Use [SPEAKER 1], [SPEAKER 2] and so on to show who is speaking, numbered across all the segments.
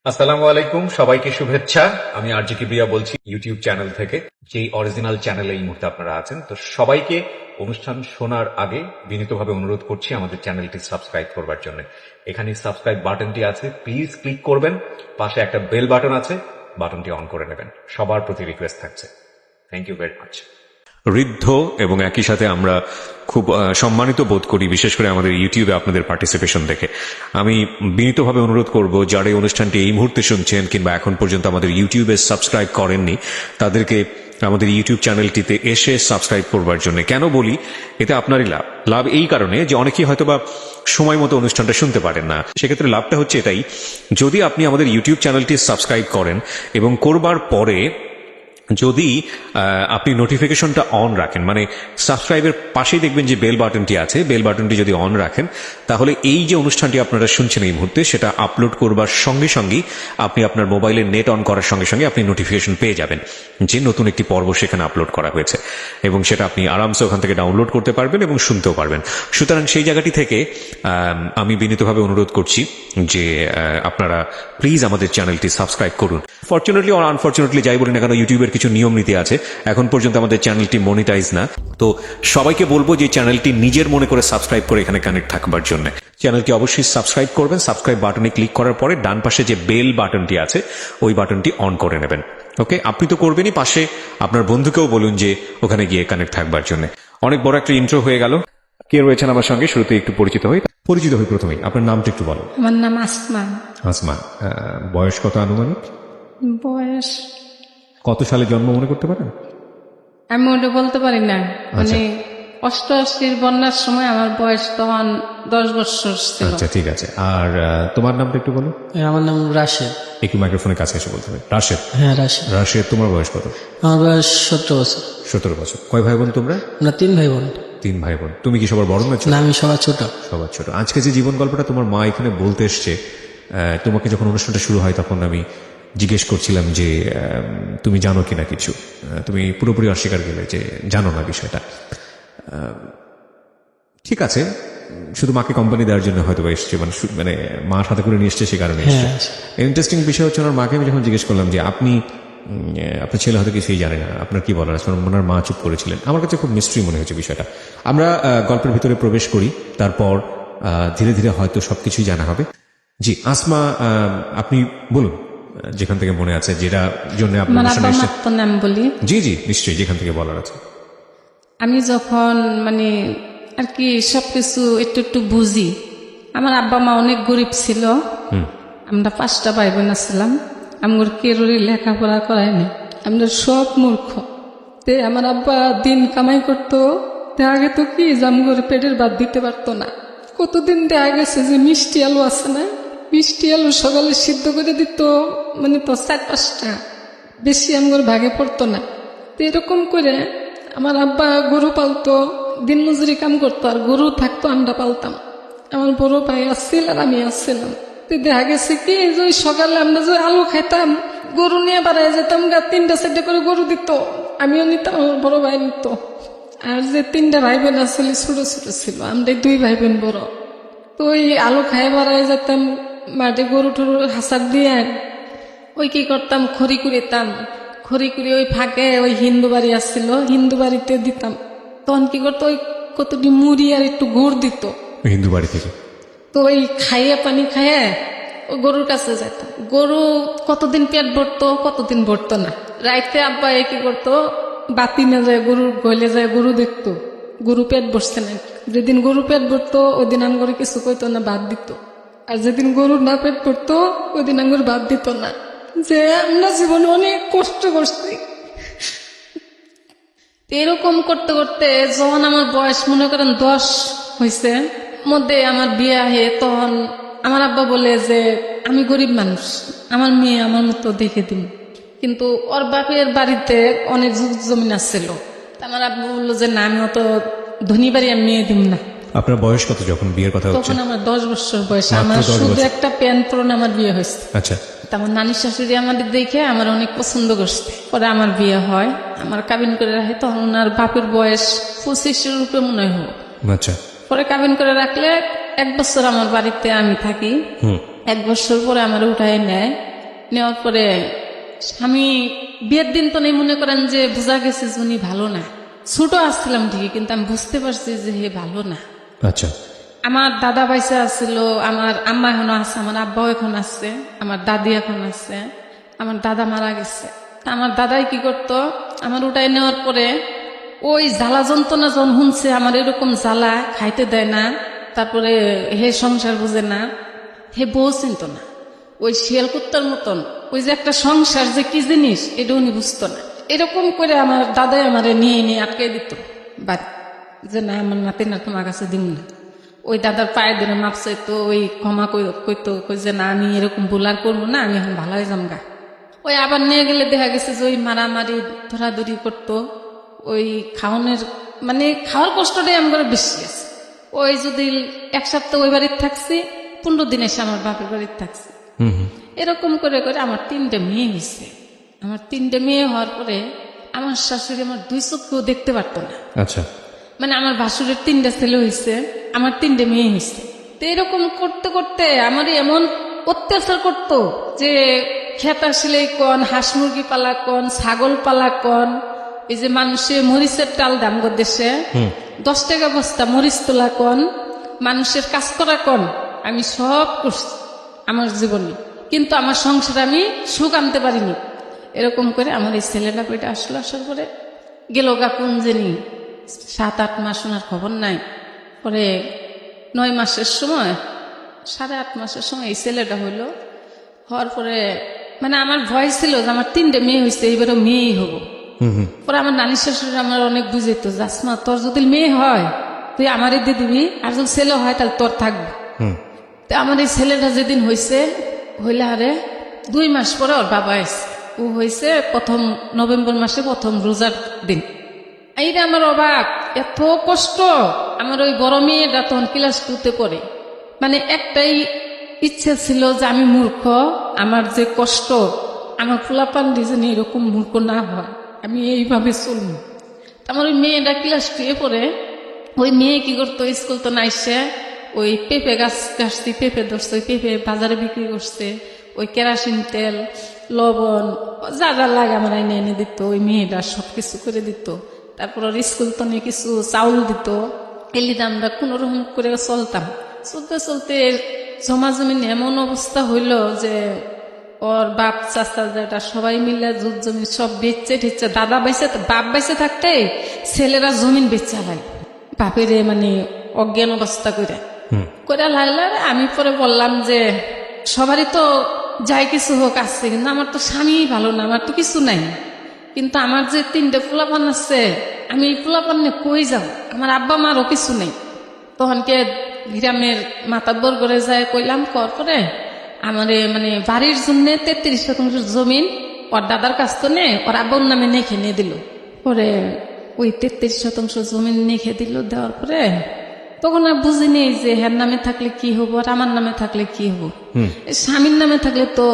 [SPEAKER 1] আসসালামু আলাইকুম, সবাইকে শুভেচ্ছা। আমি আরজি কিবরিয়া বলছি ইউটিউব চ্যানেল থেকে, যেই অরিজিনাল চ্যানেলে এই মুহূর্তে আপনারা আছেন। তো সবাইকে অনুষ্ঠান শোনার আগে বিনীতভাবে অনুরোধ করছি আমাদের চ্যানেলটি সাবস্ক্রাইব করবার জন্য। এখানে সাবস্ক্রাইব বাটনটি আছে, প্লিজ ক্লিক করবেন। পাশে একটা বেল বাটন আছে, বাটনটি অন করে নেবেন। সবার প্রতি রিকোয়েস্ট থাকছে। Thank you very much. Riddho এবং একই সাথে আমরা খুব সম্মানিত বোধ করি, বিশেষ করে আমাদের ইউটিউবে আপনাদের পার্টিসিপেশন দেখে। আমি বিনীতভাবে অনুরোধ করব, যারা এই অনুষ্ঠানটি এই মুহূর্তে শুনছেন কিংবা এখন পর্যন্ত আমাদের ইউটিউবে সাবস্ক্রাইব করেননি, তাদেরকে আমাদের ইউটিউব চ্যানেলটিতে এসে সাবস্ক্রাইব করবার জন্য। কেন বলি, এতে আপনারই লাভ। লাভ এই কারণে যে অনেকেই হয়তোবা সময় মতো অনুষ্ঠানটা শুনতে পারেন না। সেক্ষেত্রে লাভটা হচ্ছে এটাই, যদি আপনি আমাদের ইউটিউব চ্যানেলটি সাবস্ক্রাইব করেন এবং করবার পরে যদি আপনি নোটিফিকেশনটা অন রাখেন, মানে সাবস্ক্রাইবের পাশেই দেখবেন যে বেল বাটনটি আছে, বেল বাটনটি যদি অন রাখেন, তাহলে এই যে অনুষ্ঠানটি আপনারা শুনছেন এই মুহূর্তে, সেটা আপলোড করবার সঙ্গে সঙ্গেই আপনি আপনার মোবাইলের নেট অন করার সঙ্গে সঙ্গে আপনি নোটিফিকেশন পেয়ে যাবেন যে নতুন একটি পর্ব সেখানে আপলোড করা হয়েছে, এবং সেটা আপনি আরামসে ওখান থেকে ডাউনলোড করতে পারবেন এবং শুনতেও পারবেন। সুতরাং সেই জায়গাটি থেকে আমি বিনীতভাবে অনুরোধ করছি যে আপনারা প্লিজ আমাদের চ্যানেলটি সাবস্ক্রাইব করুন। ফরচুনেটলি অর আনফরচুনেটলি যাই বলি না কেন, ইউটিউবের কিছু নিয়ম নীতি আছে। এখন পর্যন্ত আমাদের চ্যানেলটি মনিটাইজ না, তো সবাইকে বলবো যে চ্যানেলটি নিজের মনে করে সাবস্ক্রাইব করে এখানে কানেক্ট থাকবার জন্য চ্যানেলটি অবশ্যই সাবস্ক্রাইব করবেন। সাবস্ক্রাইব বাটনে ক্লিক করার পরে ডান পাশে যে বেল বাটনটি আছে, ওই বাটনটি অন করে নেবেন। ওকে, আপনি তো করবেনই, পাশে আপনার বন্ধুকেও বলুন যে ওখানে গিয়ে কানেক্ট থাকবার জন্য। অনেক বড় একটা ইন্ট্রো হয়ে গেল। কে রয়েছেন আমার সঙ্গে, শুরুতে একটু পরিচিত হই। প্রথমেই আপনার নামটা একটু বলো।
[SPEAKER 2] আমার নাম আসমা।
[SPEAKER 1] আসমা, বয়স কত আনুমানিক?
[SPEAKER 2] বয়স
[SPEAKER 1] কত সালে জন্ম মনে করতে পারেন?
[SPEAKER 2] আমি ওটা বলতে পারি না, মানে 88 বন্যার সময় আমার বয়স তখন 10 বছর ছিল।
[SPEAKER 1] আচ্ছা, ঠিক আছে। আর তোমার নামটা একটু বলো।
[SPEAKER 3] আমার নাম রাশেদ।
[SPEAKER 1] একটু মাইক্রোফোনের কাছে এসে বলতে হবে। রাশেদ।
[SPEAKER 3] হ্যাঁ, রাশেদ।
[SPEAKER 1] রাশেদ, তোমার বয়স কত?
[SPEAKER 3] আমার বয়স 17 বছর।
[SPEAKER 1] 17 বছর। কয় ভাই বোন তোমরা?
[SPEAKER 3] আমরা 3 ভাই বোন।
[SPEAKER 1] 3 ভাই বোন। তুমি কি সবার বড় না ছোট?
[SPEAKER 3] না, আমি সবার ছোট।
[SPEAKER 1] সবার ছোট। আজকে যে জীবন গল্পটা তোমার মা এখানে বলতে এসছে, তোমাকে যখন অনুষ্ঠানটা শুরু হয় তখন আমি জিজ্ঞেস করছিলাম যে তুমি জানো কিনা কিছু। তুমি পুরোপুরি অস্বীকার করলে যে জানো না বিষয়টা। ঠিক আছে, শুধু মাকে কোম্পানি দেওয়ার জন্য হয়তো এসছে, মানে মা সাথে করে নিয়ে এসছে সে কারণে এসছে। ইন্টারেস্টিং বিষয় হচ্ছে, ওনার মাকে আমি যখন জিজ্ঞেস করলাম যে আপনি, আপনার ছেলে হয়তো কিছুই জানে না, আপনার কি বলার আছে, ওনার মা চুপ করেছিলেন। আমার কাছে খুব মিস্ট্রি মনে হয়েছে বিষয়টা। আমরা গল্পের ভিতরে প্রবেশ করি, তারপর ধীরে ধীরে হয়তো সবকিছুই জানা হবে। জি আসমা, আপনি বলুন যেখান থেকে মনে আছে, যেটা জন্য আপনার অনুষ্ঠানে এসেছেন।
[SPEAKER 2] তো নাম বলি।
[SPEAKER 1] জি জি, নিশ্চয়ই, যেখান থেকে বলার আছে।
[SPEAKER 2] আমি যখন মানে আর কি সবকিছু একটু একটু বুঝি, আমার আব্বা মা অনেক গরিব ছিল। আমরা 5টা ভাই বোন ছিলাম। আমার কেউরই লেখাপড়া করায়নি, আমরা সব মূর্খ। তে আমার আব্বা দিন কামাই করতো, দেখা গেত কি জামগরে পেটের ভাত দিতে পারতো না। কতদিন দেখা গেছে যে মিষ্টি আলু আছে না, মিষ্টি আলু সকালে সিদ্ধ করে দিত, মানে তো 4-5টা, বেশি আমার ভাগে পড়তো না। তো এরকম করে আমার আব্বা গরু পালতো, দিন মজুরি কাম করতো, আর গরু থাকতো, আমরা পালতাম। আমার বড় ভাই আসছিল আর আমি আসছিলাম। তো দেখা গেছে কি যে সকালে আমরা যে আলু খাইতাম, গরু নিয়ে বাড়ায় যেতাম, 3টা-4টা করে গরু দিত, আমিও নিতাম, আমার বড় ভাই নিত। আর যে 3টা ভাই বোন আসলে ছোট ছোট ছিল, আমরা 2 ভাই বোন বড়। তো ওই আলু খাইয়ে বাড়ায় যেতাম, মাঠে গরু টরু হাসার দিয়ে ওই কি করতাম, খড়ি কুড়িতাম। খড়ি কুড়ি ওই ফাঁকে ওই হিন্দু বাড়ি আসছিল, হিন্দু বাড়িতে দিতাম। তখন কি করতো, ওই কতটি মুড়ি আর একটু গুড় দিত
[SPEAKER 1] হিন্দু বাড়ি থেকে।
[SPEAKER 2] তো ওই খাইয়ে পানি খাইয়ে ওই গরুর কাছে যেত। গরু কতদিন পেট ভরতো, কতদিন ভরতো না। রাইতে আব্বা কি করতো, বাতি না যায় গরুর গলে যায়, গরু দেখতো গরু পেট বসছে না। যেদিন গরু পেট ভরতো ওই দিন আঙ্গুরে কিছু কইতো না, ভাত দিত। আর যেদিন গরু না পেট ভরতো ওই দিন আঙ্গুর ভাত দিত না। যে আমরা জীবনে অনেক কষ্ট করছি। এরকম করতে করতে যখন আমার বয়স মনে করেন 10 হয়েছে, মধ্যে আমার বিয়ে আহে, তখন আমার আব্বা বলে যে আমি গরিব মানুষ, আমার মেয়ে আমার মতো দেখে দিন। কিন্তু ওর বাপের বাড়িতে অনেক জমিন আসছিল। আমার আব্বা বললো যে না, আমি অত ধনী বাড়ি আমি মেয়ে দিব না।
[SPEAKER 1] আপনার বয়স কত যখন বিয়ের কথা হচ্ছে?
[SPEAKER 2] তখন আমার 10 বছর বয়স। আমার শুধু একটা প্যান্ট পরনে আমার বিয়ে হয়েছে।
[SPEAKER 1] আচ্ছা।
[SPEAKER 2] আমার নানি শাশুড়ি আমাদের দেখে আমার অনেক পছন্দ করছে, পরে আমার বিয়ে হয়, আমার কাবিন করে রাখে। তখন ওনার বাপের বয়স 25-এর উপরে মনে হয়।
[SPEAKER 1] আচ্ছা।
[SPEAKER 2] পরে কাবিন করে রাখলে 1 বছর আমার বাড়িতে আমি থাকি। 1 বছর পরে আমার উঠায় নেয়, নেওয়ার পরে স্বামী বিয়ের দিন তো নেই মনে করেন যে বোঝা গেছে যে উনি ভালো না। ছোট আসছিলাম ঠিকই, কিন্তু আমি বুঝতে পারছি যে হে ভালো না।
[SPEAKER 1] আচ্ছা,
[SPEAKER 2] আমার দাদা বাইসা আছিল, আমার আম্মা এখনো আছে, আমার আব্বাও এখন আছে, আমার দাদি এখন আছে, আমার দাদা মারা গেছে। তা আমার দাদাই কি করতো, আমার উঠাই নেওয়ার পরে ওই জ্বালা যন্ত্রণা যখন শুনছে আমার এরকম জ্বালা, খাইতে দেয় না, তারপরে হে সংসার বুঝে না, হে বউ চিনত না। ওই শিয়াল কুত্তার মতন ওই যে একটা সংসার যে কি জিনিস এটা উনি বুঝতো না। এরকম করে আমার দাদাই আমারে নিয়ে নিয়ে আটকে দিত বাড়ি, যে না আমার নাতি না তোমার কাছে দিব না। ওই দাদার পায়ে ধরে মাপ চাইতো, ওই ক্ষমা কইতো, কই যে না আমি এরকম ভুল আর করবো না, আমি এখন ভালো হয়ে যাম গা। ওই আবার নিয়ে গেলে দেখা গেছে যে ওই মারামারি ধরাধরি করতো। ওই খাওয়ানোর মানে খাওয়ার কষ্টটাই আমার বেশি আছে। ওই যদি এক সপ্তাহ ওই বাড়িতে থাকছি, 15 দিন এসে আমার বাপের বাড়িতে থাকছি। এরকম করে করে আমার 3টে মেয়ে হয়েছে। আমার 3টে মেয়ে হওয়ার পরে আমার শাশুড়ি আমার 2 চোখকেও দেখতে পারতো না।
[SPEAKER 1] আচ্ছা,
[SPEAKER 2] মানে আমার ভাসুরের 3টে ছেলে হয়েছে, আমার 3টে মেয়ে হয়েছে। তো এরকম করতে করতে আমার এমন অত্যাচার করতো যে খেতা সেলাই কন, হাঁস মুরগি পালা কন, ছাগল পালা কন, এই যে মানুষে মরিচের টাল দাম দেশে 10 টাকা বস্তা মরিচ তোলা কন, মানুষের কাজ করা কন, আমি সব করছি আমার জীবনে, কিন্তু আমার সংসারে আমি সুখ আনতে পারিনি। এরকম করে আমার এই ছেলেটা পেটে আসলো, আসার পরে গেল গা কোন জানি 7-8 মাস, ওনার খবর নাই। পরে 9 মাসের সময়, 8.5 মাসের সময় এই ছেলেটা হইলো। হওয়ার পরে মানে আমার ভয় ছিল যে আমার 3টে মেয়ে হয়েছে, এইবারও মেয়েই হবো। পরে আমার নানি শাশুড়ি আমার অনেক বুঝাইতো, জাসমা তোর যদি মেয়ে হয় তুই আমারই দিয়ে দিবি, আর যদি ছেলে হয় তাহলে তোর থাকবে। তো আমার এই ছেলেটা যেদিন হয়েছে, হইলে আরে 2 মাস পরে ওর বাবা এসে, ও হয়েছে প্রথম নভেম্বর মাসে প্রথম রোজার দিন। এইটা আমার অবাক, এত কষ্ট। আমার ওই বড় মেয়েটা তখন ক্লাস 2-তে পড়ে। মানে একটাই ইচ্ছে ছিল যে আমি মূর্খ, আমার যে কষ্ট, আমার ফুলাপান ডিজাইন এরকম মূর্খ না হয়, আমি এইভাবে চলবো। আমার ওই মেয়েটা ক্লাস 2-এ পড়ে। ওই মেয়ে কি করতো, স্কুল তো নাইসে ওই পেঁপে গাছ গাছছি, পেঁপে ধরছে, ওই পেঁপে বাজারে বিক্রি করছে। ওই কেরাসিন তেল, লবণ যা যা লাগে আমার এনে এনে দিত, ওই মেয়েটা সবকিছু করে দিত। তারপর ওর স্কুল তো নিয়ে কিছু চাউল দিত, এলিতে আমরা কোন রকম করে চলতাম। চলতে চলতে জমা জমিন এমন অবস্থা হইল যে ওর বাপ চাচা যেটা সবাই মিলে জুট জমি সব বেচছে ঠেচছে। দাদা বেঁচে, বাপ বেঁচে থাকতে ছেলেরা জমিন বেচা হয় বাপের, মানে অজ্ঞান অবস্থা করে লাগলে। আমি পরে বললাম যে সবারই তো যাই কিছু হোক আসছে, কিন্তু আমার তো স্বামী ভালো না, আমার তো কিছু নাই, কিন্তু আমার যে 3টে পোলাপান আছে, আমি এই পোলাপান নিয়ে কই যাব, আমার আব্বা মারও কিছু নেই। তখনকে গ্রামের মাতাব্বর করে যায় কইলাম, কর পরে আমার মানে বাড়ির জন্য 33% জমিন ওর দাদার কাছ তো নে, ওর আব্বার নামে নেখে নিয়ে দিল। পরে ওই 33% জমিন নেখে দিল। দেওয়ার পরে তখন আর বুঝিনি যে হের নামে থাকলে কি হবো আর আমার নামে থাকলে কি হবো। স্বামীর নামে থাকলে তো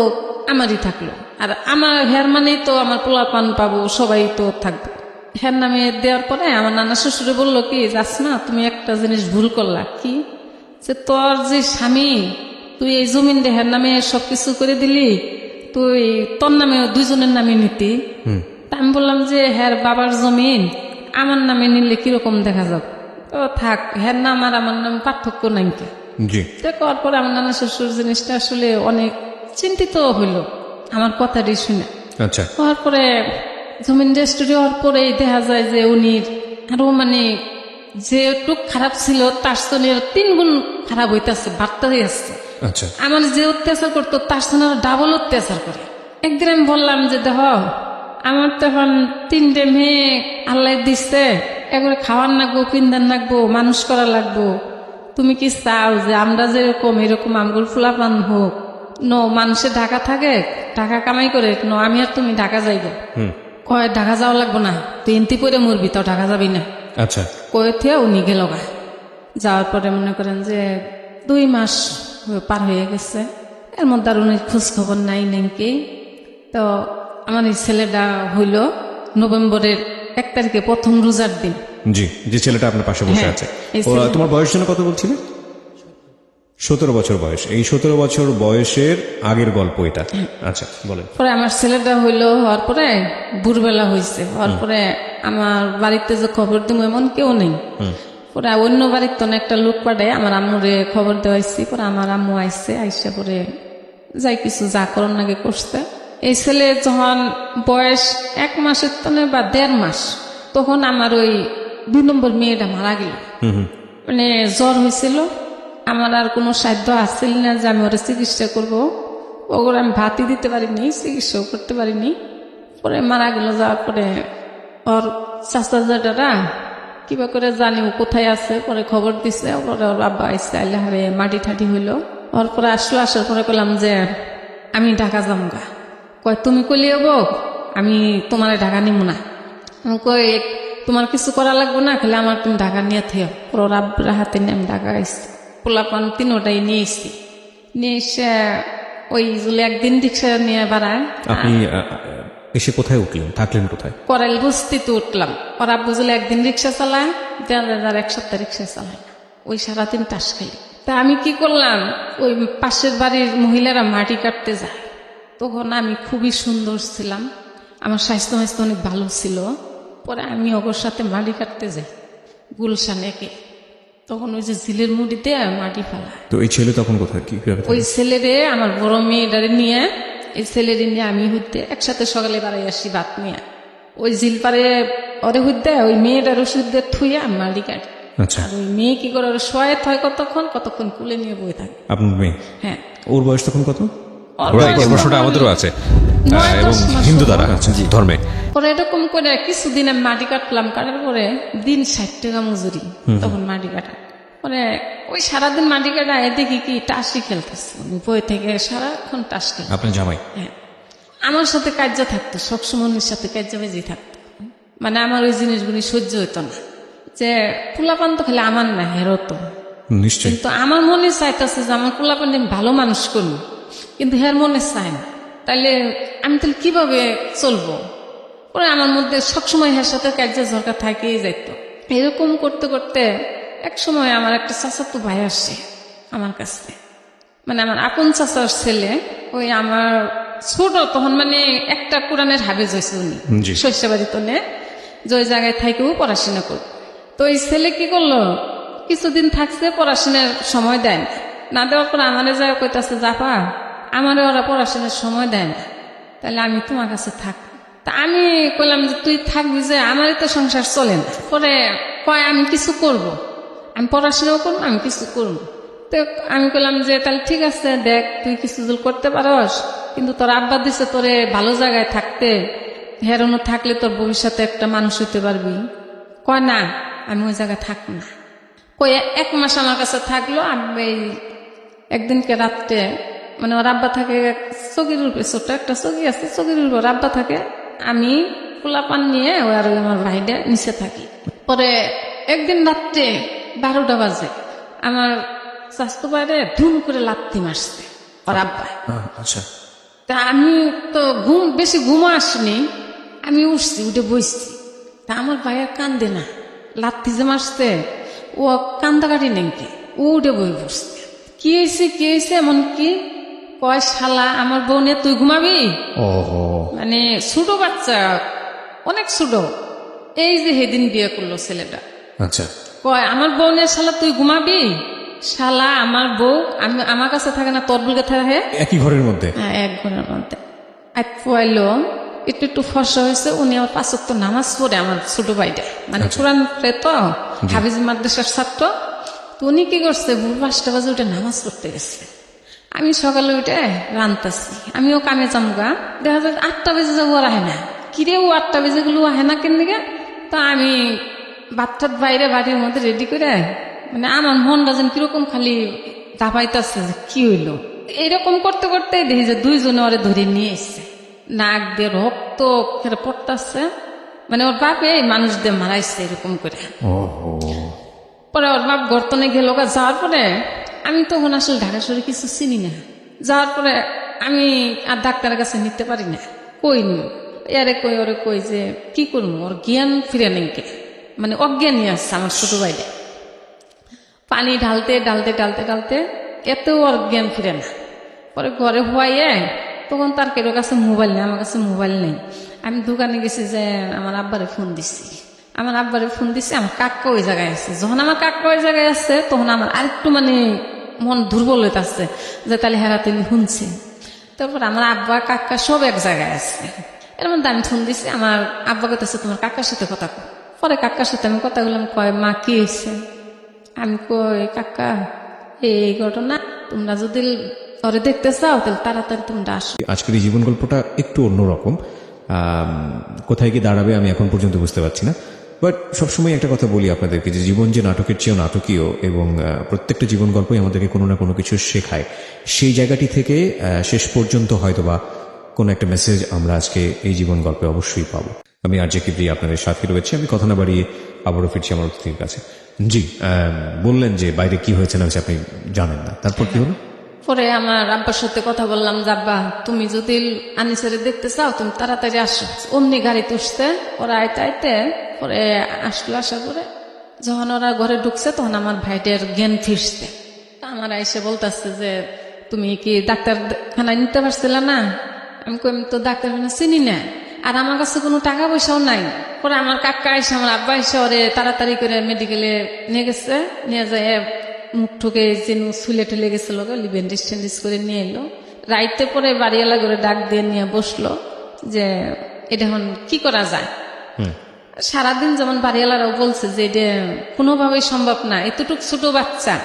[SPEAKER 2] আমারই থাকলো, আর আমার হের মানেই তো আমার পোলাপান পাবো, সবাই তো থাকবে। হের নামে দেওয়ার পরে আমার নানা শ্বশুরে বললো কি, জাসমা তুমি একটা জিনিস ভুল করলা। কি? যে তোর যে স্বামী, তুই এই জমিন হের নামে সবকিছু করে দিলি, তুই তোর নামে 2জনের নামে নিতি। আমি বললাম যে হ্যার বাবার জমিন আমার নামে নিলে কিরকম দেখা যাবে, ও থাক, হ্যার নাম আর আমার নাম পার্থক্য নাই। করার পরে আমার নানা শ্বশুর জিনিসটা আসলে অনেক চিন্তিত হইল আমার কথাটি শুনে।
[SPEAKER 1] আচ্ছা,
[SPEAKER 2] হওয়ার পরে জমিন রেজিস্ট্রি হওয়ার পরেই দেখা যায় যে উনি আরো মানে যে একটু খারাপ ছিল তার সঙ্গে 3 গুণ খারাপ হইতেছে, বাড়তেই আসছে।
[SPEAKER 1] আচ্ছা,
[SPEAKER 2] আমার যে অত্যাচার করতো তার সঙ্গে ডাবল অত্যাচার করে। একদিন আমি বললাম যে দেখ, আমার তো এখন 3টে মেয়ে আল্লাহ দিচ্ছে, একবারে খাওয়ার লাগবো, পিন্দার লাগবো, মানুষ করা লাগবো। তুমি কি চাও যে আমরা যেরকম এরকম আমগুল ফুলাপান হোক? মানুষের ঢাকা থাকে, টাকা কামাই করে, আমি আর তুমি ঢাকা যাইব। কয় ঢাকা যাওয়া লাগবো না, তুই এনতি পরে মরবি, তাও ঢাকা যাবি না।
[SPEAKER 1] আচ্ছা,
[SPEAKER 2] কয়ে থিয়া উনি গেল গা। যাওয়ার পরে মনে করেন যে 2 মাস পার হয়ে গেছে, এর মধ্যে আর উনি খোঁজ খবর নাই নাকি। তো আমার এই ছেলেটা হইল নভেম্বরের 1 তারিখে প্রথম রোজার দিন।
[SPEAKER 1] জি, যে ছেলেটা আপনার পাশে বসে
[SPEAKER 2] হ্যাঁ,
[SPEAKER 1] আছে,
[SPEAKER 2] এই ছেলেটা।
[SPEAKER 1] তোমার বয়স যেন কত বলছিলে?
[SPEAKER 4] 17 বছর বয়স, এই 17 বছর বয়সের আগের গল্প এটা। আচ্ছা বলেন।
[SPEAKER 2] পরে আমার ছেলেটা হইলো, হওয়ার পরে ভোরবেলা হয়েছে, হওয়ার পরে আমার বাড়িতে যে খবর দিব এমন কেউ নেই। পরে অন্য বাড়ির তো একটা লোক পাঠায় আমার আম্মুরে খবর দেওয়াইছি। পরে আমার আম্মু আইসে, আইসা পরে যাই কিছু যা করণ নাকি করছে। এই ছেলে যখন বয়স 1 মাসের তনে বা 1.5 মাস, তখন আমার ওই 2 নম্বর মেয়েটা মারা গেল। মানে জ্বর হয়েছিল, আমার আর কোনো সাধ্য আসছিল না যে আমি ওরা চিকিৎসা করবো। ওগুলো আমি ভাতই দিতে পারিনি, চিকিৎসাও করতে পারিনি। পরে মারা গেল। যাওয়ার পরে ওর চাচা জাটারা কিবা করে জানি ও কোথায় আছে, পরে খবর দিছে। পরে ওর বাবা আইসে, আইলে হারে মাটি ঠাটি হইলো। ওর পরে আসলো, আসার পরে কইলাম যে আমি ঢাকা যামগা। কয় তুমি কইলে হবো, আমি তোমার ঢাকা নিব না। আমি কই তোমার কিছু করা লাগবে না, খালি আমার তুমি ঢাকা নিয়ে থেও। পরে ওর আব্বার হাতে নিয়ে আমি ঢাকা আইসি। পোলাপান 3টাই নিয়ে এসছি। নিয়ে এসে ওই জুলে একদিন রিক্সা নিয়ে বাড়ায়।
[SPEAKER 4] আপনি এসে কোথায় উঠলেন, থাকলেন কোথায়?
[SPEAKER 2] করাইল বস্তিতে উঠলাম। ওর আব্বু জুলে একদিন রিক্সা চালায়, 1 সপ্তাহ রিক্সা চালায় না, ওই সারাদিন তাস খাইলি। তা আমি কি করলাম, ওই পাশের বাড়ির মহিলারা মাটি কাটতে যায়। তখন আমি খুবই সুন্দর ছিলাম, আমার স্বাস্থ্য অনেক ভালো ছিল। পরে আমি ওর সাথে মাটি কাটতে যাই গুলশানে কে। তখন ওই যে ঝিলের মুড়িতে মাটি ফেলায়।
[SPEAKER 4] তো এই ছেলে তখন কোথায়, কি
[SPEAKER 2] ওই ছেলেরে আমার বড় মেয়েটারে নিয়ে, এই ছেলেরে নিয়ে আমি হইতে একসাথে সকালে বাড়াই আসি ভাত নিয়ে। ওই ঝিল পারে ওরে হইতে ওই মেয়েটার ওষুধ দিয়ে থুইয়া আমি মাটি কাটি।
[SPEAKER 4] আচ্ছা,
[SPEAKER 2] আর ওই মেয়ে কি করে, ওর শোয়াত হয় কতক্ষণ কুলে নিয়ে বই থাকে।
[SPEAKER 4] আপনার মেয়ে?
[SPEAKER 2] হ্যাঁ।
[SPEAKER 4] ওর বয়স তখন কত?
[SPEAKER 1] ওরা এই প্রশ্নটা আমাদেরও আছে, এবং হিন্দু দ্বারা ধর্মে।
[SPEAKER 2] পরে এরকম করে কিছুদিন আমি মাটি কাটলাম, কাটার পরে দিন 60 টাকা মজুরি তখন মাটি কাটা। পরে ওই সারাদিন মাটি কাটা দেখি কি টাসি খেলতেছে, বই থেকে সারাক্ষণ টাস খেলতে।
[SPEAKER 4] আপনার জামাই?
[SPEAKER 2] হ্যাঁ, আমার সাথে কার্য থাকতো, সবসময় সাথে কার্য বেজি থাকতো। মানে আমার ওই জিনিসগুলি সহ্য হইতো না, যে পোলাপান তো খালি আমার না, হেরো তো
[SPEAKER 4] নিশ্চয়ই।
[SPEAKER 2] কিন্তু আমার মনে চাইতেছে যে আমার পোলাপান আমি ভালো মানুষ করবো, কিন্তু হের মনে চায় না। তাইলে আমি তাহলে কিভাবে চলবো? পরে আমার মধ্যে সবসময় হের সাথে কার্য ঝরকা থাকেই যাইতো। এরকম করতে করতে এক সময় আমার একটা চাচাতো ভাই আসছে আমার কাছে, মানে আমার আপন চাচার ছেলে। ওই আমার ছোট তখন, মানে একটা কোরআনের হাফেজ হয়েছে উনি,
[SPEAKER 4] জি।
[SPEAKER 2] শস্যবাড়ি তো নে, যে ওই জায়গায় থাকেও পড়াশোনা করবো। তো এই ছেলে কি করলো, কিছুদিন থাকছে, পড়াশোনার সময় দেয় না। না দেওয়ার পর আমারে যায় কইতাছে, জাপা আমারে ওরা পড়াশোনার সময় দেয় না, তাহলে আমি তোমার কাছে থাক। তা আমি কইলাম যে তুই থাকবি, যে আমারই তো সংসার চলে না। পরে কয় আমি কিছু করব, আমি পড়াশোনাও করবো, আমি কিছু করবো। তো আমি কইলাম যে তাহলে ঠিক আছে, দেখ তুই কিছু দূর করতে পারস, কিন্তু তোর আব্বা দিছে তোরে ভালো জায়গায় থাকতে, হেরনো থাকলে তোর ভবিষ্যতে একটা মানুষ হইতে পারবি। কয় না, আমি ওই জায়গায় থাকবো না। কই 1 মাস আমার কাছে থাকলো। আমি একদিনকে রাত্রে, মানে ওর আব্বা থাকে চকির উপরে, ছোট্ট একটা চকি আছে, চকির উপর আব্বা থাকে, আমি পোলাপান নিয়ে আর আমার ভাইটা নিচে থাকি। পরে একদিন রাত্রে 12টা বাজে আমার স্বাস্থ্য বাইরে ধুম করে লাত্তি মারছে ওর আব্বা।
[SPEAKER 4] আচ্ছা।
[SPEAKER 2] তা আমি তো বেশি ঘুমো আসনি, আমি উঠছি, উঠে বসছি। তা আমার ভাইয়া কান্দে না, লাত্তি যে মারছে ও কান্দাকাটি নাকি, ও উঠে বই বসছে। কি হয়েছে এমন কি? কয় শালা আমার বউ নিয়ে তুই ঘুমাবি? মানে ছোট বাচ্চা, অনেক ছোট, এই যে সেদিন বিয়ে করলো ছেলেটা।
[SPEAKER 4] আচ্ছা।
[SPEAKER 2] কয় আমার বউ নিয়ে শালা তুই ঘুমাবি? শালা আমার বউ আমার কাছে থাকে না, তোর বুকে থাকে।
[SPEAKER 4] একই ঘরের মধ্যে?
[SPEAKER 2] হ্যাঁ, এক ঘরের মধ্যে। পোয়াইলো একটু ফর্সা হয়েছে, উনি আমার 5 ওয়াক্ত নামাজ পড়ে, আমার ছোট ভাইটা, মানে কোরআন পড়ে তো, হাফিজ মাদ্রাসার ছাত্র। তো উনি কি করছে, ভোর 5টা বাজে উঠে নামাজ পড়তে গেছে। আমি সকালে উঠে রান্তাছি, আমিও কামে যামগা, দেখা যায় 8টা বেজে যাবো, আর আহে না। কিরে ও 8টা বেজে গুলো আহে না কেন দিকে? তো আমি বাচ্চার বাইরে বাড়ির মধ্যে রেডি করে, মানে আমার মনটা যেন কিরকম খালি দাপাইতেছে, কি হইলো। এরকম করতে করতে দেখি যে 2 জনে ওরে ধরে নিয়ে এসছে, নাক দিয়ে রক্ত পড়তেছে, মানে ওর বাপে মানুষদের মারাইছে এরকম করে। পরে ওর বাপ গর্তনে গেল, যাওয়ার পরে আমি তখন আসলে ঢাকা শহরে কিছু চিনি না। যাওয়ার পরে আমি আর ডাক্তারের কাছে নিতে পারি না, কইনি। এরে কই ওরে কই যে কি করবো, ওর জ্ঞান ফিরে নেই, মানে অজ্ঞানী আসছে আমার ছোট ভাইটা। পানি ঢালতে ঢালতে ঢালতে ঢালতে এতেও আর জ্ঞান ফিরে না। পরে ঘরে হওয়াইয়ে তখন তার কেউ কাছে মোবাইল নেই, আমার কাছে মোবাইল নেই। আমি দোকানে গেছি যে আমার আব্বারে ফোন দিছি, আমার আব্বারে ফোন দিছি, আমার কাকা ওই জায়গায় আছে। যখন আমার কাকা ওই জায়গায় আছে তখন আমার আরেকটু মানে মন দুর্বল হইতে আসছে যে তাহলে হেরা তিনি শুনছে। তারপর আমার আব্বা কাকা সব এক জায়গায় আছে। এর মধ্যে আমি ফোন দিছি, আমার আব্বা কইতেছে তোমার কাকার সাথে কথা কও। পরে কাকার সাথে আমি কথা বললাম, কয় মা কি হয়েছে? আমি কই কাকা এই ঘটনা, তোমরা যদি ওরে দেখতে চাও তাহলে তাড়াতাড়ি তোমরা আসো।
[SPEAKER 4] আজকের এই জীবন গল্পটা একটু অন্যরকম, কোথায় কি দাঁড়াবে আমি এখন পর্যন্ত বুঝতে পারছি না। বাট সবসময় একটা কথা বলি আপনাদেরকে যে জীবন যে নাটকের চেয়েও নাটকীয়, এবং প্রত্যেকটা জীবন গল্পই আমাদেরকে কোনো না কোনো কিছু শেখায়। সেই জায়গাটি থেকে শেষ পর্যন্ত হয়তোবা কোনো একটা মেসেজ আমরা আজকে এই জীবন গল্পে অবশ্যই পাবো। আমি আরজে কিবরিয়া আপনাদের সাথে রয়েছি। আমি কথা না বাড়িয়ে আবারও ফিরছি আমার অতিথির কাছে। জি, বললেন যে বাইরে কি হয়েছে না হয়েছে আপনি জানেন না, তারপর কি হলো?
[SPEAKER 2] পরে আমার আব্বার সাথে কথা বললাম যে আব্বা তুমি যদি আনিসারে দেখতে চাও তুমি তাড়াতাড়ি আসো। অমনি গাড়িতে উঠছে, ওরা আইতে আইতে পরে আসলো। আসার পরে যখন ওরা ঘরে ঢুকছে তখন আমার ভাইটার জ্ঞান ফিরছে। আমার এসে বলতেছে যে তুমি কি ডাক্তারখানায় নিতে পারছিলে না? আমি কই আমি তো ডাক্তারখানা চিনি না, আর আমার কাছে কোনো টাকা পয়সাও নাই। পরে আমার কাকা এসে আমার আব্বা এসে ওরে তাড়াতাড়ি করে মেডিকেলে নিয়ে গেছে। নিয়ে যায় মুখ ঠুকে যেন ছুলে ঠেলে গেছিল, লিভেন্ডিস টেন্ডিস করে নিয়ে এলো। রাইতে পরে বাড়িওয়ালা করে ডাক দিয়ে নিয়ে বসলো যে এটা এখন কি করা যায়। সারাদিন যেমন বাড়িওয়ালারাও বলছে যে এটা কোনোভাবেই সম্ভব না, এতটুক ছোট বাচ্চা,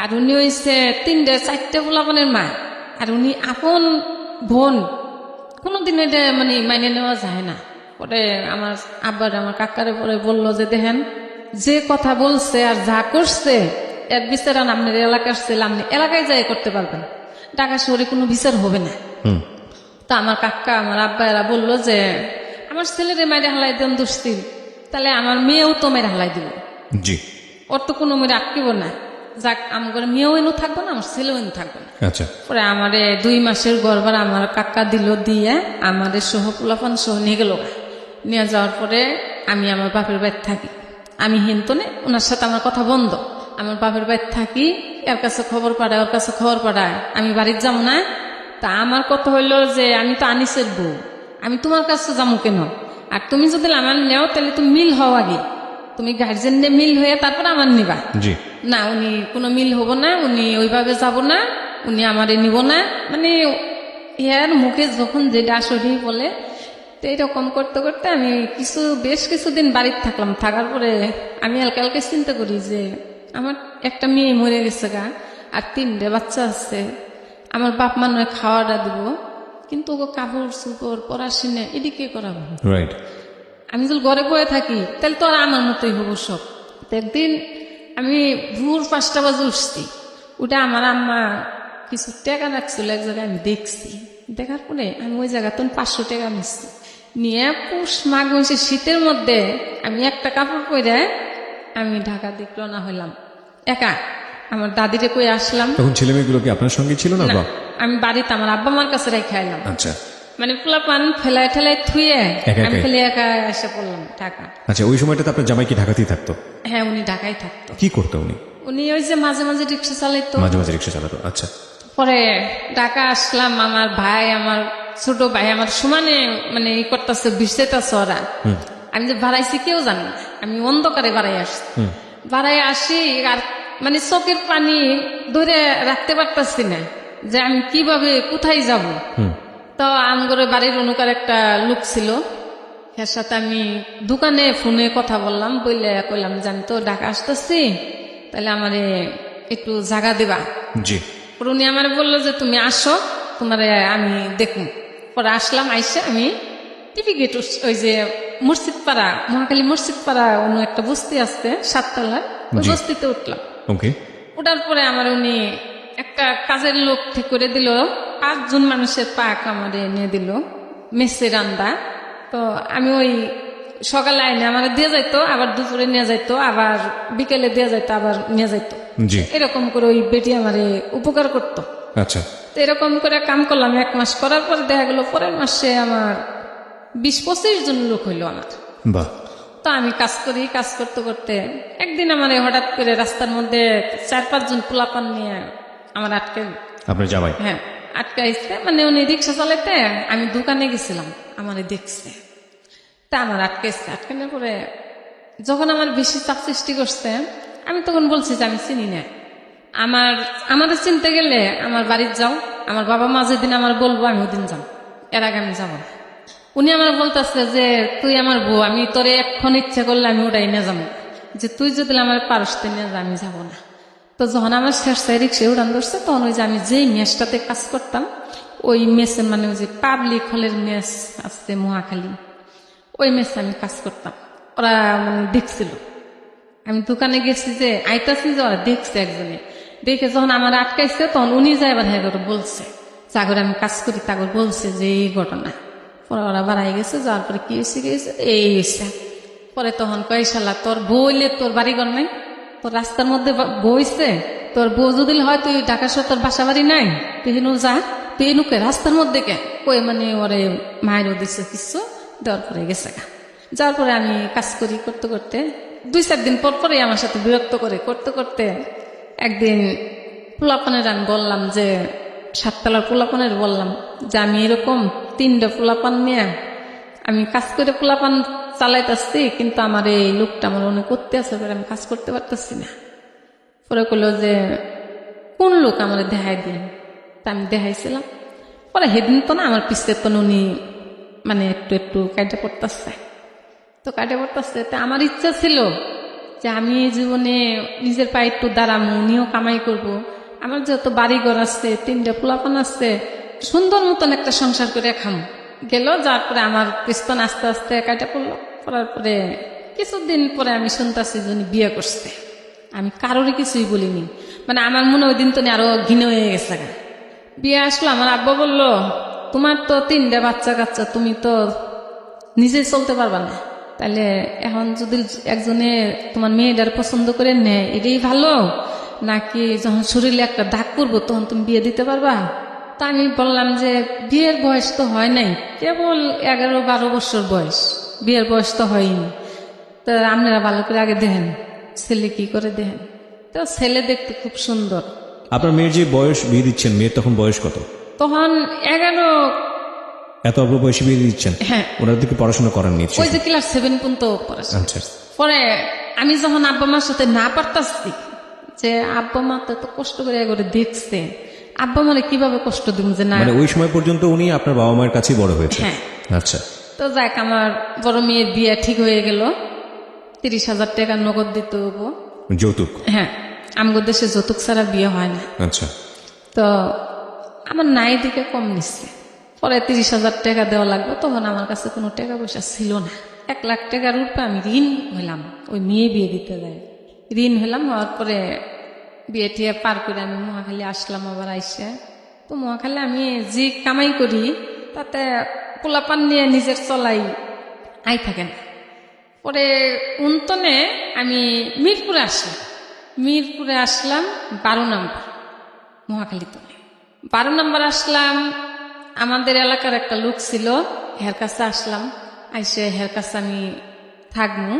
[SPEAKER 2] আর উনি হয়েছে 3-4 পোলাপানের মা, আর উনি আপন বোন, কোনোদিন এটা মানে মাইনে নেওয়া যায় না। পরে আমার আব্বার আমার কাকারে পরে বললো যে দেখেন যে কথা বলছে আর যা করছে এর বিচার আপনার এলাকার ছেলে আপনি এলাকায় যাই করতে পারবেন, ঢাকা শহরে কোনো বিচার হবে না। তা আমার কাকা আমার আব্বা এরা বললো যে আমার ছেলেরে মাইরে হালাই দেন দুষ্টি, তাহলে আমার মেয়েও তো মেরে হালাই দিব।
[SPEAKER 4] জি,
[SPEAKER 2] ওর তো কোনো মেয়ে আটকিব না, যাক আমার মেয়েও এনে থাকবো না, আমার ছেলেও এনে থাকবো না।
[SPEAKER 4] আচ্ছা,
[SPEAKER 2] পরে আমারে 2 মাসের গর্বার আমার কাকা দিল, দিয়ে আমাদের সহ পোলাপান সহ নিয়ে গেল। নিয়ে যাওয়ার পরে আমি আমার বাপের বাড়ি থাকি। আমি হিন্তনে, ওনার সাথে আমার কথা বন্ধ। আমার বাপের বাড়ি থাকি, এর কাছে খবর পাঠায়, ওর কাছে খবর পাঠায়, আমি বাড়ির যাবো না। তা আমার কথা হইলো যে আমি তো আনিসের বউ, আমি তোমার কাছে যাবো কেন? আর তুমি যদি আমার নেও তাহলে তুমি মিল হও আগে, তুমি গার্জেন নিয়ে মিল হয়ে তারপর আমার নিবা।
[SPEAKER 4] জি,
[SPEAKER 2] না উনি কোনো মিল হব না, উনি ওইভাবে যাব না, উনি আমারে নিব না। মানে এর মুখে যখন যেটা আসলে বলে, তো এরকম করতে করতে আমি বেশ কিছুদিন বাড়িতে থাকলাম। থাকার পরে আমি হালকা হালকা চিন্তা করি যে আমার একটা মেয়ে মরে গেছে গা, আর 3টে বাচ্চা আছে, আমার বাপ মা নয় খাওয়াটা দিব, কিন্তু ওকে কাপড় চুপড় পড়াশোনা এদিকে করাবো।
[SPEAKER 4] রাইট।
[SPEAKER 2] আমি যদি ঘরে বয়ে থাকি তাহলে তো আর আমার মতোই হবো সব। তো একদিন আমি ভোর 5টা বাজে উঠছি, ওটা আমার আম্মা কিছু টাকা রাখছিল এক জায়গায়, আমি দেখছি। দেখার পরে আমি ওই জায়গা তখন 500 টাকা নিচ্ছি, নিয়ে পুষ মাঘ মাসে শীতের মধ্যে আমি একটা কাপড় পরে আমি ঢাকা দিক রওনা হইলাম একা। আমার দাদিরে কই আসলাম।
[SPEAKER 4] তখন ছেলে মেয়েগুলো কি আপনার সঙ্গে ছিল না?
[SPEAKER 2] না,
[SPEAKER 4] বা
[SPEAKER 2] আমি বাড়িতে আমার আব্বা মার কাছে রেখে আইলাম।
[SPEAKER 4] আচ্ছা
[SPEAKER 2] মানে পোলা পান ফেলায় ঠেলায় থুয়ে
[SPEAKER 4] একা
[SPEAKER 2] আমি
[SPEAKER 4] একাই?
[SPEAKER 2] ফেলে একা এসে পড়লাম ঢাকা।
[SPEAKER 4] আচ্ছা, ওই সময়টাতে আপনার জামাই কি ঢাকাতেই থাকতো?
[SPEAKER 2] হ্যাঁ, উনি ঢাকায় থাকতো।
[SPEAKER 4] কি করতো উনি?
[SPEAKER 2] উনি ওই যে মাঝে মাঝে রিক্সা চালাইতো।
[SPEAKER 4] মাঝে মাঝে রিক্সা চালাতো। আচ্ছা,
[SPEAKER 2] পরে ঢাকা আসলাম, আমার ভাই আমার ছোট ভাই আমার সমানে মানে ই করতেছে, বিষতেছে ওরা। আমি যে বাড়াইছি কেউ জানে না, আমি অন্ধকারে বাড়াই আসছি। বাড়াই আসি আর মানে চোখের পানি ধরে রাখতে পারতাছি না যে আমি কিভাবে কোথায় যাব। তো আমগরে বাড়ির অনুকার একটা লোক ছিল, এর সাথে আমি দোকানে ফোনে কথা বললাম, বললে কইলাম যে আমি তো ঢাকা আসতেছি, তাহলে আমারে একটু জায়গা দেবা।
[SPEAKER 4] জি,
[SPEAKER 2] উনি আমার বললো যে তুমি আসো, তোমারে আমি দেখুন। পরে আসলাম, আইসে আমি টিভি গেট ওই যে মসজিদ পাড়া, মহাখালী মসজিদ পাড়া অন্য একটা বস্তি আছে 7 তলার, ওই
[SPEAKER 4] জি।
[SPEAKER 2] বস্তিতে উঠলাম।
[SPEAKER 4] ওকে।
[SPEAKER 2] ওঠার পরে আমার উনি একটা কাজের লোক ঠিক করে দিল, 5 জন মানুষের পাক আমারে এনে দিল, মেসে রান্দা। তো আমি ওই সকালে আইনে আমার দিয়ে যাইতো, আবার দুপুরে নিয়ে যাইতো, আবার বিকেলে দিয়ে যাইতো, আবার নিয়ে যাইতো।
[SPEAKER 4] জি,
[SPEAKER 2] এরকম করে ওই বেটি আমারে উপকার করতো।
[SPEAKER 4] আচ্ছা,
[SPEAKER 2] তো এরকম করে কাম করলাম 1 মাস, করার পর দেখা গেল পরের মাসে আমার 20-25 জন লোক হইলো আমার।
[SPEAKER 4] বাহ,
[SPEAKER 2] তো আমি কাজ করি, কাজ করতে করতে একদিন আমার হঠাৎ করে রাস্তার মধ্যে 4-5 জন পোলাপান নিয়ে আমার আটকে,
[SPEAKER 4] আপনার জামাই?
[SPEAKER 2] হ্যাঁ আটকাইছে, মানে উনি রিক্সা চালাইতে, আমি দোকানে গেছিলাম, আমারে দেখছে, তা আমার আটকাইছে। আটকানোর পরে যখন আমার বেশি চাপ সৃষ্টি করছে, আমি তখন বলছি যে আমি চিনি না, আমাদের চিনতে গেলে আমার বাড়ির যাও, আমার বাবা মা যেদিন আমার বলবো আমি ওদিন যাও, এর আগে আমি যাবো না। উনি আমার বলতেছে যে তুই আমার বউ, আমি তোরে এখন ইচ্ছা করলে আমি ওটাই নিয়ে যাবো, যে তুই যদি আমার পারস তুই নিয়ে যা, আমি যাবো না। তো যখন আমার শেষ রিক্সা উড়ান ধরছে, তখন ওই যে আমি যেই মেসটাতে কাজ করতাম, ওই মেসে, মানে ওই যে পাবলিক হলের মেস আছে মহাখালী, ওই মেসে আমি কাজ করতাম। ওরা মানে দেখছিল, আমি দোকানে গেছি যে আইতাছি, যে ওরা দেখছে, একজনে দেখে যখন আমার আটকাইছে, তখন উনি যাই এবার হ্যাঁ করে বলছে, জাগরে আমি কাজ করি, তাগর বলছে যে এই ঘটনা। পরে ওরা বাড়াই গেছে, যাওয়ার পরে কি হয়েছে গেছে এই হয়েছে। পরে তখন কয় শালা তোর বইলে তোর বাড়িঘর নাই, তোর রাস্তার মধ্যে বইছে, তোর বউ যদি হয় তুই ঢাকা শহর তোর বাসা বাড়ি নাই, তুই হেনু যা, তুই এনুকে রাস্তার মধ্যে কে কই, মানে ওরে মায়েরও দিচ্ছে কিছু দেওয়ার পরে গেছে গা। যাওয়ার পরে আমি কাজ করি, করতে করতে 2-4 দিন পর পরে আমার সাথে বিরক্ত করে, করতে করতে একদিন পোলাপানের আমি বললাম যে 7 তলার পোলাপানের বললাম যে আমি এরকম 3টা পোলাপান নিয়ে আমি কাজ করে পোলাপান চালাইতেছি, কিন্তু আমার এই লোকটা আমার অনেক করতে আছে, আমি কাজ করতে পারতেছি না। পরে কইলো যে কোন লোক আমার দেখাই দিন, তা আমি দেখাইছিলাম। পরে সেদিন তো না আমার পিছতে তো উনি মানে একটু একটু কাইটে পড়তেছে, তো কাইটে পড়তেছে, তা আমার ইচ্ছা ছিল যে আমি জীবনে নিজের পায়ে একটু দাঁড়াবো, উনিও কামাই করব, আমার যেহেতু বাড়িঘর আছে, 3টা পোলাপান আছে, সুন্দর মতন একটা সংসার করে খাম গেল। যার পরে আমার পিস্তন আস্তে আস্তে কাটা পড়লো, পড়ার পরে কিছুদিন পরে আমি শুনতেছি যে উনি বিয়ে করছে। আমি কারোরই কিছুই বলিনি, মানে আমার মনে ওই দিন তো আরো ঘিনে হয়ে গেছে। বিয়ে আসলো, আমার আব্বা বললো তোমার তো 3টা বাচ্চা কাচ্চা, তুমি তো নিজে চলতে পারবা না, তাহলে এখন যদি একজনে তোমার মেয়েটার পছন্দ করে নেয় এটাই ভালো, নাকি যখন শরীরে একটা দাগ পড়বো তখন তুমি বিয়ে দিতে পারবা? তা আমি বললাম যে বিয়ের বয়স তো হয় নাই, কেবল 11-12 বছর বয়স, বিয়ের বয়স তো হয়নি। তো আপনারা ভালো করে আগে দেখেন ছেলে কি করে দেখেন। তো ছেলে দেখতে খুব সুন্দর।
[SPEAKER 4] আপনার মেয়ের যে বয়স বিয়ে দিচ্ছেন, মেয়ের তখন বয়স কত?
[SPEAKER 2] তখন 11।
[SPEAKER 4] এত অল্প বয়সে বিয়ে দিচ্ছেন?
[SPEAKER 2] হ্যাঁ।
[SPEAKER 4] ওনার দিকে পড়াশোনা করার নিচ্ছে?
[SPEAKER 2] ওই যে ক্লাস 7 পর্যন্ত পড়াশোনা।
[SPEAKER 4] আচ্ছা।
[SPEAKER 2] পরে আমি যখন আব্বা মার সাথে না পারতাছি, যে আব্বা মা তো এত কষ্ট করে করে দেখছে, আব্বা মারে কিভাবে কষ্ট দিব, যে না,
[SPEAKER 4] মানে ওই সময় পর্যন্ত উনি আপনার বাবা মায়ের কাছেই বড় হয়েছে?
[SPEAKER 2] হ্যাঁ।
[SPEAKER 4] আচ্ছা।
[SPEAKER 2] তো যাক, আমার বড় মেয়ের বিয়ে ঠিক হয়ে গেল, 30,000 টাকা নগদ দিতে হবো।
[SPEAKER 4] যৌতুক?
[SPEAKER 2] হ্যাঁ, আমগো দেশে যৌতুক ছাড়া বিয়ে হয় না।
[SPEAKER 4] আচ্ছা।
[SPEAKER 2] তো আমার নাই দিকে কম নিচ্ছে, পরে 30,000 টাকা দেওয়া লাগবে। তখন আমার কাছে কোনো টাকা পয়সা ছিল না। 1 লাখ টাকার উপরে আমি ঋণ হইলাম, ওই মেয়ে বিয়ে দিতে যায় ঋণ হইলাম। হওয়ার পরে বিয়ে টিয়ে পার করে আমি মহাখালী আসলাম। আবার আইসে তো মহাখালী আমি যে কামাই করি তাতে পোলাপান নিয়ে নিজের চলাই আই থাকেন। পরে উন্তনে আমি মিরপুরে আসলাম। 12 নম্বর মহাখালীতে 12 নম্বর আসলাম। আমাদের এলাকার একটা লোক ছিল, হের কাছে আসলাম। আইসে হের কাছে আমি থাকবো,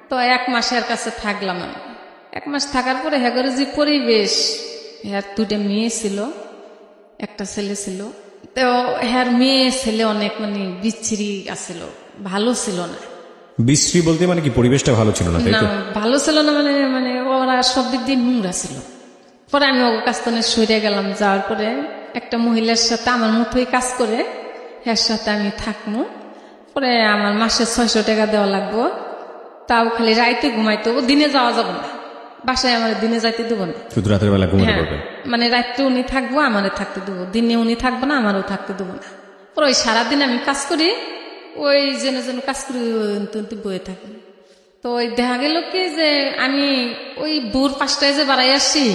[SPEAKER 2] তো 1 মাস হের কাছে থাকলাম। আমি 1 মাস থাকার পরে হেগরে যে পরিবেশ, হের 2টা মেয়ে ছিল, একটা ছেলে ছিল। তো হের মেয়ে ছেলে অনেক মানে বিচ্ছিরি আছিল, ভালো ছিল না।
[SPEAKER 4] বিশ্রী বলতে মানে কি পরিবেশটা ভালো ছিল না, তাই
[SPEAKER 2] না,
[SPEAKER 4] তো?
[SPEAKER 2] ভালো ছিল না, মানে মানে ওরা সব দিক দিয়ে নোংরা ছিল। পরে আমি ওর কাছ থেকে সরে গেলাম। যাওয়ার পরে একটা মহিলার সাথে আমার মতোই কাজ করে, এর সাথে আমি থাকবো। পরে আমার মাসে 600 টাকা দেওয়া লাগবো, তাও খালি রাইতে ঘুমাইতে হবো, দিনে যাওয়া যাবে না, বাসায় আমার দিনে যাইতে দেবো না।
[SPEAKER 4] শুধু রাতের বেলা ঘুমাতে
[SPEAKER 2] হ্যাঁ,
[SPEAKER 4] পারবেন?
[SPEAKER 2] মানে রাত্রে উনি থাকবো, আমারে থাকতে দেবো, দিনে উনি থাকবো না, আমারও থাকতে দেবো না। পরে ওই সারাদিন আমি কাজ করি, ওই যেন যেন কাজ করি বয়ে থাকি। তো ওই দেখা গেল কি যে আমি ওই ভোর 5টায় যে বাড়াই আসি,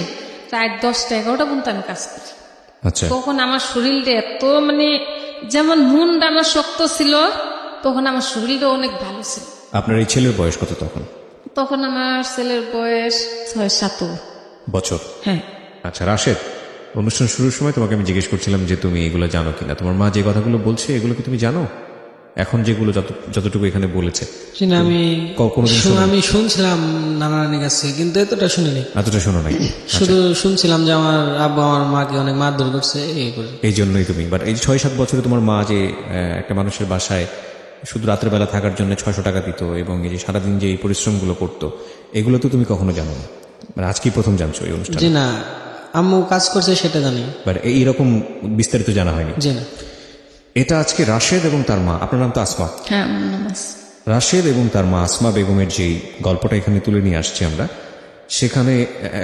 [SPEAKER 2] রাত 10টা 11টা পর্যন্ত আমি কাজ করি।
[SPEAKER 4] আচ্ছা।
[SPEAKER 2] তখন আমার শরীরটা এত মানে, যেমন মনটা আমার শক্ত ছিল, তখন আমার শরীরটা অনেক ভালো ছিল।
[SPEAKER 4] আপনার এই ছেলের বয়স কত তখন?
[SPEAKER 2] তখন আমার ছেলের বয়স 6-7
[SPEAKER 4] বছর।
[SPEAKER 2] হ্যাঁ।
[SPEAKER 4] আচ্ছা রাশেদ, অনুষ্ঠান শুরুর সময় তোমাকে আমি জিজ্ঞেস করছিলাম যে তুমি এগুলো জানো কিনা, তোমার মা যে কথাগুলো বলছে এগুলো কি তুমি জানো? এখন যেগুলো যতটুকু এখানে বলেছে
[SPEAKER 3] না, আমি
[SPEAKER 4] কোনোদিন
[SPEAKER 3] আমি শুনছিলাম নানা নানির কাছে, কিন্তু এতটা শুনিনি।
[SPEAKER 4] এতটা শোনো নাই,
[SPEAKER 3] শুধু শুনছিলাম যে আমার আব্বা আমার মাকে অনেক মারধর করছে, এই করে।
[SPEAKER 4] এই জন্যই তুমি বাট এই 6-7 বছরে তোমার মা যে একটা মানুষের বাসায় শুধু রাতের বেলা থাকার জন্য 600 টাকা দিত এবং এই যে সারাদিন যে এই পরিশ্রমগুলো করতো, এগুলো তো তুমি কখনো জানো না, মানে আজকেই প্রথম জানছো এই অনুষ্ঠানে?
[SPEAKER 3] জি না, আম্মু কাজ করছে সেটা জানি।
[SPEAKER 4] বাট এইরকম বিস্তারিত জানা হয়নি।
[SPEAKER 3] জি না।
[SPEAKER 4] এটা আজকে রাশেদ এবং তার মা, আপনার নাম তো আসমা,
[SPEAKER 2] হ্যাঁ আমার নাম আছে।
[SPEAKER 4] রাশেদ এবং তার মা আসমা বেগমের যেই গল্পটা এখানে তুলে নিয়ে আসছি আমরা, সেখানে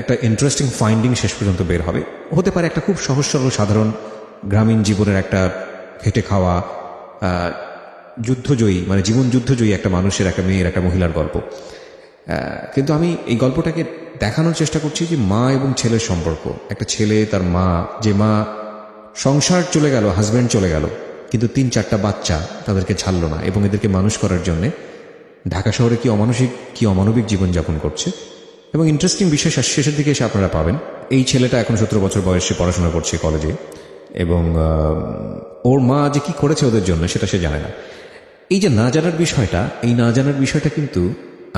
[SPEAKER 4] একটা ইন্টারেস্টিং ফাইন্ডিং শেষ পর্যন্ত বের হবে। হতে পারে একটা খুব সহজ সরল সাধারণ গ্রামীণ জীবনের একটা খেটে খাওয়া যুদ্ধজয়ী, মানে জীবন যুদ্ধজয়ী একটা মানুষের, একটা মেয়ের, একটা মহিলার গল্প। কিন্তু আমি এই গল্পটাকে দেখানোর চেষ্টা করছি যে মা এবং ছেলের সম্পর্ক। একটা ছেলে, তার মা, যে মা সংসার চলে গেল, হাজব্যান্ড চলে গেল, কিন্তু 3-4টা বাচ্চা তাদেরকে ছাড়লো না এবং এদেরকে মানুষ করার জন্যে ঢাকা শহরে কি অমানবিক জীবনযাপন করছে। এবং ইন্টারেস্টিং বিষয় শেষের দিকে এসে আপনারা পাবেন, এই ছেলেটা এখন 17 বছর বয়সে পড়াশোনা করছে কলেজে, এবং ওর মা যে কি করেছে ওদের জন্য সেটা সে জানে না। এই যে না জানার বিষয়টা, এই না জানার বিষয়টা কিন্তু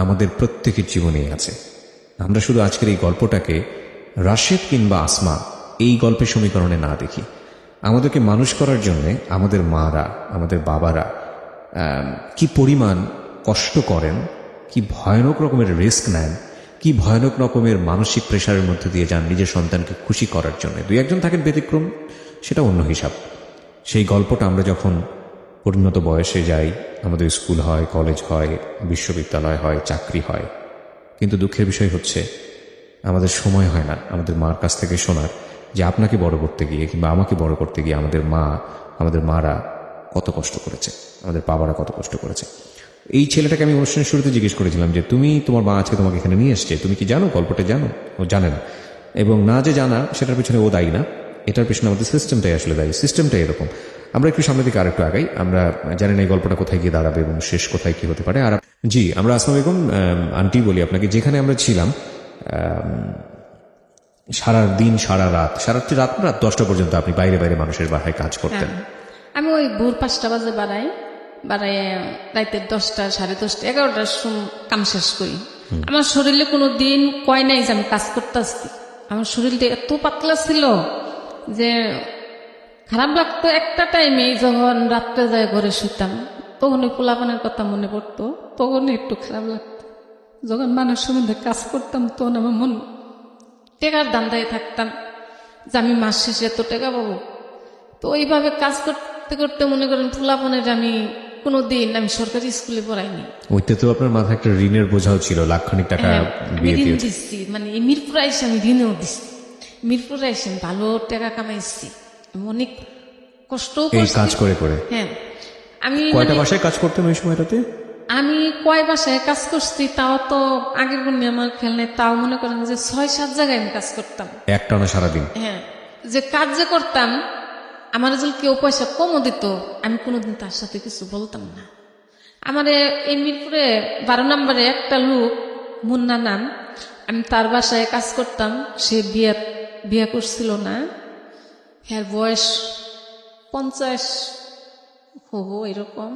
[SPEAKER 4] আমাদের প্রত্যেকের জীবনেই আছে। আমরা শুধু আজকের এই গল্পটাকে রাশেদ কিংবা আসমা এই গল্পের সমীকরণে না দেখি। আমাদেরকে মানুষ করার জন্যে আমাদের মারা, আমাদের বাবারা কি পরিমাণ কষ্ট করেন, কি ভয়ানক রকমের রিস্ক নেন, কি ভয়ানক রকমের মানসিক প্রেশারের মধ্যে দিয়ে যান নিজের সন্তানকে খুশি করার জন্য। 2-1জন থাকেন ব্যতিক্রম, সেটা অন্য হিসাব। সেই গল্পটা আমরা যখন পরিণত বয়সে যাই, আমাদের স্কুল হয়, কলেজ হয়, বিশ্ববিদ্যালয় হয়, চাকরি হয়, কিন্তু দুঃখের বিষয় হচ্ছে আমাদের সময় হয় না আমাদের মার কাছ থেকে শোনার যে আপনাকে বড় করতে গিয়ে কিংবা আমাকে বড় করতে গিয়ে আমাদের মারা কত কষ্ট করেছে, আমাদের বাবারা কত কষ্ট করেছে। এই ছেলেটাকে আমি অনুষ্ঠানের শুরুতে জিজ্ঞেস করেছিলাম যে তোমার মা আজকে তোমাকে এখানে নিয়ে এসছে, তুমি কি জানো, গল্পটা জানো? ও জানে না, এবং না যে জানা সেটার পিছনে ও দায়ী না, এটার পিছনে আমাদের সিস্টেমটাই আসলে দায়ী। সিস্টেমটাই এরকম। আমরা একটু সামনের দিকে আরেকটু আগাই, আমরা জানি না এই গল্পটা কোথায় গিয়ে দাঁড়াবে এবং শেষ কোথায় কি হতে পারে। আর জি, আমরা আসমা বেগম আন্টি বলি আপনাকে, যেখানে আমরা ছিলাম সারা দিন সারা রাত 10টা পর্যন্ত আপনি বাইরে বাইরে মানুষের বাসায় কাজ করতেন।
[SPEAKER 2] আমি ওই ভোর 5টা বাজে বাড়াই রাতের 10টা, 10:30, 11টার সময় কাম শেষ করি। আমার শরীরে কোনো দিন কয় নাই যে আমি কাজ করতে আসছি। আমার শরীরটা এত পাতলা ছিল যে খারাপ লাগতো। একটা টাইমে যখন রাত্রে যায় ঘরে শুতাম, তখন ওই পোলাপানের কথা মনে পড়তো, তখন একটু খারাপ লাগতো। যখন মানুষ সম্বন্ধে কাজ করতাম তখন আমার মন টেকার দান্দায় থাকতাম যে আমি মাস শেষে এত টাকা পাবো। তো ওইভাবে কাজ করতে করতে মনে করেন পোলাপানের আমি কোনোদিন আমি সরকারি স্কুলে পড়াইনি।
[SPEAKER 4] ওইতে তো আপনার মাথায় একটা ঋণের বোঝাও ছিল, লাখখানিক টাকা
[SPEAKER 2] আমি ঋণ দিচ্ছি, মানে এই মিরপুরে এসে আমি ঋণেও দিচ্ছি। মিরপুরে এসে ভালো টাকা কামাইছি, আমি অনেক কষ্ট
[SPEAKER 4] এই কাজ করে করে।
[SPEAKER 2] হ্যাঁ, আমি
[SPEAKER 4] কয়টা বাসায় কাজ করতেন ওই সময়টাতে?
[SPEAKER 2] আমি কয় বাসায় কাজ করছি তাও তো আগের গুণে আমার খেয়াল নেই, তাও মনে করেন যে 6-7 জায়গায় আমি কাজ করতাম
[SPEAKER 4] একটানা সারাদিন।
[SPEAKER 2] হ্যাঁ, যে কাজ যে করতাম, আমার যদি কেউ পয়সা কমও দিত আমি কোনোদিন তার সাথে কিছু বলতাম না। আমার এই মিরপুরে 12 নম্বরে একটা লোক, মুন্না নাম, আমি তার বাসায় কাজ করতাম। সে বিয়ে করছিল না, হ্যাঁ বয়স 50 হবো এরকম।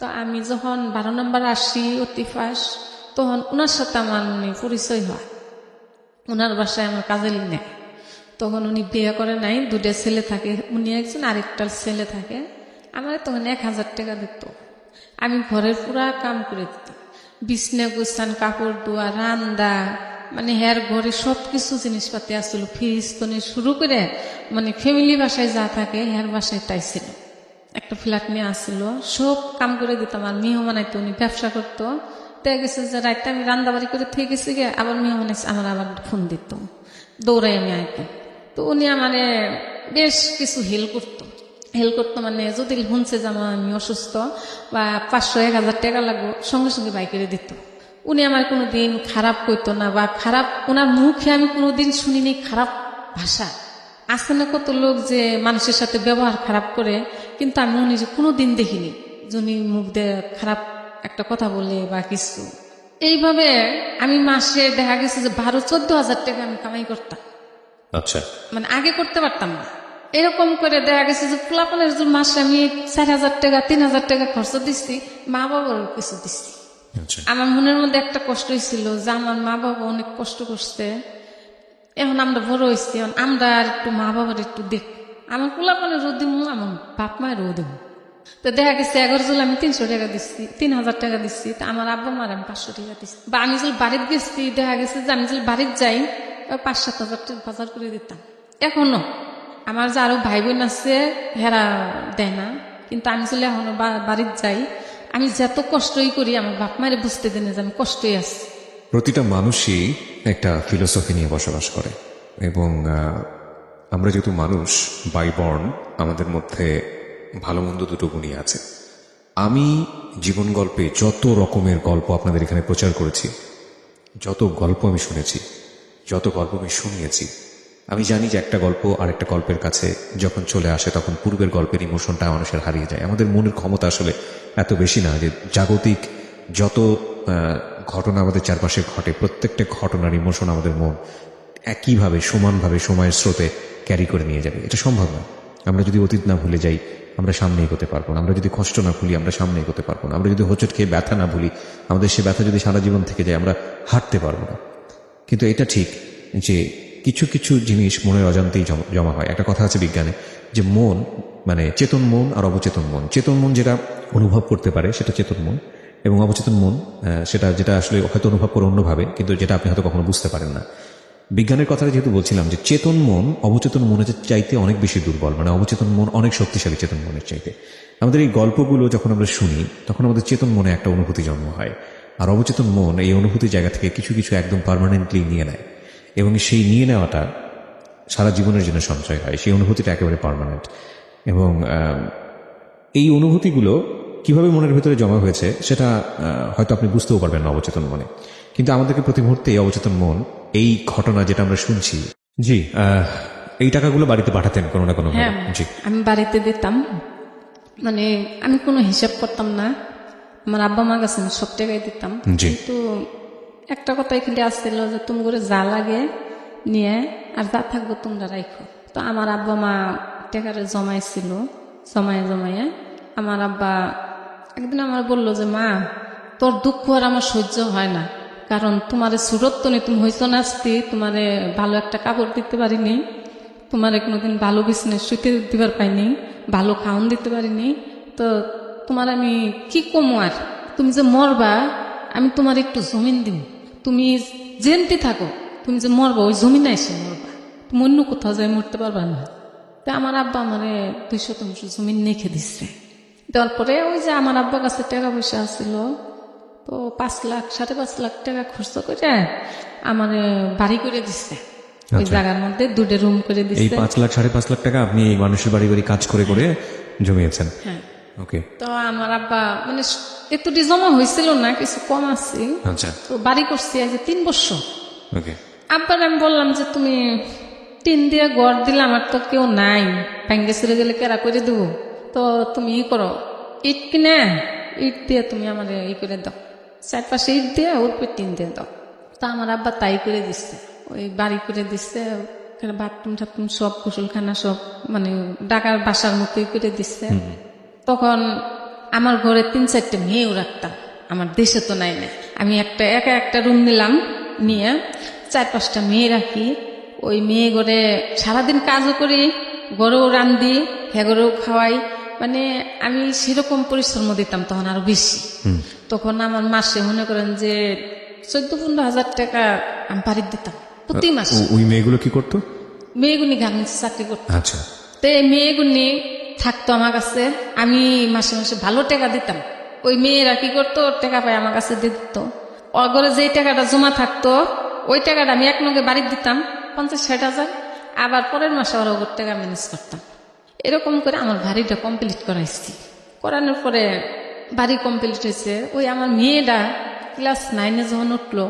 [SPEAKER 2] তো আমি যখন 12 নম্বর আসি অতিফাস, তখন ওনার সাথে আমার পরিচয় হয়। ওনার বাসায় আমার কাজে নেয়। তখন উনি বিয়ে করে নাই, 2টা ছেলে থাকে, উনি একজন আরেকটা ছেলে থাকে। আমার তখন 1000 টাকা দিত, আমি ঘরের পুরা কাম করে দিতাম, বিছনা গুছান, কাপড় ধোয়া, রান্দা, মানে হ্যার ঘরে সবকিছু জিনিসপাতি আসছিল, ফ্রিজ তো শুরু করে মানে ফ্যামিলি বাসায় যা থাকে হ্যার বাসায় তাই ছিল। একটা ফ্ল্যাট নিয়ে আসছিল, সব কাম করে দিতাম। আর মেহমান আইতো, উনি ব্যবসা করতো। দেখা গেছে যে রাইতে আমি রান্দাবাড়ি করে থেকে গেছি গে, আবার মেহমান এসে আমার আবার ফোন দিত, দৌড়াই আমি আইতাম। তো উনি আমার বেশ কিছু হেল্প করতো, মানে যদি শুনছে যে আমি অসুস্থ বা 500-1000 টাকা লাগবো, সঙ্গে সঙ্গে বাই করে দিত। উনি আমার কোনোদিন খারাপ কইতো না, বা খারাপ ওনার মুখে আমি কোনোদিন শুনিনি খারাপ ভাষা। আছে না কত লোক যে মানুষের সাথে ব্যবহার খারাপ করে, কিন্তু আমি উনি যে কোনোদিন দেখিনি যিনি মুখ দিয়ে খারাপ একটা কথা বলে বা কিছু। এইভাবে আমি মাসে দেখা গেছে যে 12-14 হাজার টাকা আমি কামাই করতাম।
[SPEAKER 4] আচ্ছা,
[SPEAKER 2] মানে আগে করতে পারতাম না, এরকম করে দেখা গেছে যে পোলাপানের যে মাসে আমি 4,000 টাকা 3,000 টাকা খরচ দিচ্ছি, মা বাবারও কিছু দিচ্ছি।
[SPEAKER 4] আচ্ছা
[SPEAKER 2] আমার মনের মধ্যে একটা কষ্ট হয়েছিল যে আমার মা বাবা অনেক কষ্ট করছে, এখন আমরা বড় হয়েছি, এখন আমরা আর একটু মা বাবার একটু দেখ, আমার পোলাপানের রোদ দিব, আমার বাপ মায়ের রোদ দেবো। তো দেখা গেছে 11 জুলাই আমি 300 টাকা দিচ্ছি, 3,000 টাকা দিচ্ছি, তা আমার আব্বা মার আমি 500 টাকা দিচ্ছি। বা আমি যদি বাড়িতে গেছি, দেখা গেছে যে আমি যদি বাড়িতে যাই 5-7 হাজার টাকা বাজার করে দিতাম। এখনো আমার যে আরো ভাই বোন আছে হেরা দেয় না, কিন্তু আমি যদি এখনো বাড়িতে যাই, আমি যত কষ্টই করি আমার বাপ মায়ের বুঝতে দেন যে আমি কষ্টই আছি।
[SPEAKER 4] প্রতিটা মানুষই একটা ফিলোসফি নিয়ে বসবাস করে এবং আমরা যেহেতু মানুষ বাই বর্ন, আমাদের মধ্যে ভালো মন্দ দুটো গুণই আছে। আমি জীবন গল্পে যত রকমের গল্প আপনাদের এখানে প্রচার করেছি, যত গল্প আমি শুনেছি, যত গল্প আমি শুনিয়েছি, আমি জানি যে একটা গল্প আর একটা গল্পের কাছে যখন চলে আসে তখন পূর্বের গল্পের ইমোশনটা মানুষের হারিয়ে যায়। আমাদের মনের ক্ষমতা আসলে এত বেশি না যে জাগতিক যত ঘটনা আমাদের চারপাশে ঘটে, প্রত্যেকটা ঘটনার ইমোশন আমাদের মন একইভাবে সমানভাবে সময়ের স্রোতে ক্যারি করে নিয়ে যাবে। এটা সম্ভব না। আমরা যদি অতীত না ভুলে যাই আমরা সামনে এগোতে পারবো না। আমরা যদি কষ্ট না ভুলি আমরা সামনে এগোতে পারবো না। আমরা যদি হোঁচট খেয়ে ব্যথা না ভুলি, আমাদের সে ব্যথা যদি সারা জীবন থেকে যায় আমরা হাঁটতে পারবো না। কিন্তু এটা ঠিক যে কিছু কিছু জিনিস মনের অজান্তেই জমা হয়। একটা কথা আছে বিজ্ঞানে যে মন মানে চেতন মন আর অবচেতন মন। চেতন মন যেটা অনুভব করতে পারে সেটা চেতন মন, এবং অবচেতন মন সেটা যেটা আসলে হয়তো অনুভব করে অন্যভাবে, কিন্তু যেটা আপনি হয়তো কখনো বুঝতে পারেন না। বিজ্ঞানের কথাটা যেহেতু বলছিলাম যে চেতন মন অবচেতন মনের চাইতে অনেক বেশি দুর্বল, মানে অবচেতন মন অনেক শক্তিশালী চেতন মনের চাইতে। আমাদের এই গল্পগুলো যখন আমরা শুনি তখন আমাদের চেতন মনে একটা অনুভূতি জন্ম হয়, আর অবচেতন মন এই অনুভূতির জায়গা থেকে কিছু কিছু একদম পার্মানেন্টলি নিয়ে নেয়, এবং সেই নিয়ে নেওয়াটা সারা জীবনের জন্য সঞ্চয় হয়। সেই অনুভূতিটা একেবারে পার্মানেন্ট। এবং এই অনুভূতিগুলো কিভাবে মনের ভেতরে জমা হয়েছে সেটা হয়তো আপনি বুঝতেও পারবেন না অবচেতন মনে, কিন্তু আমাদেরকে প্রতি মুহূর্তে এই অবচেতন মন এই ঘটনা যেটা আমরা শুনছি। জি, এই টাকাগুলো বাড়িতে পাঠাতেন কোনো না কোনো
[SPEAKER 2] হ্যাঁ,
[SPEAKER 4] জি
[SPEAKER 2] আমি বাড়িতে দিতাম, মানে আমি কোনো হিসাব করতাম না, আমার আব্বা মা কাছে আমি সব টাকাই দিতাম।
[SPEAKER 4] জি।
[SPEAKER 2] কিন্তু একটা কথা এখানে আসছিল যে তুমি করে যা লাগে নিয়ে আর যা থাকবো তোমরা রাখো। তো আমার আব্বা মা টাকাটা জমাইছিল, জমায়ে আমার আব্বা একদিন আমার বললো যে মা তোর দুঃখ আর আমার সহ্য হয় না, কারণ তোমার সুরত্ব নেই, তুমি হইতো নাচতি, তোমারে ভালো একটা কাপড় দিতে পারিনি, তোমার কোনোদিন ভালো বিছানায় শুইতে দিবার পাইনি, ভালো খাওয়ান দিতে পারিনি, তো তোমার আমি কি কমো, আর তুমি যে মরবা আমি তোমার একটু জমিন দিব, তুমি জেনতে থাকো, তুমি যে মরবা ওই জমিনে এসে মরবা, তুমি অন্য কোথাও যাই মরতে পারবা না। তো আমার আব্বা আমারে 200 জমিন নেখে দিচ্ছে। দেওয়ার পরে ওই যে আমার আব্বার কাছে টাকা পয়সা আসছিল, তো 5 লাখ 5.5 লাখ টাকা খরচ করে আমার বাড়ি করে দিচ্ছে, ওই জায়গার মধ্যে 2টা রুম করে
[SPEAKER 4] এই
[SPEAKER 2] দিচ্ছে।
[SPEAKER 4] 5 লাখ 5.5 লাখ টাকা আপনি এই মানুষের বাড়ি বাড়ি কাজ করে করে জমিয়েছেন?
[SPEAKER 2] হ্যাঁ।
[SPEAKER 4] ওকে।
[SPEAKER 2] তো আমার আব্বা মানে এতটি জমা হয়েছিল না, কিছু কম আছে,
[SPEAKER 4] আচ্ছা।
[SPEAKER 2] তো বাড়ি করছি আজ 3 বছর।
[SPEAKER 4] ওকে।
[SPEAKER 2] আব্বার আমি বললাম যে তুমি টিন দিয়ে ঘর দিলে, আমার তো কেউ নাই, ভেঙ্গে ছিঁড়ে গেলে কেরা করে দেবো, তো তুমি ই করো, ইট কিনে ইট দিয়ে তুমি আমার ই করে দাও, 4 পাশে ইট দিয়ে ওর পর টিন দিয়ে দাও। তা আমার আব্বা তাই করে দিচ্ছে, ওই বাড়ি করে দিচ্ছে, বাথরুম টাথরুম সব গোসলখানা সব মানে ঢাকার বাসার মতোই করে দিচ্ছে। তখন আমার ঘরে 3-4টে মেয়েও রাখতাম, আমার দেশে তো নাই না, আমি একা একটা রুম নিলাম, নিয়ে 4-5টা মেয়ে রাখি, ওই মেয়ে ঘরে সারাদিন কাজও করি, ঘরেও রান্ধি, হ্যাঁ ঘরেও খাওয়াই, মানে আমি সেরকম পরিশ্রম দিতাম তখন আরো বেশি। তখন আমার মাসে মনে করেন যে 14-15 হাজার টাকা আমি বাড়িতে দিতাম প্রতি মাসে।
[SPEAKER 4] ওই মেয়েগুলো কি করতো?
[SPEAKER 2] মেয়েগুনি গার্মেন্টস চাকরি করতো।
[SPEAKER 4] আচ্ছা।
[SPEAKER 2] তো এই মেয়েগুনি থাকতো আমার কাছে, আমি মাসে মাসে ভালো টাকা দিতাম, ওই মেয়েরা কি করতো টাকা পায় আমার কাছে দিয়ে দিত, অগরে যে টাকাটা জমা থাকতো ওই টাকাটা আমি একনগে বাড়ি দিতাম 50-60 হাজার, আবার পরের মাসে ওরা ওর টাকা ম্যানেজ করতাম। এরকম করে আমার বাড়িটা কমপ্লিট করাইছি। করানোর পরে বাড়ি কমপ্লিট হয়েছে, ওই আমার মেয়েটা ক্লাস 9-এ যখন উঠলো,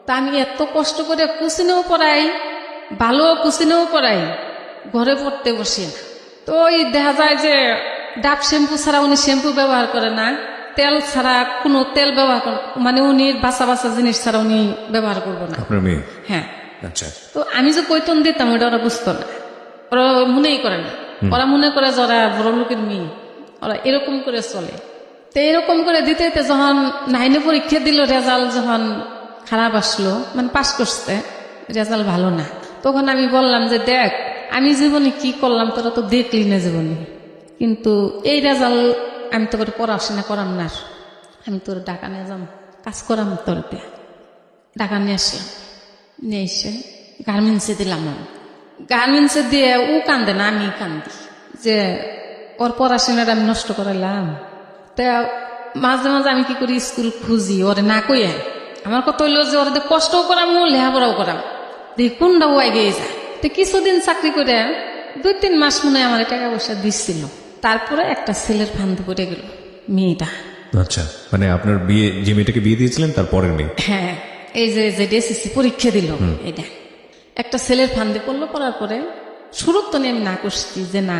[SPEAKER 2] তা আমি এত কষ্ট করে কুচিনেও পড়াই, ভালো কুচিনেও পড়াই, ঘরে পড়তে বসি না। তো ওই দেখা যায় যে ডাব শ্যাম্পু ছাড়া উনি শ্যাম্পু ব্যবহার করে না, তেল ছাড়া কোনো তেল ব্যবহার করে, মানে উনি বাসা বাসা জিনিস ছাড়া উনি ব্যবহার করবো না।
[SPEAKER 4] আপনার মেয়ে?
[SPEAKER 2] হ্যাঁ।
[SPEAKER 4] আচ্ছা।
[SPEAKER 2] তো আমি যে কৈতন দিতাম ওটা ওরা বুঝতো না, ওরা মনেই করে না, ওরা মনে করে যে ওরা বড় লোকের মেয়ে, ওরা এরকম করে চলে। তো এরকম করে দিতে দিতে যখন 9 পরীক্ষা দিল, রেজাল্ট যখন খারাপ আসলো, মানে পাস করছে, রেজাল্ট ভালো না, তখন আমি বললাম যে দেখ আমি জীবনে কি করলাম তোরা তো দেখলি না জীবনে, কিন্তু এই রেজাল্ট আমি তো করে পড়াশোনা করাম না, আমি তোর ঢাকা নিয়ে যাম, কাজ করাম তোর দিয়ে। ঢাকা নিয়ে আসলাম, নিয়ে এসে গার্মেন্টসে দিলাম। গার্মেন্টসে দিয়ে ও কান্দে না, আমি কান্দি যে ওর পড়াশোনাটা আমি নষ্ট করাইলাম। তা মাঝে মাঝে আমি কি করি, স্কুল খুঁজি, ওরে না কইয়া। আমার কথা হইলো যে ওর কষ্টও করাম, লেখাপড়াও করাম, দেখি কোনটা ও এগিয়ে যায়। তো কিছুদিন চাকরি করে 2-3 মাস মনে হয় আমার টাকা পয়সা দিচ্ছিল। তারপরে একটা ছেলের ফান্দে পড়ে গেল মেয়েটা।
[SPEAKER 4] আচ্ছা, মানে আপনার বিয়ে, যে মেয়েটাকে বিয়ে দিয়েছিলেন তার পরের মেয়ে?
[SPEAKER 2] হ্যাঁ, এই যে এসএসসি পরীক্ষা দিল, এটা একটা ছেলের ফান্দে পড়লো। পড়ার পরে শুরুর তো আমি না করছি যে না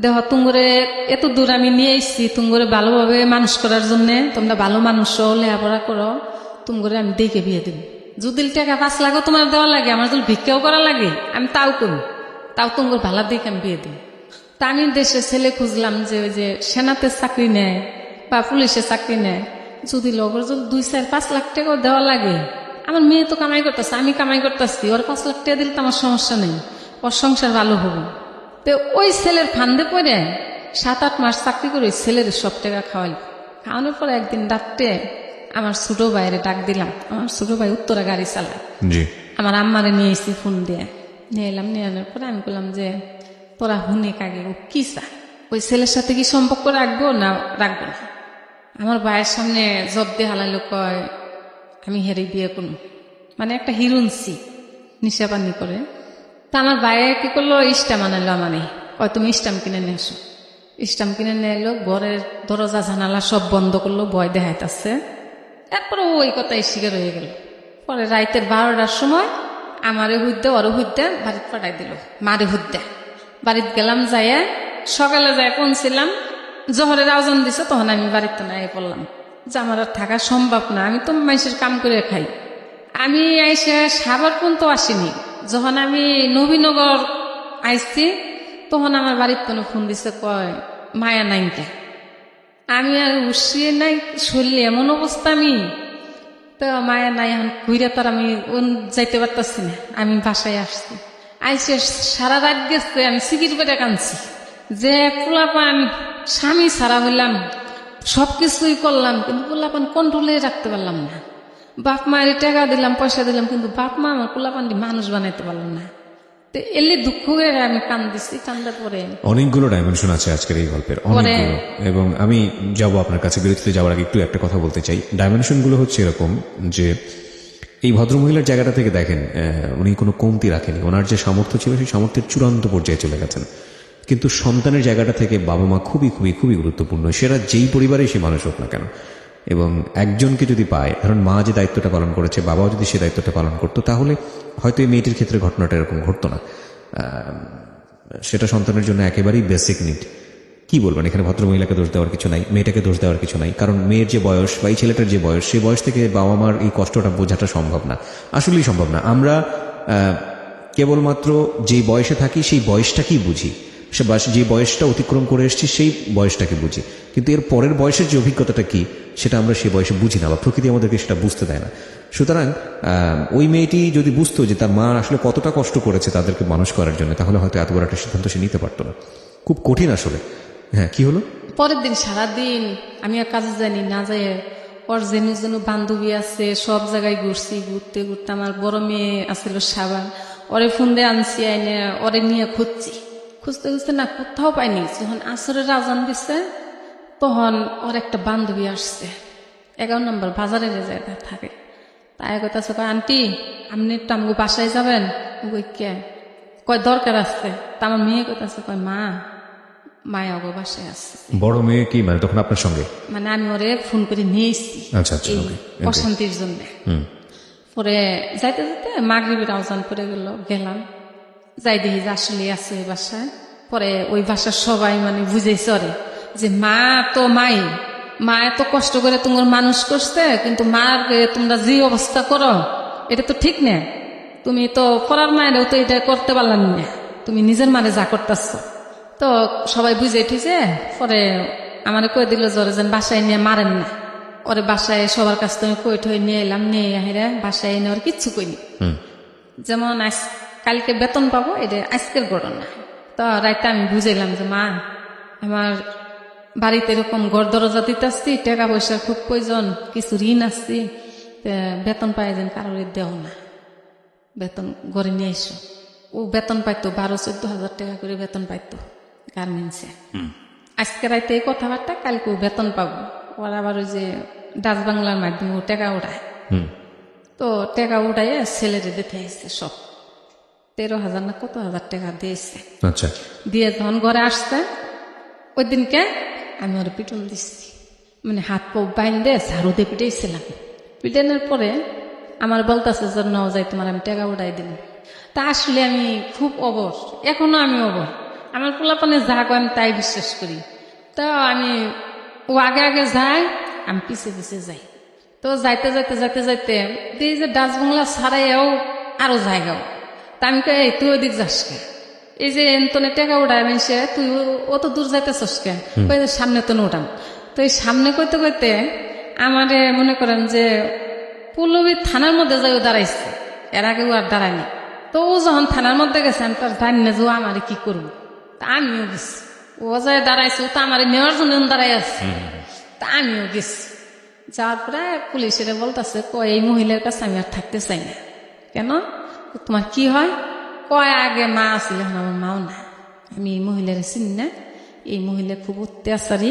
[SPEAKER 2] দেহ তুঙ্গরে এত দূর আমি নিয়ে এসছি, তুঙ্গরে ভালোভাবে মানুষ করার জন্য, তোমরা ভালো মানুষ লেখাপড়া করো, তুঙ্গরে আমি দেখে বিয়ে দেবো। যদি টাকা 5 লাখও তোমার দেওয়া লাগে, আমার যদি ভিক্ষাও করা লাগে, আমি তাও করি, তাও তুঙ্গর ভালো দেখে আমি বিয়ে দেবো। তা আমি দেশে ছেলে খুঁজলাম যে ওই যে সেনাতে চাকরি নেয় বা পুলিশে চাকরি নেয়, যদি লগর যদি 2-4-5 লাখ টাকাও দেওয়া লাগে, আমার মেয়ে তো কামাই করতেছে, আমি কামাই করতেছি, ওর 5 লাখ টাকা দিলে তো আমার সমস্যা নেই, ওর সংসার ভালো হবে। তো ওই ছেলের ফান্দে পড়ে 7-8 মাস চাকরি করে ওই ছেলের সব টাকা খাওয়াইল। খাওয়ানোর পরে একদিন রাত্রে আমার ছোট ভাইয়ের ডাক দিলাম। আমার ছোট ভাই উত্তরা গাড়ি চালায়,
[SPEAKER 4] জি।
[SPEAKER 2] আমার আম্মারে নিয়ে এসেছি ফোন দিয়ে, নিয়ে এলাম। নিয়ে আনার পরে আমি বললাম যে তোরা হুনে কাগে ও কি চা, ওই ছেলের সাথে কি সম্পর্ক রাখবো না রাখবো না? আমার ভাইয়ের সামনে জব দিয়ে হালাইলো, কয় আমি হেরে বিয়ে করবো, মানে একটা হিরুনসি নিশাপানি করে। তা আমার ভাইয়ে কি করলো, স্টাম আনাইলো আমারে, কয় তুমি স্টাম কিনে নিয়ে আসো। স্টাম কিনে নিয়ে এলো, ঘরের দরজা জানালা সব বন্ধ করলো, ভয় দেখাইতেছে। তারপরে ওই কথাই শিকার হয়ে গেল। পরে রাইতের 12টার সময় আমারে হুদ্দে ওরে হুদ্দে বাড়িতে পাঠাই দিল, মারে হুদ্দে। বাড়িতে গেলাম, যাইয়া সকালে যাই পৌঁছিলাম, জহরের আওয়াজ দিছে, তখন আমি বাড়িতে না পড়লাম যে আমার আর থাকা সম্ভব না, আমি তো মানুষের কাম করে খাই। আমি আইসে সাবার পর্যন্ত আসিনি, যখন আমি নবীনগর আইসি তখন আমার বাড়ির কোনো ফোন দিছে, কয় মায়া নাইকে। আমি আর উঠিয়ে নাই, শরীরে এমন অবস্থা, আমি তো মায়া নাই, এখন ঘুরে তার আমি যাইতে পারতাছি না। আমি বাসায় আসছি, আইসে সারা রাত গেছে, আমি সিকির পেটে কাঁদছি যে পোলাপান স্বামী ছাড়া হইলাম, সবকিছুই করলাম, কিন্তু পোলাপান কন্ট্রোলে রাখতে পারলাম না। বাপ মায়ের টাকা দিলাম, পয়সা দিলাম, কিন্তু বাপ মা আমার পোলাপানটি মানুষ বানাইতে পারলাম না। তো এলে দুঃখ করে আমি কান্দিছি। কান্দার পরে
[SPEAKER 4] অনেকগুলো ডাইমেনশন আছে আজকের এই গল্পের, অনেকগুলো। এবং আমি যাব আপনার কাছে, বিরতিতে যাওয়ার আগে একটু একটা কথা বলতে চাই। ডাইমেনশনগুলো হচ্ছে এরকম যে এই ভদ্রমহিলার জায়গাটা থেকে দেখেন, উনি কোনো কমতি রাখেনি, ওনার যে সামর্থ্য ছিল সেই সামর্থ্যের চূড়ান্ত পর্যায়ে চলে গেছেন। কিন্তু সন্তানের জায়গাটা থেকে বাবা মা খুবই খুবই খুবই গুরুত্বপূর্ণ, সেটা যেই পরিবারে সে মানুষ হোক না কেন। এবং একজনকে যদি পায়, কারণ মা যে দায়িত্বটা পালন করেছে, বাবাও যদি সে দায়িত্বটা পালন করতো, তাহলে হয়তো এই মেয়েটির ক্ষেত্রে ঘটনাটা এরকম ঘটতো না। সেটা সন্তানের জন্য একেবারেই বেসিক নিড। কি বলবেন, এখানে ভদ্রমহিলাকে দোষ দেওয়ার কিছু নাই, মেয়েটাকে দোষ দেওয়ার কিছু নাই, কারণ মেয়ের যে বয়স বা এই ছেলেটার যে বয়স, সেই বয়স থেকে বাবা মার এই কষ্টটা বোঝাটা সম্ভব না, আসলেই সম্ভব না। আমরা কেবলমাত্র যেই বয়সে থাকি সেই বয়সটাকেই বুঝি, যে বয়সটা অতিক্রম করে এসেছি সেই বয়সটাকে বুঝি, কিন্তু এর পরের বয়সের যে অভিজ্ঞতাটা কি সেটা আমরা সেই বয়সে বুঝি না, বা প্রকৃতি আমাদেরকে সেটা বুঝতে দেয় না। সুতরাং ওই মেয়েটি যদি বুঝতো যে তার মা আসলে কতটা কষ্ট করেছে তাদেরকে মানুষ করার জন্য, তাহলে হয়তো এত বড় একটা সিদ্ধান্ত সে নিতে পারতো না। খুব কঠিন আসলে। হ্যাঁ, কি হলো?
[SPEAKER 2] পরের দিন সারাদিন আমি আর কাজে যাইনি, না যাই ওর যেন যেন বান্ধবী আছে সব জায়গায় ঘুরছি, ঘুরতে ঘুরতে আমার বড় মেয়ে আসছিল সাবান, ওরে ফোন দিয়ে আনছি, আইনে ওরে নিয়ে খুঁজছি, খুঁজতে খুঁজতে না কোথাও পাইনি। যখন আসরের আজান দিচ্ছে তখন ওর একটা বান্ধবী আসছে, 11 নম্বর বাজারে যায় থাকে। তাই কইতাছে, কয় আন্টি আপনি একটু আমাকে বাসায় যাবেন? কে? কয় দরকার আছে। তা আমার মেয়ে কইতাছে, কয় মা মায়া ওগো বাসায় আসছে।
[SPEAKER 4] বড় মেয়ে কি মানে তখন আপনার সঙ্গে?
[SPEAKER 2] মানে আমি ওরে ফোন করে নিয়ে এসছি এই অশান্তির জন্য। পরে যাইতে যাইতে মাগরিবের আওয়াজ পড়ে গেলাম, যাই দেখি যে আসলে আছে ওই বাসায়। পরে ওই বাসার সবাই মানে বুঝেছে ওরে যে মা তো মা এত কষ্ট করে তোমার মানুষ করছে, কিন্তু মার তোমরা যে অবস্থা করো এটা তো ঠিক না, তুমি তো পড়ার মায়েরও তো এটা করতে পারলাম না। তুমি নিজের মানে যা করতেছ। তো সবাই বুঝে উঠেছে, পরে আমার কয়ে দিল জ্বরে যেন বাসায় নিয়ে মারেন না। ওরে বাসায় সবার কাছ থেকে কই ঠই নিয়ে এলাম, নিয়ে আহিরা বাসায় এনে ওর কিচ্ছু কইনি। যেমন কালকে বেতন পাবো, এটা আজকের ঘটনা। তো রাইতে আমি বুঝাইলাম যে মা, আমার বাড়িতে এরকম ঘর দরজা দিতে আসছি, টাকা পয়সার খুব প্রয়োজন, কিছু ঋণ আসছি, বেতন পাই যেন কারোর দেও না, বেতন ঘরে নিয়ে এসো। ও বেতন পাইতো 12-14 হাজার টাকা করে বেতন পাইতো গার্মেন্টসে। আজকে রাইতে এই কথাবার্তা, কালকে ও বেতন পাবো। ওরা আবার ওই যে ডাচ বাংলার মাধ্যমে ও টাকা উঠায়। তো টাকা উঠাইয়ে ছেলেরে দিতে আসছে সব 13,000 না কত হাজার টাকা দিয়েছে।
[SPEAKER 4] আচ্ছা,
[SPEAKER 2] দিয়ে যখন ঘরে আসছে ওই দিনকে আমি ওর পিটন দিচ্ছি, মানে হাত পা বাইন্দে ঝাড়ু দিয়ে পিটাইছিলাম। পিটানোর পরে আমার বলতেছে যে ন যাই তোমার আমি টাকা উঠাই দিব। তা আসলে আমি খুব অবর, এখনো আমি অবর। আমার পোলাপানে যা কয় আমি তাই বিশ্বাস করি। তো আমি ও আগে আগে যায়, আমি পিছে পিছে যাই। তো যাইতে যাইতে যাইতে যাইতে এই যে ডাচ বাংলা ছাড়াইও আরো জায়গাও। তা আমি কই, তুই ওই দিক যাস কে? এই যে এনতনে টাকা উঠায় মানছে, তুই অত দূর যাইতেছস কে? ওই যে সামনে তো উঠাম। তো এই সামনে কইতে কইতে আমারে মনে করেন যে পল্লবী থানার মধ্যে যাই ও দাঁড়াইছে, এর আগে ও আর দাঁড়ায়নি। তো ও যখন থানার মধ্যে গেছে, আমি তার জানি না যে ও আমারে কি করবো। তা আমিও গেছি, ও যায় দাঁড়াইছে, ও তো আমারে নেওয়ার জন্য দাঁড়াই আছে। তা আমিও গেছি, যাওয়ার পরে পুলিশের বলতেছে, কয় এই মহিলার কাছে আমি আর থাকতে চাই না। কেন, তোমার কি হয়? কয় আগে মা আসলে এখন আমার মাও না, আমি এই মহিলার চিনি না, এই মহিলা খুব অত্যাচারী,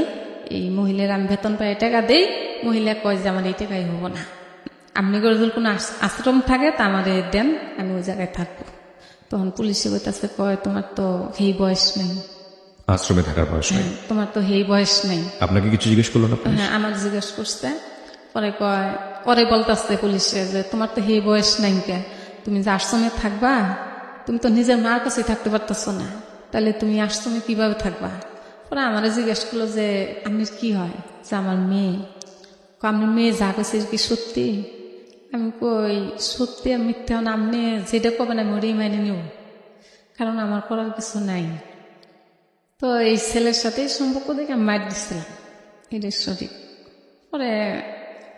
[SPEAKER 2] এই মহিলার আমি বেতন পাই টাকা দেই, মহিলা কয় যে আমার এই টাকাই হবো না, আপনি করে যদি কোনো আশ্রম থাকে তা আমার দেন, আমি ওই জায়গায় থাকবো। তখন পুলিশে বলতেছে, কয় তোমার তো এই বয়স নেই,
[SPEAKER 4] আশ্রমে থাকার বয়স নেই,
[SPEAKER 2] তোমার তো এই বয়স নেই।
[SPEAKER 4] আপনাকে কিছু জিজ্ঞেস করলো না?
[SPEAKER 2] হ্যাঁ, আমার জিজ্ঞেস করছে। পরে কয়, পরে বলতেছে পুলিশে যে তোমার তো এই বয়স নাই, কে তুমি যে আশ্রমে থাকবা, তুমি তো নিজের মার কাছে থাকতে পারতেছ না, তাহলে তুমি আশ্রমে কিভাবে থাকবা? পরে আমার জিজ্ঞেস করলো যে আপনার কি হয়? যে আমার মেয়ে। আপনার মেয়ে যা করছে কি সত্যি? আমি কই, সত্যি আর মিথ্যা আপনি যেটা করবেন আমি ওটাই মাইনে নিব, কারণ আমার করার কিছু নাই। তো এই ছেলের সাথে সম্পর্ক দেখে আমি মার দিচ্ছিলাম, এটা সঠিক। পরে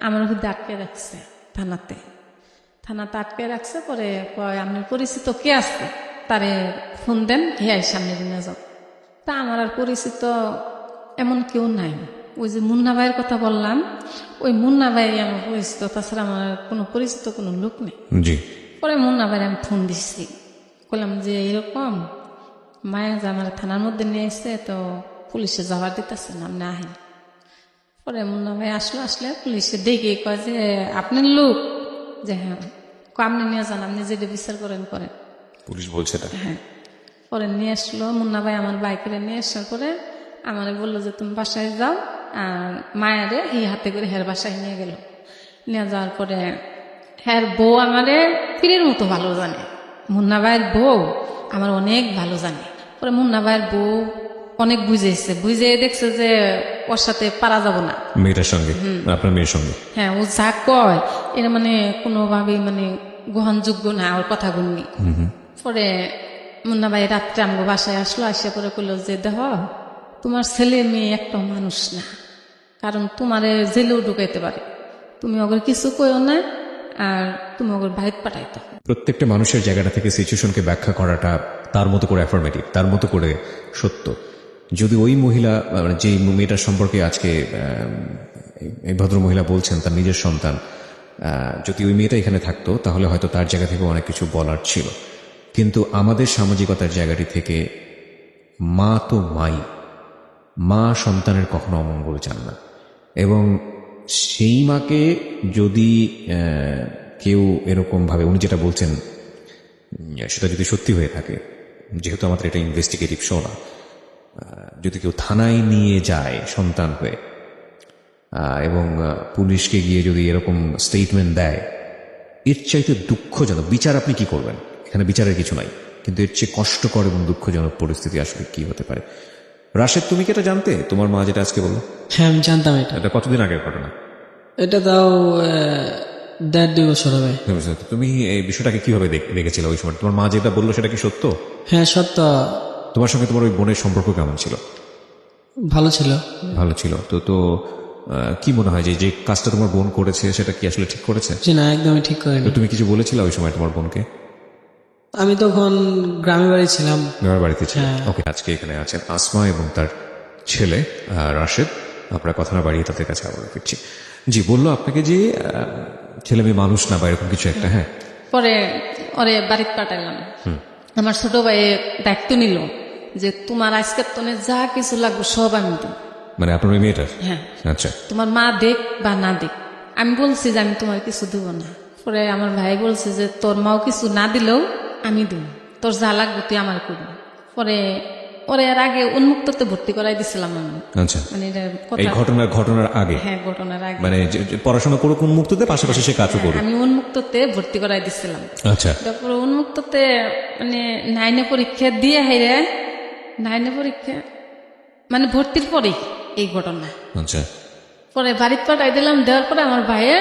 [SPEAKER 2] আমার ওখানে আটকে রাখছে থানাতে আটকে রাখছে। পরে কয়, আপনার পরিচিত কে আছে তারে ফোন দেন, হ্যাঁ সামনে দিনে যাও। তা আমার আর পরিচিত এমন কেউ নাই। ওই যে মুন্না ভাইয়ের কথা বললাম, ওই মুন্না ভাই আমার পরিচিত, তাছাড়া আমার কোনো পরিচিত কোনো লোক নেই।
[SPEAKER 4] জি।
[SPEAKER 2] পরে মুন্না ভাইয়ের আমি ফোন দিচ্ছি, বললাম যে এরকম মায়া যে আমার থানার মধ্যে নিয়ে এসছে, তো পুলিশে যাওয়ার দিতেছে না, আপনি আহেন। পরে মুন্না ভাই আসলে পুলিশে ডেকে কয় যে আপনার লোক? যে হ্যাঁ। আপনি নিয়ে যান, আপনি যেটা বিচার করেন।
[SPEAKER 4] পুলিশ বলছে এটা?
[SPEAKER 2] হ্যাঁ। পরে নিয়ে আসলো মুন্না ভাই, আমার বাইকেরে নিয়ে আসার পরে আমারে বললো যে তুমি বাসায় যাও, আর মায়ারে এই হাতে করে হের বাসায় নিয়ে গেল। নিয়ে যাওয়ার পরে হের বউ আমারে পীরের মতো ভালো জানে, মুন্না ভাইয়ের বউ আমার অনেক ভালো জানে। পরে মুন্না ভাইয়ের বউ অনেক বুঝে দেখছে যে ওর সাথে পারা যাব না,
[SPEAKER 4] মেয়েটার সঙ্গে, আপনার মেয়ের সঙ্গে।
[SPEAKER 2] হ্যাঁ, ও যা কয় এটা মানে কোনোভাবেই মানে গ্রহণযোগ্য না, ওর কথা গুণনি। পরে মুন্না ভাই রাত্রে আমাকে বাসায় আসলো, আসে পরে কইল যে দেখ, তোমার ছেলে মেয়ে একটা মানুষ না, কারণ তোমারে জেলেও ঢুকাইতে পারে, তুমি ওদের কিছু কইও না, আর তুমি ওদের বাড়িতে পাঠাইতো।
[SPEAKER 4] প্রত্যেকটা মানুষের জায়গাটা থেকে সিচুয়েশনকে ব্যাখ্যা করাটা তার মতো করে অ্যাফার্মেটিভ, তার মতো করে সত্য। যদি ওই মহিলা, যে মেয়েটার সম্পর্কে আজকে এই ভদ্র মহিলা বলছেন তার নিজের সন্তান, যদি ওই মেয়েটা এখানে থাকতো তাহলে হয়তো তার জায়গা থেকে অনেক কিছু বলার ছিল। কিন্তু আমাদের সামাজিকতার জায়গাটি থেকে মা তো মাই, মা সন্তানের কখনো অমঙ্গল চান না। এবং সেই মাকে যদি কেউ এরকমভাবে, উনি যেটা বলছেন সেটা যদি সত্যি হয়ে থাকে, যেহেতু আমাদের এটা ইনভেস্টিগেটিভ শো না, যদি কেউ থানায় নিয়ে যায় সন্তান হয়ে এবং পুলিশকে গিয়ে যদি এরকম স্টেটমেন্ট দেয়, এর চাইতে দুঃখজনক বিচার আপনি কি করবেন? এখানে বিচারের কিছু নাই, কিন্তু এর চেয়ে কষ্টকর এবং দুঃখজনক পরিস্থিতি আসলে কি হতে পারে? রাশেদ, তুমি কি এটা জানতে, তোমার মা যেটা আজকে বললো?
[SPEAKER 3] হ্যাঁ, আমি জানতাম এটা।
[SPEAKER 4] এটা কতদিন আগের ঘটনা?
[SPEAKER 3] এটা তাও 1.5-2 বছর হবে।
[SPEAKER 4] তো তুমি এই বিষয়টাকে কিভাবে দেখেছিল ওই সময়? তোমার মা যেটা বললো সেটা কি সত্য?
[SPEAKER 3] হ্যাঁ সত্য,
[SPEAKER 4] তোমার সঙ্গে তোমার ওই বোনের সম্পর্ক কেমন ছিল?
[SPEAKER 3] ভালো ছিল।
[SPEAKER 4] ভালো ছিল। তো তো কি মনে হয় যে যে কাজটা তোমার বোন করেছে সেটা কি আসলে ঠিক করেছে?
[SPEAKER 3] জি না, একদমই ঠিক
[SPEAKER 4] তো
[SPEAKER 3] করেনি।
[SPEAKER 4] তুমি কিছু বলেছিলে ওই সময় তোমার বোনকে?
[SPEAKER 3] আমি তখন গ্রামের বাড়ি ছিলাম।
[SPEAKER 4] তোমার বাড়িতে ছিল?
[SPEAKER 3] হ্যাঁ।
[SPEAKER 4] ওকে, আজকে এখানে আছেন আসমা এবং তার ছেলে রাশেদ। আমরা কথা না বাড়িয়ে তাদের কাছে আবার ফিরছি। জি, বললো আপনাকে যে ছেলে মেয়ে মানুষ না বা এরকম কিছু একটা। হ্যাঁ,
[SPEAKER 2] পরে ওরে বাড়িতে পাঠাইলাম। আমার ছোট ভাই দায়িত্ব নিল যে তোমার আজকের তনে যা কিছু লাগবে সব আমি দিই।
[SPEAKER 4] মানে আপনার ওই মেয়েটার?
[SPEAKER 2] হ্যাঁ,
[SPEAKER 4] আচ্ছা।
[SPEAKER 2] তোমার মা দেখ বা না দেখ, আমি বলছি যে আমি তোমার কিছু দেবো না। পরে আমার ভাই বলছে যে তোর মাও কিছু না দিলেও আমি দিব, তোর যা লাগবে তুই আমার করবি। পরে ওরে এর আগে উন্মুক্ততে ভর্তি করাই দিছিলাম আমি।
[SPEAKER 4] আচ্ছা,
[SPEAKER 2] মানে এটা
[SPEAKER 4] এই
[SPEAKER 2] কথা,
[SPEAKER 4] ঘটনার আগে?
[SPEAKER 2] হ্যাঁ ঘটনার আগে।
[SPEAKER 4] মানে যে পড়াশোনা করুক উন্মুক্ততে, পাশাপাশি সে কাজও করুক।
[SPEAKER 2] আমি উন্মুক্ততে ভর্তি করাই দিছিলাম।
[SPEAKER 4] আচ্ছা।
[SPEAKER 2] তারপরে উন্মুক্ততে মানে 9 পরীক্ষা দিয়ে হাইরে 9 পরীক্ষা মানে ভর্তির পরেই এই ঘটনা।
[SPEAKER 4] আচ্ছা।
[SPEAKER 2] পরে বাড়িতে পাঠাই দিলাম, দেওয়ার পরে আমার ভাইয়ে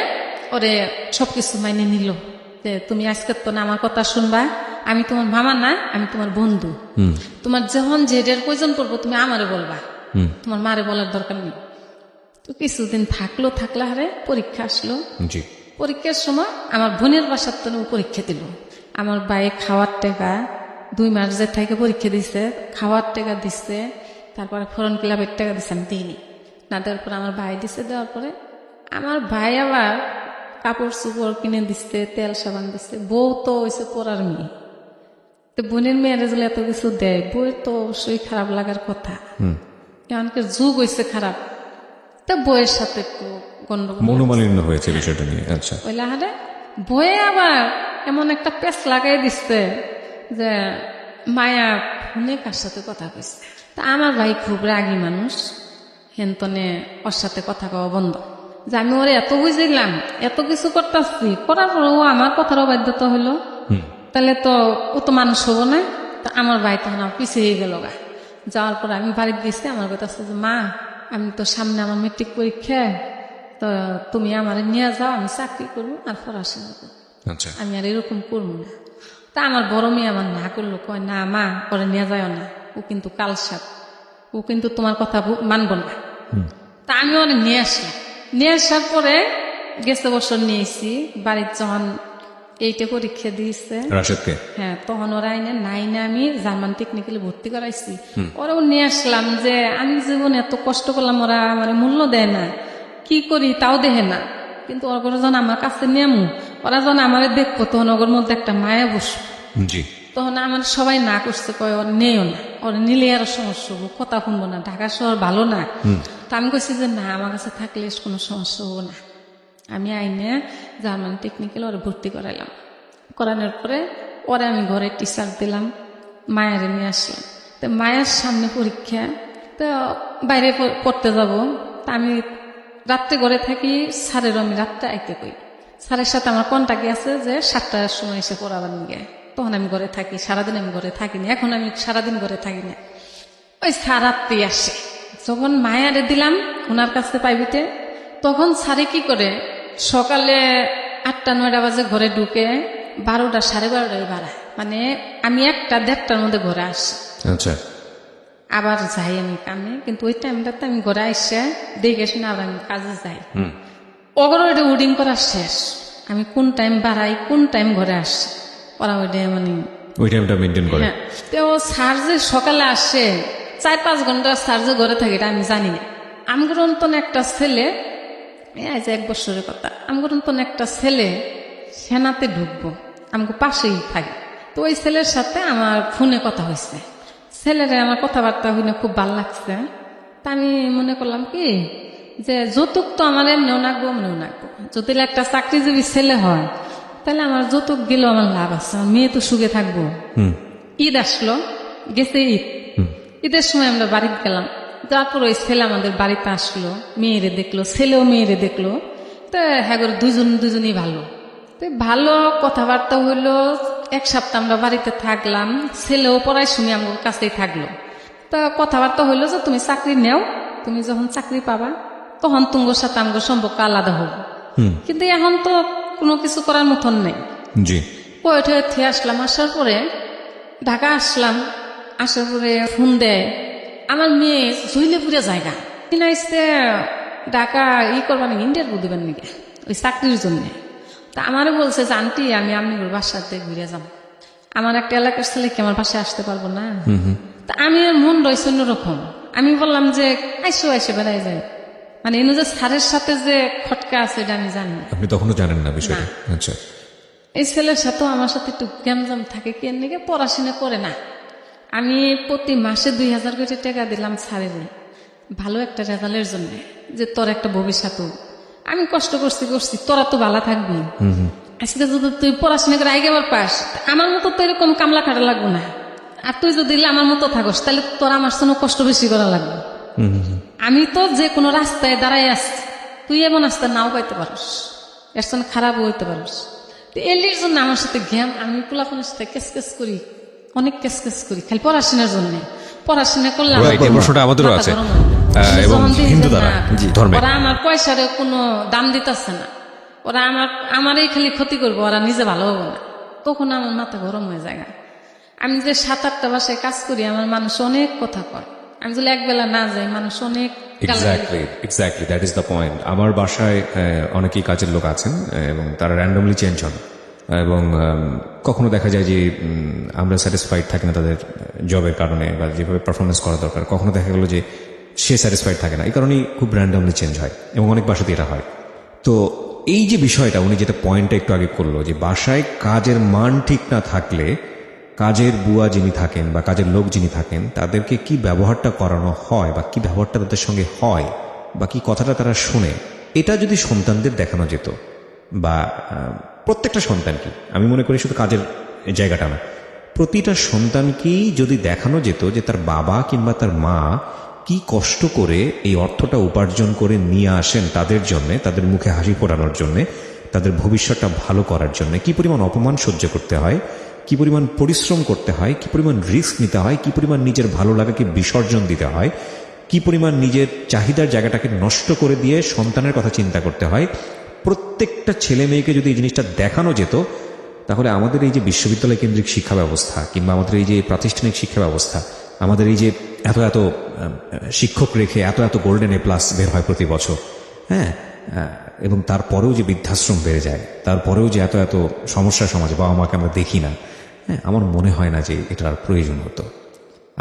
[SPEAKER 2] ওরে সবকিছু মাইনে নিল যে তুমি আজকে তো না আমার কথা শুনবা, আমি তোমার মামা না, আমি তোমার বন্ধু। তোমার যখন যেটার প্রয়োজন পড়বো তুমি আমারে বলবা, তোমার মারে বলার দরকার নেই। তো কিছুদিন থাকলা হারে পরীক্ষা আসলো।
[SPEAKER 4] জি।
[SPEAKER 2] পরীক্ষার সময় আমার বোনের বাসার তো পরীক্ষা দিল। আমার ভাই খাওয়ার টাকা 2 মাস যে থেকে পরীক্ষা দিছে, খাওয়ার টাকা দিচ্ছে, তারপরে ফরেন ক্লাবের টাকা দিচ্ছে, আমি দিইনি। না দেওয়ার পরে আমার ভাই দিছে, দেওয়ার পরে আমার ভাই আবার কাপড় চোপড় কিনে দিচ্ছে, তেল সাবান দিচ্ছে। বউ তো হয়েছে পড়ার মেয়ে, তো বোনের মেয়েরা যদি এত কিছু দেয়, বউয়ের তো অবশ্যই খারাপ লাগার কথা। এমনকি যুগ হয়েছে খারাপ, তা বইয়ের সাথে একটু গন্ডগোল
[SPEAKER 4] মনোমালিন্য হয়েছে বিষয়টা নিয়ে। আচ্ছা।
[SPEAKER 2] ওই লাহারে বইয়ে আবার এমন একটা পেস লাগাই দিচ্ছে যে মায়া ফোনে কার সাথে কথা কইছে। তা আমার ভাই খুব রাগী মানুষ, হেনতনে ওর সাথে কথা কওয়া বন্ধ। যে আমি ওরে এত বুঝিলাম, এত কিছু করতেছি, করার পর ও আমার কথার অবাধ্যতা হইলো, তাহলে তো ও তো মানুষ হবো না। তা আমার ভাই তখন আমার পিছিয়ে গেল গা। যাওয়ার পর আমি বাড়িতে গেছি, আমার কথা আছে যে মা আমি তো সামনে আমার মেট্রিক পরীক্ষা, তো তুমি আমার নিয়ে যাও, আমি চাকরি করবো আর পড়াশোনা করবো,
[SPEAKER 4] আচ্ছা।
[SPEAKER 2] আমি আর এরকম করবো না। তা আমার বড় মেয়ে আমার না করলো, কয় না মা পরে নিয়ে যাও না, ও কিন্তু কালসাপ, ও কিন্তু তোমার কথা মানবো না। তা আমি ওরে নিয়ে আসলাম। নিয়ে আসার পরে গেছে বছর নিয়েছি বাড়ির, যখন 8 পরীক্ষা দিয়েছে,
[SPEAKER 4] রাশেদকে?
[SPEAKER 2] হ্যাঁ, তখন ওরা আইনে 9 আমি জার্মান টেকনিক্যালে ভর্তি করাইছি। ওরাও নিয়ে আসলাম যে আমি জীবনে এত কষ্ট করলাম, ওরা আমার মূল্য দেয় না, কি করি তাও দেখে না। কিন্তু ওরা যখন আমার কাছে নিয়ামু, ওরা যখন আমার দেখবো তখন ওর মধ্যে একটা মায়া বসবো।
[SPEAKER 4] জি।
[SPEAKER 2] তখন আমার সবাই না করছে, কয় ওর নেও না, ওর নিলে আরো সমস্যা হবো, কথা শুনবো না, ঢাকা শহর ভালো না। তা আমি কইছি যে না, আমার কাছে থাকলে কোনো সমস্যা হবো না। আমি আইনে জার্মান টেকনিক্যাল ওরা ভর্তি করাইলাম। করানোর পরে ওরে আমি ঘরে টিচার দিলাম, মায়ারে নিয়ে আসলাম। তো মায়ের সামনে পরীক্ষা, তো বাইরে পড়তে যাব। তা আমি রাত্রে ঘরে থাকি, স্যারেরও আমি রাত্রে আইতে কই। স্যারের সাথে আমার কন্টাক্ট আছে যে 7টার সময় এসে পড়াবার নিয়ে। তখন আমি ঘরে থাকি, সারাদিন আমি ঘরে থাকি না। এখন আমি সারাদিন ঘরে থাকি না, ওই স্যার রাত্রি আসে। যখন মায়ারে দিলাম ওনার কাছে প্রাইভেটে, তখন স্যারে কি করে সকালে 8টা-9টা বাজে ঘরে ঢুকে 12টা 12:30 বাড়ায়, মানে আমি 1টা-1:30টার মধ্যে ঘরে আসি।
[SPEAKER 4] আচ্ছা।
[SPEAKER 2] আবার যাই আমি কামে, কিন্তু ওই টাইমটাতে আমি ঘরে আসে দেখে শুনে আবার আমি কাজে যাই। ওগুলো ওইটা উডিং করা শেষ, আমি কোন টাইম বাড়াই কোন টাইম ঘরে আসি, ওরা ওইটা মানে
[SPEAKER 4] ওই টাইমটা মেনটেন করে।
[SPEAKER 2] হ্যাঁ। তো স্যার যে সকালে আসে 4-5 ঘন্টা স্যার যে ঘরে থাকে এটা আমি জানি না। আমগর অন্তন একটা ছেলে, আজ 1 বছরের কথা, আমগর অন্তন একটা ছেলে সেনাতে ঢুকবো, আমাকে পাশেই থাকে। তো ওই ছেলের সাথে আমার ফোনে কথা হয়েছে, ছেলেরা আমার কথাবার্তা হইলে খুব ভালো লাগছে। তা আমি মনে করলাম কি যে যৌতুক তো আমার এমনিও নাকবো এমনিও নাকবো, যদি একটা চাকরিজীবী ছেলে হয় তাহলে আমার যৌতুক গেলেও আমার লাভ আছে, আমার মেয়ে তো সুখে থাকবো। ঈদ আসলো, গেছে ঈদ, ঈদের সময় আমরা বাড়িতে গেলাম। তারপর ওই ছেলে আমাদের বাড়িতে আসলো, মেয়েরে দেখলো, ছেলেও মেয়েরে দেখলো। তো হ্যাঁ দুজনই ভালো, তো ভালো কথাবার্তা হইলো। 1 সপ্তাহ আমরা বাড়িতে থাকলাম, ছেলেও পড়ায় শুনে আমার কাছেই থাকলো। তা কথাবার্তা হইলো যে তুমি চাকরি নেও, তুমি যখন চাকরি পাবা তখন তোমার সাথে আমার সম্পর্ক আলাদা হবে। কিন্তু এখন তো কোনো কিছু করার মতন নেই।
[SPEAKER 4] জি।
[SPEAKER 2] পয়েট হয়ে থেকে আসলাম, আসার পরে ঢাকা আসলাম, আসার পরে ফোন দেয় আমার মেয়ে জৈলেপুরে জায়গা কিনা আসতে ঢাকা করবার নাকি, ইন্টারভিউ দিবেন নাকি ওই চাকরির জন্য। তা আমারও বলছে যে আন্টি আমি আপনার বাসাতে ঘুরে যাব, আমার একটা এলাকার ছেলে কি আমার বাসায় আসতে পারবো না। তা আমি মন রয়েছে অন্যরকম, আমি বললাম যে আইসে বেড়াই যায়, মানে এনে যে স্যারের সাথে যে খটকা আছে এটা আমি জানি না।
[SPEAKER 4] আপনি তখনও জানেন না বিষয়টা? আচ্ছা।
[SPEAKER 2] এই ছেলের সাথেও আমার সাথে একটু গ্যামজাম থাকে, কি নাকি পড়াশোনা করে না। আমি প্রতি মাসে 2000 করে টাকা দিলাম স্যারের ভালো একটা রেজাল্টের জন্য, যে তোর একটা ভবিষ্যৎ হোক। আমি কষ্ট করছি তোরা তো ভালো থাকবি, আজকে যদি তুই পড়াশোনা করে আগে আবার পাস, আমার মতো তো এরকম কামলা খাটা লাগবো না। আর তুই যদি আমার মতো থাকস তাহলে তোর আমার জন্য কষ্ট বেশি করা লাগবে। আমি তো যে কোনো রাস্তায় দাঁড়াই আসছি, তুই এমন রাস্তা নাও পাইতে পারস, এর জন্য খারাপও হইতে পারস। এলির জন্য আমার সাথে ঘ্যাম, আমি পোলাপনের সাথে কেস করি, অনেক কেস করি খালি পড়াশোনার জন্য। পড়াশোনা করলে আমার
[SPEAKER 4] Right, এই প্রশ্নটা আমাদেরও
[SPEAKER 2] মাথা
[SPEAKER 4] আছে।
[SPEAKER 2] গরম হয়।
[SPEAKER 4] এবং
[SPEAKER 2] যখন দেখি
[SPEAKER 4] হিন্দু
[SPEAKER 2] যে
[SPEAKER 4] দ্বারা,
[SPEAKER 2] না,
[SPEAKER 4] জি, ধর্মে।
[SPEAKER 2] ওরা আমার পয়সার কোনো দাম দিতেছে না, ওরা আমারই খালি ক্ষতি করবো, ওরা নিজে ভালো হবো না, তখন আমার মাথা গরম হয়ে যায়। আমি যে 7-8টা বাসায় কাজ করি, আমার মানুষ অনেক কথা কয়, আমি যদি একবেলা না যাই মানুষ অনেক
[SPEAKER 4] exactly that is the point. আমার বাসায় অনেকেই কাজের লোক আছেন এবং তারা র্যান্ডমলি চেঞ্জ হন, এবং কখনো দেখা যায় যে আমরা স্যাটিসফাইড থাকি না তাদের জবের কারণে বা যেভাবে পারফরমেন্স করা দরকার, কখনো দেখা গেলো যে সে স্যাটিসফাইড থাকে না, এই কারণেই খুব র্যান্ডমলি চেঞ্জ হয় এবং অনেক বাসাতে এটা হয়। তো এই যে বিষয়টা উনি যেটা পয়েন্টটা একটু আগে করলো, যে বাসায় কাজের মান ঠিক না থাকলে কাজের বুয়া যিনি থাকেন বা কাজের লোক যিনি থাকেন তাদেরকে কি ব্যবহারটা করানো হয় বা কি ব্যবহারটা তাদের সঙ্গে হয় বা কি কথাটা তারা শুনে, এটা যদি সন্তানদের দেখানো যেত, বা প্রত্যেকটা সন্তানকে, আমি মনে করি শুধু কাজের জায়গাটা না, প্রতিটা সন্তানকেই যদি দেখানো যেত যে তার বাবা কিংবা তার মা কি কষ্ট করে এই অর্থটা উপার্জন করে নিয়ে আসেন তাদের জন্যে, তাদের মুখে হাসি ফোটানোর জন্যে, তাদের ভবিষ্যৎটা ভালো করার জন্য, কি পরিমাণ অপমান সহ্য করতে হয়, কি পরিমাণ পরিশ্রম করতে হয়, কি পরিমাণ রিস্ক নিতে হয়, কি পরিমাণ নিজের ভালো লাগাকে বিসর্জন দিতে হয়, কি পরিমাণ নিজের চাহিদার জায়গাটাকে নষ্ট করে দিয়ে সন্তানের কথা চিন্তা করতে হয়, প্রত্যেকটা ছেলে মেয়েকে যদি এই জিনিসটা দেখানো যেত, তাহলে আমাদের এই যে বিশ্ববিদ্যালয় কেন্দ্রিক শিক্ষা ব্যবস্থা কিংবা আমাদের এই যে প্রাতিষ্ঠানিক শিক্ষা ব্যবস্থা, আমাদের এই যে এত শিক্ষক রেখে এত গোল্ডেন এ প্লাস বের হয় প্রতি বছর, হ্যাঁ, এবং তারপরেও যে বৃদ্ধাশ্রম বেড়ে যায়, তারপরেও যে এত সমস্যা সমাজে বাবা মাকে আমরা দেখি না, হ্যাঁ, আমার মনে হয় না যে এটার প্রয়োজন হতো।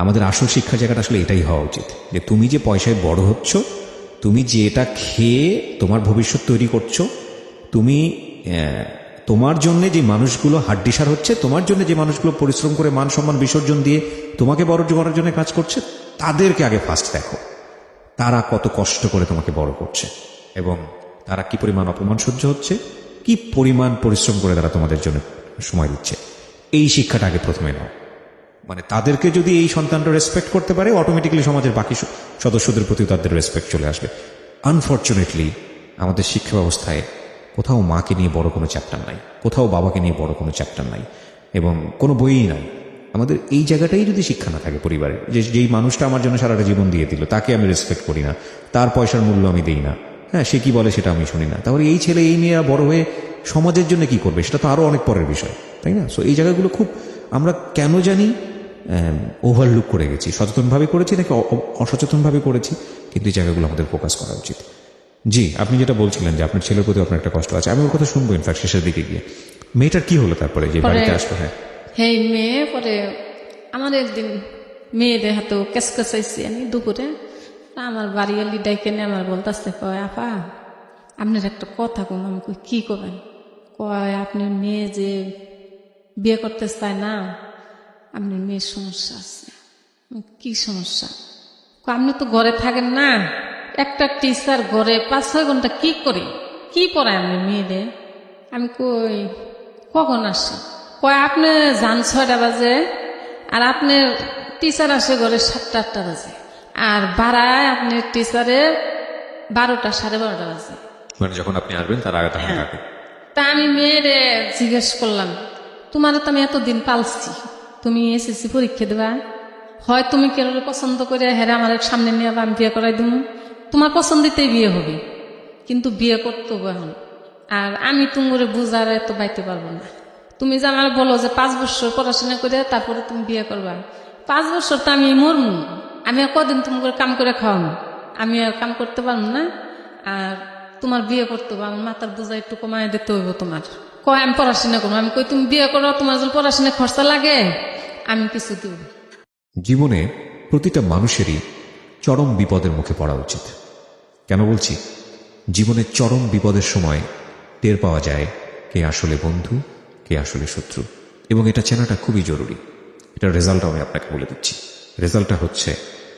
[SPEAKER 4] আমাদের আসল শিক্ষার জায়গাটা আসলে এটাই হওয়া উচিত, যে তুমি যে পয়সায় বড় হচ্ছ, তুমি যে এটা খেয়ে তোমার ভবিষ্যৎ তৈরি করছো, তুমি তোমার জন্য যে মানুষগুলো হাড্ডিসার হচ্ছে, তোমার জন্য যে মানুষগুলো পরিশ্রম করে মান সম্মান বিসর্জন দিয়ে তোমাকে বড় করার জন্য কাজ করছে, তাদেরকে আগে ফার্স্ট দেখো, তারা কত কষ্ট করে তোমাকে বড় করছে এবং তারা কি পরিমাণ অপমান সহ্য হচ্ছে, কি পরিমাণ পরিশ্রম করে তারা তোমাদের জন্য সময় দিচ্ছে, এই শিক্ষাটা আগে প্রথমে নাও। মানে তাদেরকে যদি এই সন্তানটা রেসপেক্ট করতে পারে, অটোমেটিক্যালি সমাজের বাকি সদস্যদের প্রতি তাদের রেসপেক্ট চলে আসবে। আনফর্চুনেটলি আমাদের শিক্ষা ব্যবস্থায় কোথাও মাকে নিয়ে বড় কোনো চ্যাপ্টার নাই, কোথাও বাবাকে নিয়ে বড় কোনো চ্যাপ্টার নাই, এবং কোনো বইই নাই। আমাদের এই জায়গাটাই যদি শিক্ষা না থাকে পরিবারে, যেই মানুষটা আমার জন্য সারাটা জীবন দিয়ে দিল তাকে আমি রেসপেক্ট করি না, তার পয়সার মূল্য আমি দিই না, হ্যাঁ, সে কি বলে সেটা আমি শুনি না, তাহলে এই ছেলে এই মেয়েরা বড় হয়ে সমাজের জন্য কি করবে, সেটা তো আরো অনেক পরের বিষয়, তাই না? সো এই জায়গাগুলো খুব আমরা কেন জানি ওভারলুক করে গেছি, সচেতনভাবে করেছি নাকি অসচেতনভাবে করেছি, কিন্তু এই জায়গাগুলো আমাদের ফোকাস করা উচিত। জি, আপনি যেটা বলছিলেন যে আপনার ছেলের প্রতি আপনার একটা কষ্ট আছে, আমি ওর কথা শুনবো ইনফ্যাক্ট শেষের দিকে গিয়ে। মেয়েটার কি হলো তারপরে যে বাড়িতে আসলো? হ্যাঁ,
[SPEAKER 2] হেই মেয়ে পরে আমার একদিন মেয়েদের হাতে কেসকেসাইছি আমি দুপুরে, আমার বাড়িয়ালি ডাইকে নিয়ে আমার বলতেছে, কয় আপা আপনার একটা কথা কোন, আমি কই কি করবেন, কয় আপনার মেয়ে যে বিয়ে করতে চায় না, আপনার মেয়ের সমস্যা আছে। কি সমস্যা? আপনি তো ঘরে থাকেন না, একটা টিচার ঘরে 5-6 ঘন্টা কি করে, কি পড়ায় আপনি মেয়েদের? আমি কই কখন আসে? কয় আপনি যান 6টা বাজে, আর আপনার টিচার আসে ঘরে 7টা-8টা বাজে, আর বাড়ায় আপনার টিচারের 12টা 12:30 বাজে।
[SPEAKER 4] মানে যখন আপনি আসবেন তার আগে তখন থাকে।
[SPEAKER 2] তা আমি মেয়েরে জিজ্ঞেস করলাম, তোমার তো আমি এতদিন পালছি, তুমি এসএসসি পরীক্ষা দেবা, হয় তুমি কেউ পছন্দ করে হেরে আমার সামনে নিয়ে আমি বিয়ে করাই দিব, তোমার পছন্দিতেই বিয়ে হবে, কিন্তু বিয়ে করতে হবে এখন। আর আমি তুমি বুঝার এত বাইতে পারবো না। তুমি যে আমার বলো যে 5 বছর পড়াশোনা করে তারপরে তুমি বিয়ে করবা, 5 বছর তো আমি মরমু, আমি আর কদিন তুমি করে কাম করে খাওয়ানো, আমি আর কাম করতে পারবো না। আর তোমার বিয়ে করতে হবে, আমার মাথার বোঝা একটু কমায় দিতে হইব তোমার। কয় আমি পড়াশোনা করবো, আমি কই তুমি বিয়ে করো, তোমার যদি পড়াশোনা খরচা লাগে আমি কিছু দিব।
[SPEAKER 4] জীবনে প্রতিটা মানুষেরই চরম বিপদের মুখে পড়া উচিত। কেন বলছি? জীবনের চরম বিপদের সময় টের পাওয়া যায় কে আসলে বন্ধু, কে আসলে শত্রু, এবং এটা চেনাটা খুবই জরুরি। এটার রেজাল্টও আমি আপনাকে বলে দিচ্ছি। রেজাল্টটা হচ্ছে,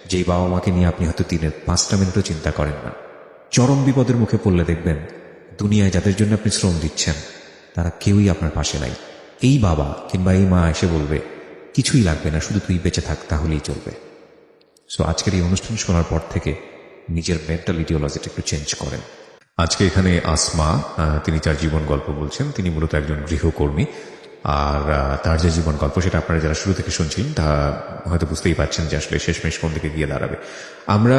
[SPEAKER 4] যেই বাবা মাকে নিয়ে আপনি হয়তো দিনের 5টা মিনিটও চিন্তা করেন না, চরম বিপদের মুখে পড়লে দেখবেন দুনিয়ায় যাদের জন্য আপনি শ্রম দিচ্ছেন তারা কেউই আপনার পাশে নাই। এই বাবা কিংবা এই মা এসে বলবে কিছুই লাগবে না, শুধু তুই বেঁচে থাক, তাহলেই চলবে। সো আজকের এই অনুষ্ঠান শোনার পর থেকে নিজের মেন্টালিটিওলজিটা একটু চেঞ্জ করেন। আজকে এখানে আসমা, তিনি তার জীবন গল্প বলছেন। তিনি মূলত একজন গৃহকর্মী, আর তার যে জীবন গল্প সেটা আপনারা যারা শুরু থেকে শুনছেন তা হয়তো বুঝতেই পারছেন যে আসলে শেষমেশ কোন দিকে গিয়ে দাঁড়াবে। আমরা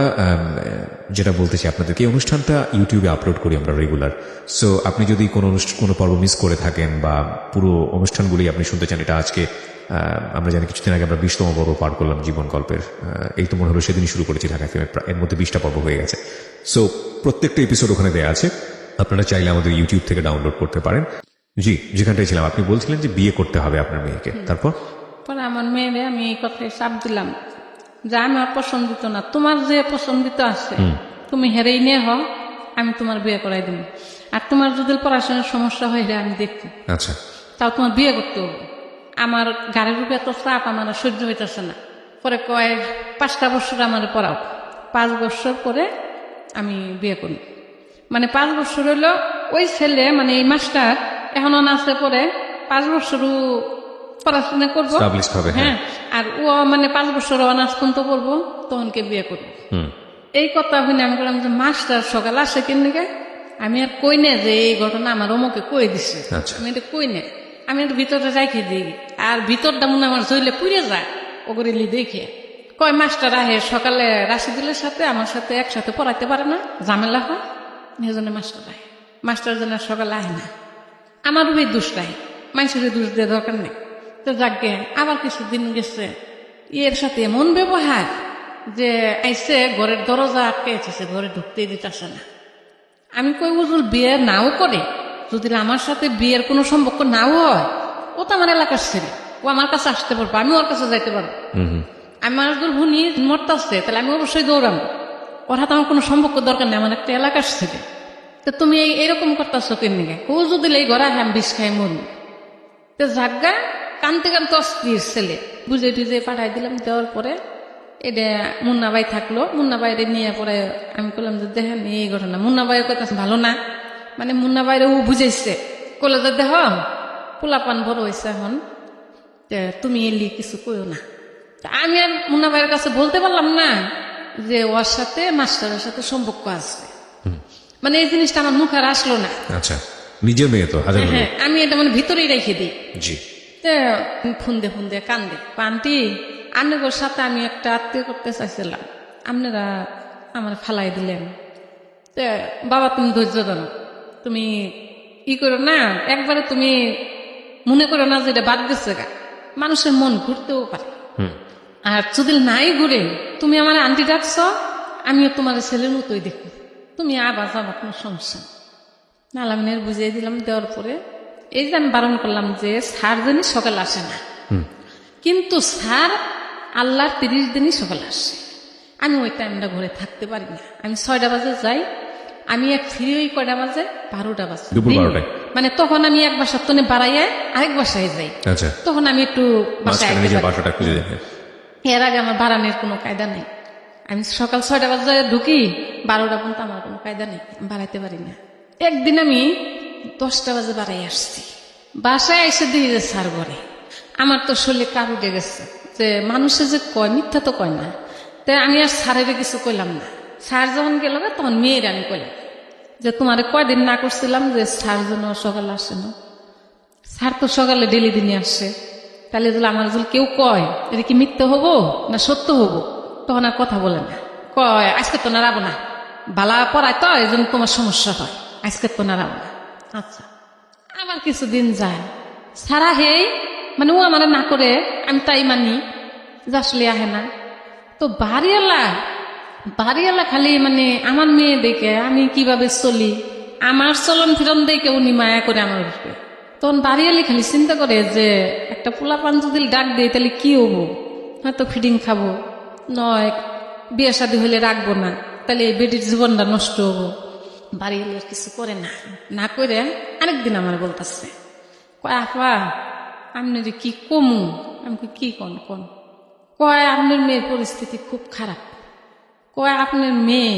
[SPEAKER 4] যেটা বলতেছি আপনাদেরকে, এই অনুষ্ঠানটা ইউটিউবে আপলোড করি আমরা রেগুলার। সো আপনি যদি কোনো পর্ব মিস করে থাকেন বা পুরো অনুষ্ঠানগুলি আপনি শুনতে চান, এটা আজকে আমরা জানি কিছুদিন আগে আমরা 20তম পর্ব পার করলাম জীবন গল্পের। এই তো মনে হলো সেদিনই শুরু করেছি ঢাকা এফএম, এর মধ্যে 20টা পর্ব হয়ে গেছে। সো প্রত্যেকটা এপিসোড ওখানে দেওয়া আছে, আপনারা চাইলে আমাদের ইউটিউব থেকে ডাউনলোড করতে পারেন। জি, যেখানটায় ছিলাম আপনি বলছিলেন যে বিয়ে করতে হবে আপনার মেয়েকে, তারপর?
[SPEAKER 2] পরে আমার মেয়েরে আমি এই কথায় চাপ দিলাম যে আমার পছন্দিত না, তোমার যে পছন্দিত আছে তুমি হেরেই নিয়ে হও, আমি তোমার বিয়ে করাই দিব। আর তোমার যদি পড়াশোনার সমস্যা হয় আমি দেখি,
[SPEAKER 4] আচ্ছা,
[SPEAKER 2] তাও তোমার বিয়ে করতে হবে। আমার গাড়ির রূপে এত চাপ আমার আর সহ্য হইতেছে না। পরে কয় 5টা বছর আমার পড়াও, 5 বছর পরে আমি বিয়ে করি। মানে 5 বছর হইলো ওই ছেলে, মানে এই মাস্টার এখনো নাচতে পরে 5 বছরও পড়াশোনা করবো,
[SPEAKER 4] Established হবে,
[SPEAKER 2] হ্যাঁ, আর ও মানে 5 বছর অনার্স পর্যন্ত পড়বো, তখনকে বিয়ে করবো। এই কথা শুনে আমি বললাম যে মাস্টার সকাল আসে কেন, আমি আর কই না যে এই ঘটনা আমার অমুকে কই দিছে,
[SPEAKER 4] আচ্ছা।
[SPEAKER 2] আমি এটা কই না, আমি এটা ভিতরে রাখি দিই। আর ভিতরটা মনে আমার জইলে পুড়ে যায় ওগুলি দেখে। কয় মাস্টার আহে সকালে রাশিদুলের সাথে আমার সাথে একসাথে পড়াইতে পারে না, ঝামেলা হয়, এই জন্য মাস্টার আহে। মাস্টার যেন সকালে আহে না, আমারও এই দোষ নাই, মানুষের দোষ দিয়ে দরকার নেই। তো যাকে আবার কিছুদিন গেছে, এর সাথে এমন ব্যবহার যে আইসে ঘরের দরজা আটকে এসেছে, ঘরে ঢুকতেই দিতেছে না। আমি কই উজুল বিয়ে নাও করে, যদি আমার সাথে বিয়ের কোনো সম্পর্ক নাও হয়, ও তো আমার এলাকার ছেলে, ও আমার কাছে আসতে পারবো, আমি ওর কাছে যাইতে পারবো। আমার যদি ভুনি মরতাছে তাহলে আমি অবশ্যই দৌড়াবো, ওর হাতে আমার কোনো সম্পর্ক দরকার নেই, আমার একটা এলাকার ছেলে। তো তুমি এইরকম করতেছো কেমনি? ও যদি এই ঘরে আমি বিষ খাই মরবো। তো জাগা কানতে কানতে অস্থির ছেলে, বুঝে টুঝে পাঠাই দিলাম। দেওয়ার পরে এটা মুন্নাবাই থাকলো, মুন্নাবাইরে নিয়ে পরে আমি বললাম যে দেখেন এই ঘটনা। মুন্নাবাইয়ের কথা ভালো না, মানে মুন্নাবাইরে ও বুঝাইছে, কলেজে দেখ পোলাপান বড় হয়েছে এখন, তুমি এলি কিছু কইও না। তা আমি আর মুন্নাবাইয়ের কাছে বলতে পারলাম না যে ওর সাথে মাস্টারের সাথে সম্পর্ক আছে। মানে এই জিনিসটা আমার মুখে আর আসলো না।
[SPEAKER 4] আচ্ছা, নিজের মেয়ে তো হাজার
[SPEAKER 2] হ্যাঁ, আমি এটা মানে ভিতরেই রেখে দিই।
[SPEAKER 4] জি,
[SPEAKER 2] ফুন্দে ফুন্দে কান্দে, পান্টি আপনাদের সাথে আমি একটা আত্মীয় করতে চাইছিলাম, আপনারা আমার ফালাই দিলেন। বাবা তুমি ধৈর্য ধরো, তুমি ই করো না, একবারে তুমি মনে করো না যে এটা বাদ গেছে গা, মানুষের মন ঘুরতেও পারে। আর যদি নাই ঘুরে তুমি আমার আন্টি ডাকছ, আমিও তোমার ছেলের মতোই দেখো, তুমি আবার যাবা, কোনো সমস্যা না। আলামিনের বুঝিয়ে দিলাম। দেওয়ার পরে এই যে আমি বারণ করলাম যে স্যার দিনই সকালে আসে না, কিন্তু স্যার আল্লাহর 30 দিনই সকালে আসে। আমি ওই টাইমটা ঘরে থাকতে পারি না, আমি 6টা বাজে যাই, আমি এক ফ্রি ওই কয়টা বাজে 12টা বাজে,
[SPEAKER 4] দুপুর 12টায়।
[SPEAKER 2] মানে তখন আমি এক বাসার তনে বাড়াইয়া আরেক বাসায় যাই,
[SPEAKER 4] আচ্ছা,
[SPEAKER 2] তখন আমি একটু বাসায়
[SPEAKER 4] মাঝখানে
[SPEAKER 2] আসতে
[SPEAKER 4] নিজের
[SPEAKER 2] পারি।
[SPEAKER 4] বাসাটা খুঁজে দেখেন।
[SPEAKER 2] এর আগে আমার বাড়ানোর কোনো কায়দা নেই, আমি সকাল 6টা বাজে ঢুকি, 12টা পর্যন্ত আমার কোনো কায়দা নেই, বাড়াইতে পারি না। একদিন আমি 10টা বাজে বাড়াই আসছি, বাসায় এসে দিয়ে যে স্যার ঘরে, আমার তো শরীরে কার উঠে গেছে যে মানুষে যে কয় মিথ্যা তো কয় না। তাই আমি আর স্যারের কিছু কইলাম না। স্যার যখন গেল তখন মেয়ের আমি কইলাম যে তোমার কয়দিন না করছিলাম যে স্যার যেন সকালে আসে না, স্যার তো সকালে ডেলি দিনে আসে, তাহলে যদি আমার যদি কেউ কয় এটা কি মিথ্যা হবো না সত্য হবো, তখন আর কথা বলে না, কয় আজকে তো নাড়াবো না, বালা পড়ায় তো এই জন্য তোমার সমস্যা হয়, আজকে তো নাড়াবো না। আচ্ছা আবার কিছুদিন যায় সারা হেই মানে ও আমার না করে আমি তাই মানি যে আসলে আহে না। তো বাড়িওয়ালা খালি মানে আমার মেয়ে দেখে আমি কিভাবে চলি, আমার চলন ফিরন দেখে উনি মায়া করে আমার উপরে। তখন বাড়িওয়ালি খালি চিন্তা করে যে একটা পোলাপান যদি ডাক দেয় তাহলে কি হবো, হয়তো ফিডিং খাবো, নয় বিয়ে শাদী হলে রাখবো না, তাহলে এই বেটির জীবনটা নষ্ট হবো। বাড়িওয়ালি আর কিছু করে না করে আরেকদিন আমার বলতেছে, কয় আপা আপনি যে কি কমু, আমি কই, কি কোন কয় আপনার মেয়ের পরিস্থিতি খুব খারাপ, কয় আপনার মেয়ে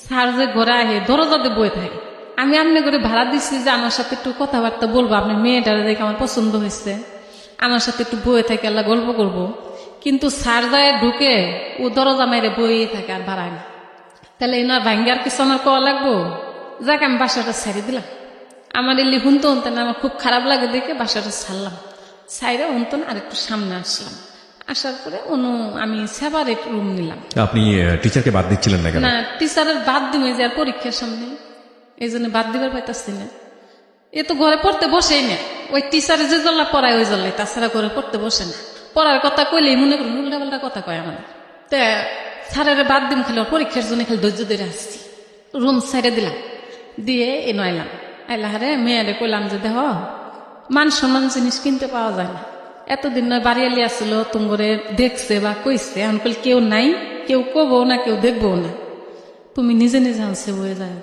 [SPEAKER 2] সার যে ঘরে আহে দরজাতে বয়ে থাকে, আমি আপনার ঘরে ভাড়া দিচ্ছি যে আমার সাথে একটু কথাবার্তা বলবো, আপনার মেয়েটার দেখে আমার পছন্দ হয়েছে, আমার সাথে একটু বয়ে থাকে আল্লাহ গল্প করব, কিন্তু সার যায় ঢুকে ও দরজা মাইরে বয়ে থাকে আর ভাড়ায় না। তাহলে এনার ভাঙ্গার কিছু আমার কওয়া লাগবো, যাক আমি বাসাটা ছেড়ে দিলাম। আমার এলি হুনতো না, আমার খুব খারাপ লাগে দেখে বাসাটা ছাড়লাম, ছাইরে হুনতো আর একটু সামনে আসলাম, আসার পরে আমি সেপারেট রুম নিলাম।
[SPEAKER 4] আপনি টিচারকে বাদ দিচ্ছিলেন না কেন?
[SPEAKER 2] না টিচারের বাদ দিমে যে আর পরীক্ষার সামনে, এই জন্য বাদ দিবার পাইতাছি না। এ তো ঘরে পড়তে বসেই না, ওই টিচারে যে জল্লা পড়ায় ওই জল্লাই, তাছাড়া ঘরে পড়তে বসে না। পড়ার কথা কইলেই মনে করুন উল্টা পাল্টা কথা কয় আমাদের। তা স্যারের বাদ দিম খালি ওর পরীক্ষার জন্য খালি ধৈর্য ধরে আসছি। রুম সাইডে দিলাম, দিয়ে এনো আইলাহারে মেয়েরে কইলাম যে দেহ মান সম্মান জিনিস কিনতে পাওয়া যায় না, এতদিন নয় বাড়িয়ালি আসলো তোমারে দেখছে বা কইছে, এখন কল কেউ নাই, কেউ কবো না, কেউ দেখবো না, তুমি নিজে নিজে আনছে বয়ে যায়।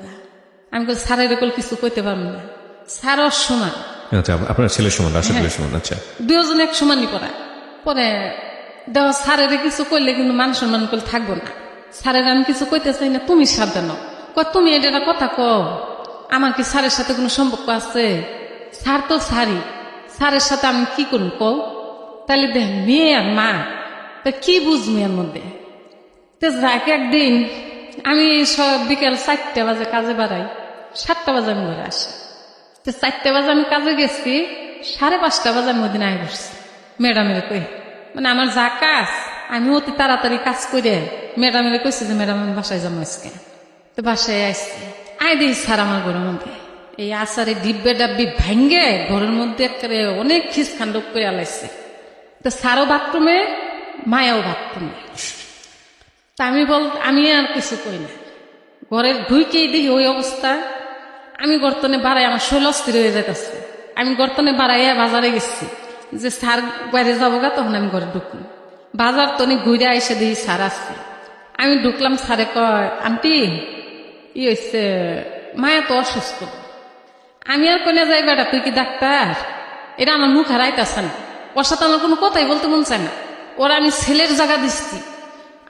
[SPEAKER 2] আমি কল স্যারের কল কিছু কইতে পারবো না, স্যার ওর সমান।
[SPEAKER 4] আচ্ছা, আপনার ছেলের সমান, রাশেদের সমান। আচ্ছা,
[SPEAKER 2] দুজন এক সমানই পরে দেহ স্যারের কিছু কইলে কিন্তু মান সম্মান করলে থাকবো না। স্যারের আমি কিছু কইতে চাই না, তুমি সাবধান কয়, তুমি এটা কথা কও, আমার কি স্যারের সাথে কোনো সম্পর্ক আছে? স্যার তো স্যারই, স্যারের সাথে আমি কি করুন কও? তাহলে দেখ মেয়ে আর মা তা কি বুঝবো এর মধ্যে। তো যাক একদিন আমি সব বিকেল 4টা বাজে কাজে বাড়াই, 7টা বাজে আমি ঘরে আসি। তো 4টা বাজে আমি কাজে গেছি, 5:30 বাজে আমি ওদিন আয় বসছি ম্যাডামের কই, মানে আমার যা কাজ আমি অতি তাড়াতাড়ি কাজ করে ম্যাডামের কইছি যে ম্যাডাম আমি বাসায় যাবো আজকে। তো বাসায় আসছি, আয় দিই স্যার আমার ঘরের মধ্যে এই আচারে ডিব্বে ডাব্বি ভাঙ্গে ঘরের মধ্যে একেবারে অনেক খিসখান্ড করে আলাইছে। তো স্যারও বাথরুমে, মায়াও বাথরুমে। তা আমি আর কিছু করি না, ঘরের ঢুইকেই দেখি ওই অবস্থা। আমি গর্তনে বাড়াই, আমার শৈল অস্থির হয়ে যাইতেছে। আমি গর্তনে বাড়াইয়া বাজারে গেছি যে স্যার বাইরে যাবো গা, তখন আমি ঘরে ঢুকলাম। বাজার তো অনেক ঘুরে এসে দেখি স্যার আসছে। আমি ঢুকলাম, স্যারে কয় আন্টি ই হয়েছে, মায়া তো অসুস্থ। আমি আর কোনে যাই বেটা, তুই কি ডাক্তার? এটা আমার মুখ হারাইতেছে না, ওর সাথে আমার কোনো কথাই বলতে মন চায় না। ওরা আমি ছেলের জায়গা দিচ্ছি,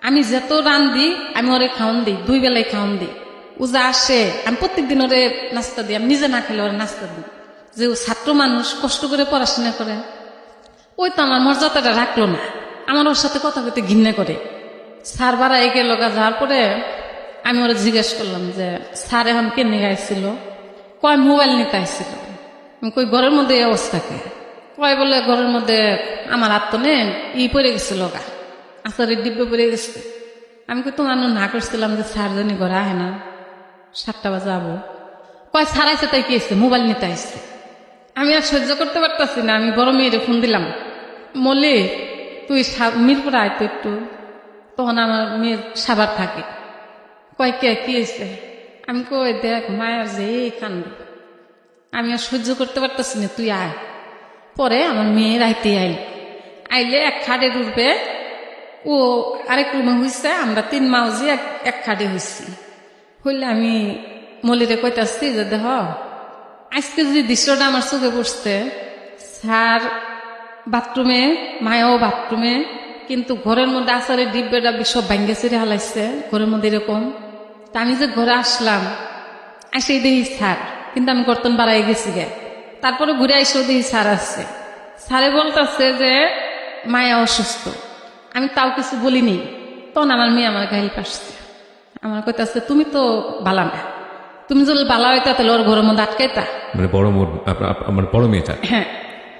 [SPEAKER 2] আমি যত রান দিই আমি ওরে খাওয়ান দিই, 2 বেলায় খাওয়ান দিই। ও যা আসে আমি প্রত্যেকদিন ওরে নাস্তা দিই, আমি নিজে না খেলে ওরে নাস্তা দিই, যে ও ছাত্র মানুষ কষ্ট করে পড়াশোনা করে। ওই তো আমার মর্যাদাটা রাখলো না, আমার ওর সাথে কথা কইতে ঘৃণা করে। স্যার বাড়া একে লগা যাওয়ার পরে আমি ওরা জিজ্ঞেস করলাম যে স্যার এখন কে নিয়ে আসছিল? কয় মোবাইল নিতে আসছিল। আমি কই ঘরের মধ্যে এই অবস্থাকে? কয় বলে ঘরের মধ্যে আমার আত্মনে পড়ে গেছিল গা, আচারের ডিব্বে পড়ে গেছে। আমি কই তোমার না করছিলাম যে স্যার জানি ঘরে আহে না, 7টা বাজে যাবো। কয় স্যার আইসে তাই কি আসছে, মোবাইল নিতে আসছে। আমি আর সহ্য করতে পারতাছি না, আমি বড় মেয়েরে ফোন দিলাম, মলি তুই মিরপুর আয় তো একটু। তখন আমার মেয়ের সাবার থাকে। কয় কে কি হয়েছে? আমি কই দেখ মায়ের যে এই কাণ্ড, আমি আর সহ্য করতে পারতাছি না, তুই আয়। পরে আমার মেয়ে রাইতে আইলে এক খাটে উঠবে, ও আরেক রুমে হয়েছে, আমরা 3 মাউজি এক খাটে হয়েছি। হইলে আমি মলিরে কইতাছি যে দেখ আজকে যদি দৃশ্যটা আমার চোখে পড়ছে, স্যার বাথরুমে, মায়াও বাথরুমে, কিন্তু ঘরের মধ্যে আচারের ডিব্বে ডাব্বি সব ভাঙ্গে ছেড়ে হালাইছে ঘরের মধ্যে এরকম। তা আমি যে ঘরে আসলাম, আসেই দেখি স্যার, কিন্তু আমি গর্তন বাড়াই গেছি গে। তারপরে ঘুরে এসেও দেখি স্যার আসছে। স্যারে বলতেছে যে মায়া অসুস্থ। আমি তাও কিছু বলিনি। তখন আমার মেয়ে আমার গাইল পাশছে, আমার কইতাছে তুমি তো বালা না, তুমি যদি বালা হইতা তাহলে ওর ঘরের মধ্যে আটকাইতা।
[SPEAKER 4] মানে আমার বড় মেয়েটা?
[SPEAKER 2] হ্যাঁ,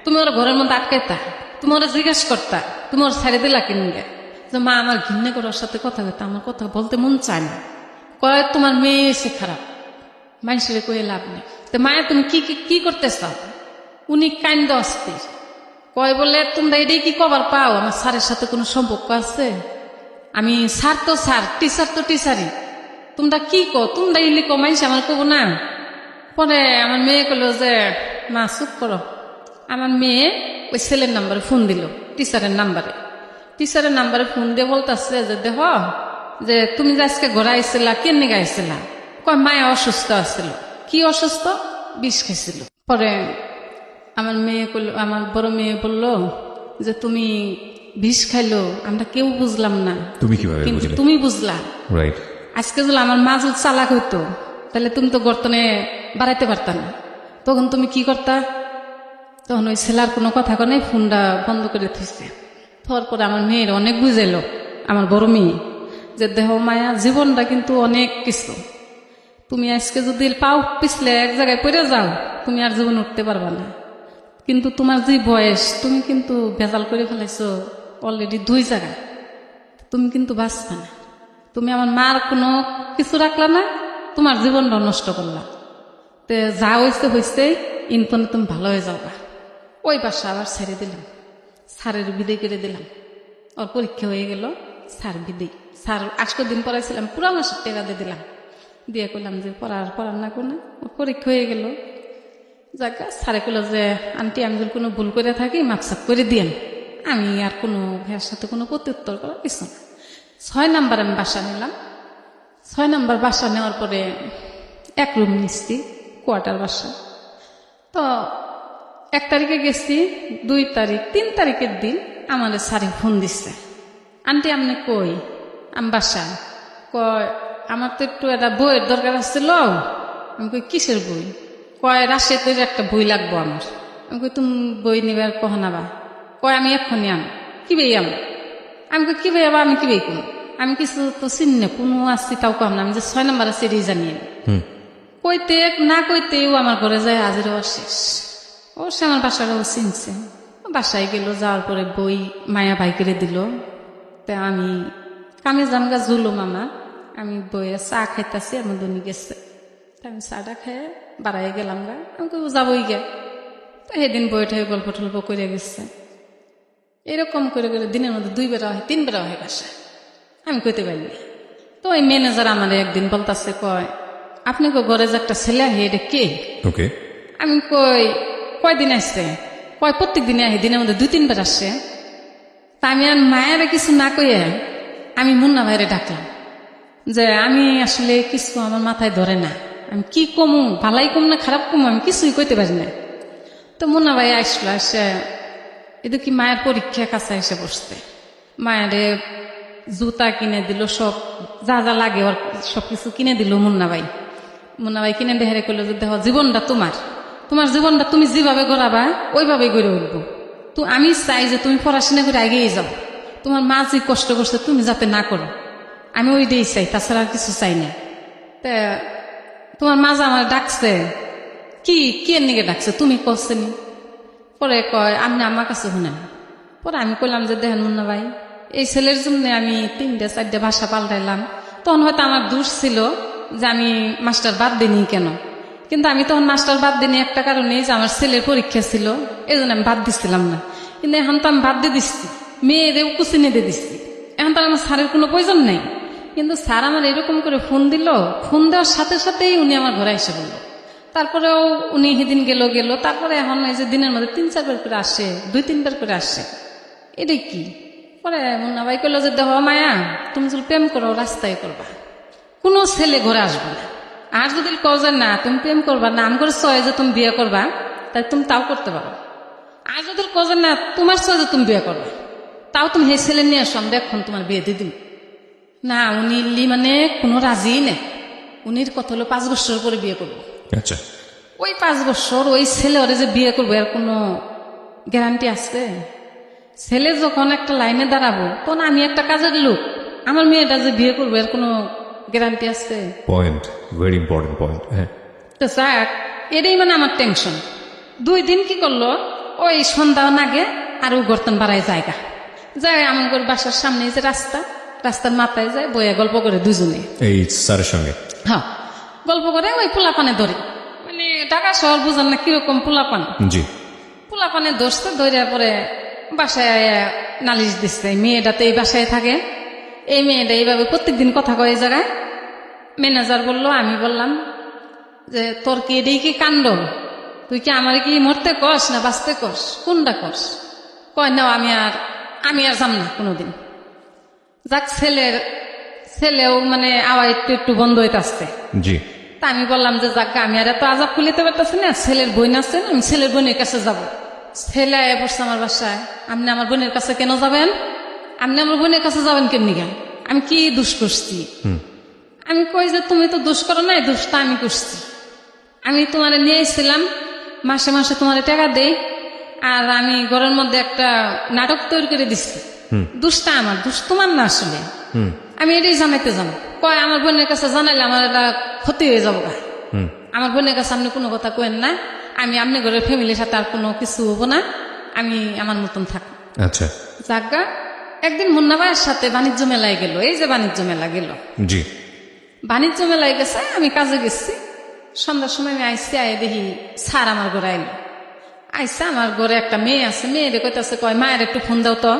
[SPEAKER 2] তুমি ওর ঘরের মধ্যে আটকাইতা, তুমি ওরা জিজ্ঞেস করতা, তুমি ওর ছেড়ে দিলা কিনবে যে মা আমার ঘৃণা করে ওর সাথে কথা কইতা, আমার কথা বলতে মন চায় না। কয় তোমার মেয়ে এসে খারাপ, মানুষের কয়ে লাভ নেই। তো মায়া তুমি কি কি কি করতেছ? উনি কান্দ অস্থির, কয় বলে তোমরা এটাই কি কবার পাও আমার স্যারের সাথে কোনো সম্পর্ক আছে? আমি স্যার তো স্যার, টিচার তো টিচারই, তোমরা কি কো? তোমরা ইলি কমাইছে আমার কব না। পরে আমার মেয়ে কইলো যে মা চুপ করো। আমার মেয়ে ওই ছেলের নাম্বারে ফোন দিল, টিচারের নাম্বারে ফোন দিয়ে বলতেছে যে দেখ যে তুমি যে আজকে ঘরে আইছিলা, কেনে গাইছিলা? কয় মায়া অসুস্থ আছিল। কি অসুস্থ? বিষ খাইছিল। পরে আমার মেয়ে কইল, আমার বড় মেয়ে বললো যে তুমি বিষ খাইলো, আমরা কেউ বুঝলাম না,
[SPEAKER 4] তুমি কিভাবে
[SPEAKER 2] কিন্তু
[SPEAKER 4] বুঝলে?
[SPEAKER 2] তুমি বুঝলা।
[SPEAKER 4] রাইট।
[SPEAKER 2] আজকে যদি আমার মা যদি চালাক হইতো তাহলে তুমি তো গর্তনে বাড়াইতে পারতা না, তখন তুমি কি করতা? তখন ওই ছেলার কোনো কথা কনে ফোনটা বন্ধ করে থইছে। তারপরে আমার মেয়ের অনেক বুঝাইলো, আমার বড় মেয়ে, যে দেহ মায়া জীবনটা কিন্তু অনেক কিছু, তুমি আজকে যদি পাও পিছলে এক জায়গায় পড়ে যাও তুমি আর জীবন উঠতে পারবা না, কিন্তু তোমার যে বয়স তুমি কিন্তু ভেজাল করে ফেলাইছো অলরেডি 2 জায়গায়, তুমি কিন্তু বাঁচবা না। তুমি আমার মার কোনো কিছু রাখলা না, তোমার জীবনটা নষ্ট করলা। তো যা হয়েছে ইনপনে তুমি ভালো হয়ে যাবা। ওই বাসা আবার ছেড়ে দিলাম, স্যারের বিদায় করে দিলাম। ওর পরীক্ষা হয়ে গেল, স্যার বিদায়। স্যার 8 দিন পড়াইছিলাম, পুরা মাসের টাকা দিয়ে দিলাম, দিয়ে করলাম যে পড়ার না কোনো। ওর পরীক্ষা হয়ে গেল, যাক স্যারে কইল যে আন্টি আমি যদি কোনো ভুল করে থাকি মাপসাপ করে দিয়েন। আমি আর কোনো ভাইয়ের সাথে কোনো প্রত্যুত্তর করার কিছু না। 6 নাম্বার আমি বাসা নিলাম। 6 নাম্বার বাসা নেওয়ার পরে 1 রুম নিচ্ছি, কোয়ার্টার বাসা। তো 1 তারিখে গেছি, 2 তারিখ 3 তারিখের দিন আমাদের স্যারে ফোন দিচ্ছে, আন্টি আপনি কই? আমি বাসায়। কয় আমার তো একটু একটা বইয়ের দরকার আসছিল। আমি কই কিসের বই? কয় রাশিয়াতে একটা বই লাগবো আমার। আমি কই তুমি বই নিবে আর কহনাবা? কয় আমি এক্ষুনি কি বই আমি কই কি বই আবার? আমি কি বই কোন? আমি কিছু তো চিনি না, কোনো আসছি তাও কম না, আমি যে 6 নাম্বার আছে এটাই জানিয়ে কইতে না কইতেও আমার ঘরে যায় হাজির হওয়া শেষ। সে আমার বাসাটাও চিনছে। বাসায় গেল, যাওয়ার পরে বই মায়া বাই করে দিল। তা আমি কামে জামগা জুলুম আমার, আমি বইয়ে চা খাইতেছি, আমার দনি গেছে। তা আমি চাটা খেয়ে বাড়াই গেলাম গা, আমি কই যাবই গে। তো সেদিন বইটা গল্প টল্প করে গেছে। এরকম করে করে দিনের মধ্যে 2 বেলা হয় 3 বেলা হয় বাসায়, আমি কইতে পারিনি। তো ওই ম্যানেজার আমার একদিন বলতেছে, কয় আপনি ঘরে যে একটা ছেলে আহে এটা কে?
[SPEAKER 4] ওকে।
[SPEAKER 2] আমি কয়দিন আসছে? কয় প্রত্যেক দিনে আহে, দিনের মধ্যে 2-3 বার আসছে। তা আমি আর মায়ের কিছু না কইয়ে আমি মুন্না ভাইরে ডাকলাম, যে আমি আসলে কিছু আমার মাথায় ধরে না, আমি কি কমু, ভালাই কম না খারাপ কমু, আমি কিছুই কইতে পারি না। তো মুন্না ভাই আসলো, আসে এটা কি মায়ের পরীক্ষা কাছে এসে বসতে, মায়েরে জুতা কিনে দিল, সব যা যা লাগে ওর সবকিছু কিনে দিল মুন্না ভাই কিনে দেহারে করলো যে দেখো জীবনটা তোমার জীবনটা তুমি যেভাবে গড়াবা ওইভাবে গড়ে উঠবো। তো আমি চাই যে তুমি পড়াশোনা করে আগেই যাও, তোমার মা যে কষ্ট করছে তুমি যাতে না করো, আমি ওইটাই চাই, তাছাড়া আর কিছু চাই না। তা তোমার মা যে আমার ডাকছে, কি এর নিকে ডাকছে তুমি করছেনি? পরে কয় আপনি আমার কাছে শুনেন। পরে আমি কইলাম যে দেখেন মুন্না ভাই, এই ছেলের জন্য আমি 3-4 ভাষা পাল্টাইলাম। তখন হয়তো আমার দোষ ছিল যে আমি মাস্টার বাদ দিইনি কেন, কিন্তু আমি তখন মাস্টার বাদ দিইনি একটা কারণে, যে আমার ছেলের পরীক্ষা ছিল, এই জন্য আমি বাদ দিচ্ছিলাম না। কিন্তু এখন তো আমি বাদ দিয়ে দিচ্ছি, মেয়েরেও কুচিনে দিয়ে দিচ্ছি, এখন তো আমার স্যারের কোনো প্রয়োজন নেই। কিন্তু স্যার আমার এরকম করে ফোন দিল, ফোন দেওয়ার সাথে সাথেই উনি আমার ঘরে এসে বলল। তারপরেও উনি সেদিন গেল, তারপরে এখন এই যে দিনের মধ্যে 3-4 বার করে আসে, 2-3 বার করে আসে, এটাই কি? পরে মুন্না ভাই কইল যে দেখো মায়া, তুমি যদি প্রেম করো রাস্তায় করবা, কোনো ছেলে ঘরে আসবে না। আর যদি কও যে না তুমি প্রেম করবা না, আমি করে চয় যে তুমি বিয়ে করবা, তাই তুমি তাও করতে পারো। আর যদি কও যে না তোমার চয় যে তুমি বিয়ে করবা, তাও তুমি সেই ছেলে নিয়ে আসো, আমি এখন তোমার বিয়ে দিয়ে দিন না। উনি মানে কোনো রাজি নেই, উনির কথা হলো 5 বছর পরে বিয়ে করবো।
[SPEAKER 4] আচ্ছা।
[SPEAKER 2] ওই 5 বছর ওই ছেলে ওরে যে বিয়ে করবো এর কোনো গ্যারান্টি আছে? ছেলে যখন একটা লাইনে দাঁড়াবো, তখন আমি একটা কাজের লোক, আমার মেয়েটা যে বিয়ে করবো এর কোনো গ্যারান্টি আছে?
[SPEAKER 4] Point, very important point. হ্যাঁ।
[SPEAKER 2] তো যাক, এটাই মানে আমার টেনশন। 2 দিন কি করলো, ওই সন্ধ্যা নাগে আর ও গর্তন বাড়ায় জায়গা যায়, আমার বাসার সামনে যে রাস্তার মাথায় যায়, বইয়া গল্প করে দুজনে,
[SPEAKER 4] এই স্যারের সঙ্গে।
[SPEAKER 2] হ্যাঁ গল্প করে ওই পোলা পানে ধরে, মানে ঢাকা শহর বুঝান না কিরকম পোলাপান,
[SPEAKER 4] জি
[SPEAKER 2] পোলাপানে ধরছে, ধরে পরে বাসায় আয়া নালিশ দিচ্ছে মেয়েটা তো এই বাসায় থাকে, এই মেয়েটা এইভাবে প্রত্যেকদিন কথা কয় এই জায়গায়। ম্যানেজার বললো, আমি বললাম যে তোর কি এটাই কি কাণ্ড, তুই কি আমার কি মরতে কস না বাঁচতে কস, কোনটা কস? কয় না আমি আর যাম না কোনোদিন। যাক ছেলেও মানে আওয়াজ একটু একটু বন্ধ হইতে আসছে।
[SPEAKER 4] জি
[SPEAKER 2] তা আমি বললাম যে যাক আমি আর এত আজাব খুলিতে পারতেছি না, ছেলের বোন আছে না, আমি ছেলের বোনের কাছে যাব। ছেলে আয়া পড়ছে আমার বাসায়, আপনি আমার বোনের কাছে কেন যাবেন? আপনি আমার বোনের কাছে যাবেন কেমনি কেন? আমি কি দোষ করছি? আমি কই যে তুমি তো দোষ করো নাই, দোষটা আমি করছি। আমি তোমারে নিয়ে এসেছিলাম, মাসে মাসে তোমার টাকা দেই, আর আমি ঘরের মধ্যে একটা নাটক তৈরি করে দিচ্ছি, দোষটা আমার, দোষ তোমার না আসলে। আমি এটাই জানাইতে যাবো। কয় আমার বোনের কাছে জানাইলে আমার এটা ক্ষতি হয়ে যাবো। আমার বোনের কাছে আপনি কোনো কথা কেন না, আমি আপনি ঘরের ফ্যামিলির সাথে আর কোনো কিছু হবো না, আমি আমার মতন থাকবো।
[SPEAKER 4] আচ্ছা
[SPEAKER 2] জাগা একদিন মুন্না ভাইয়ের সাথে বাণিজ্য মেলায় গেল, এই যে বাণিজ্য মেলা গেল,
[SPEAKER 4] জি
[SPEAKER 2] বাণিজ্য মেলায় গেছে, আমি কাজে গেছি। সন্ধ্যার সময় আমি আইসি, আয় দেখি স্যার আমার ঘরে আইলো। আইসা আমার ঘরে একটা মেয়ে আছে, মেয়েরে কইতাছে, কয় মায়ের একটু ফোন দাও তো।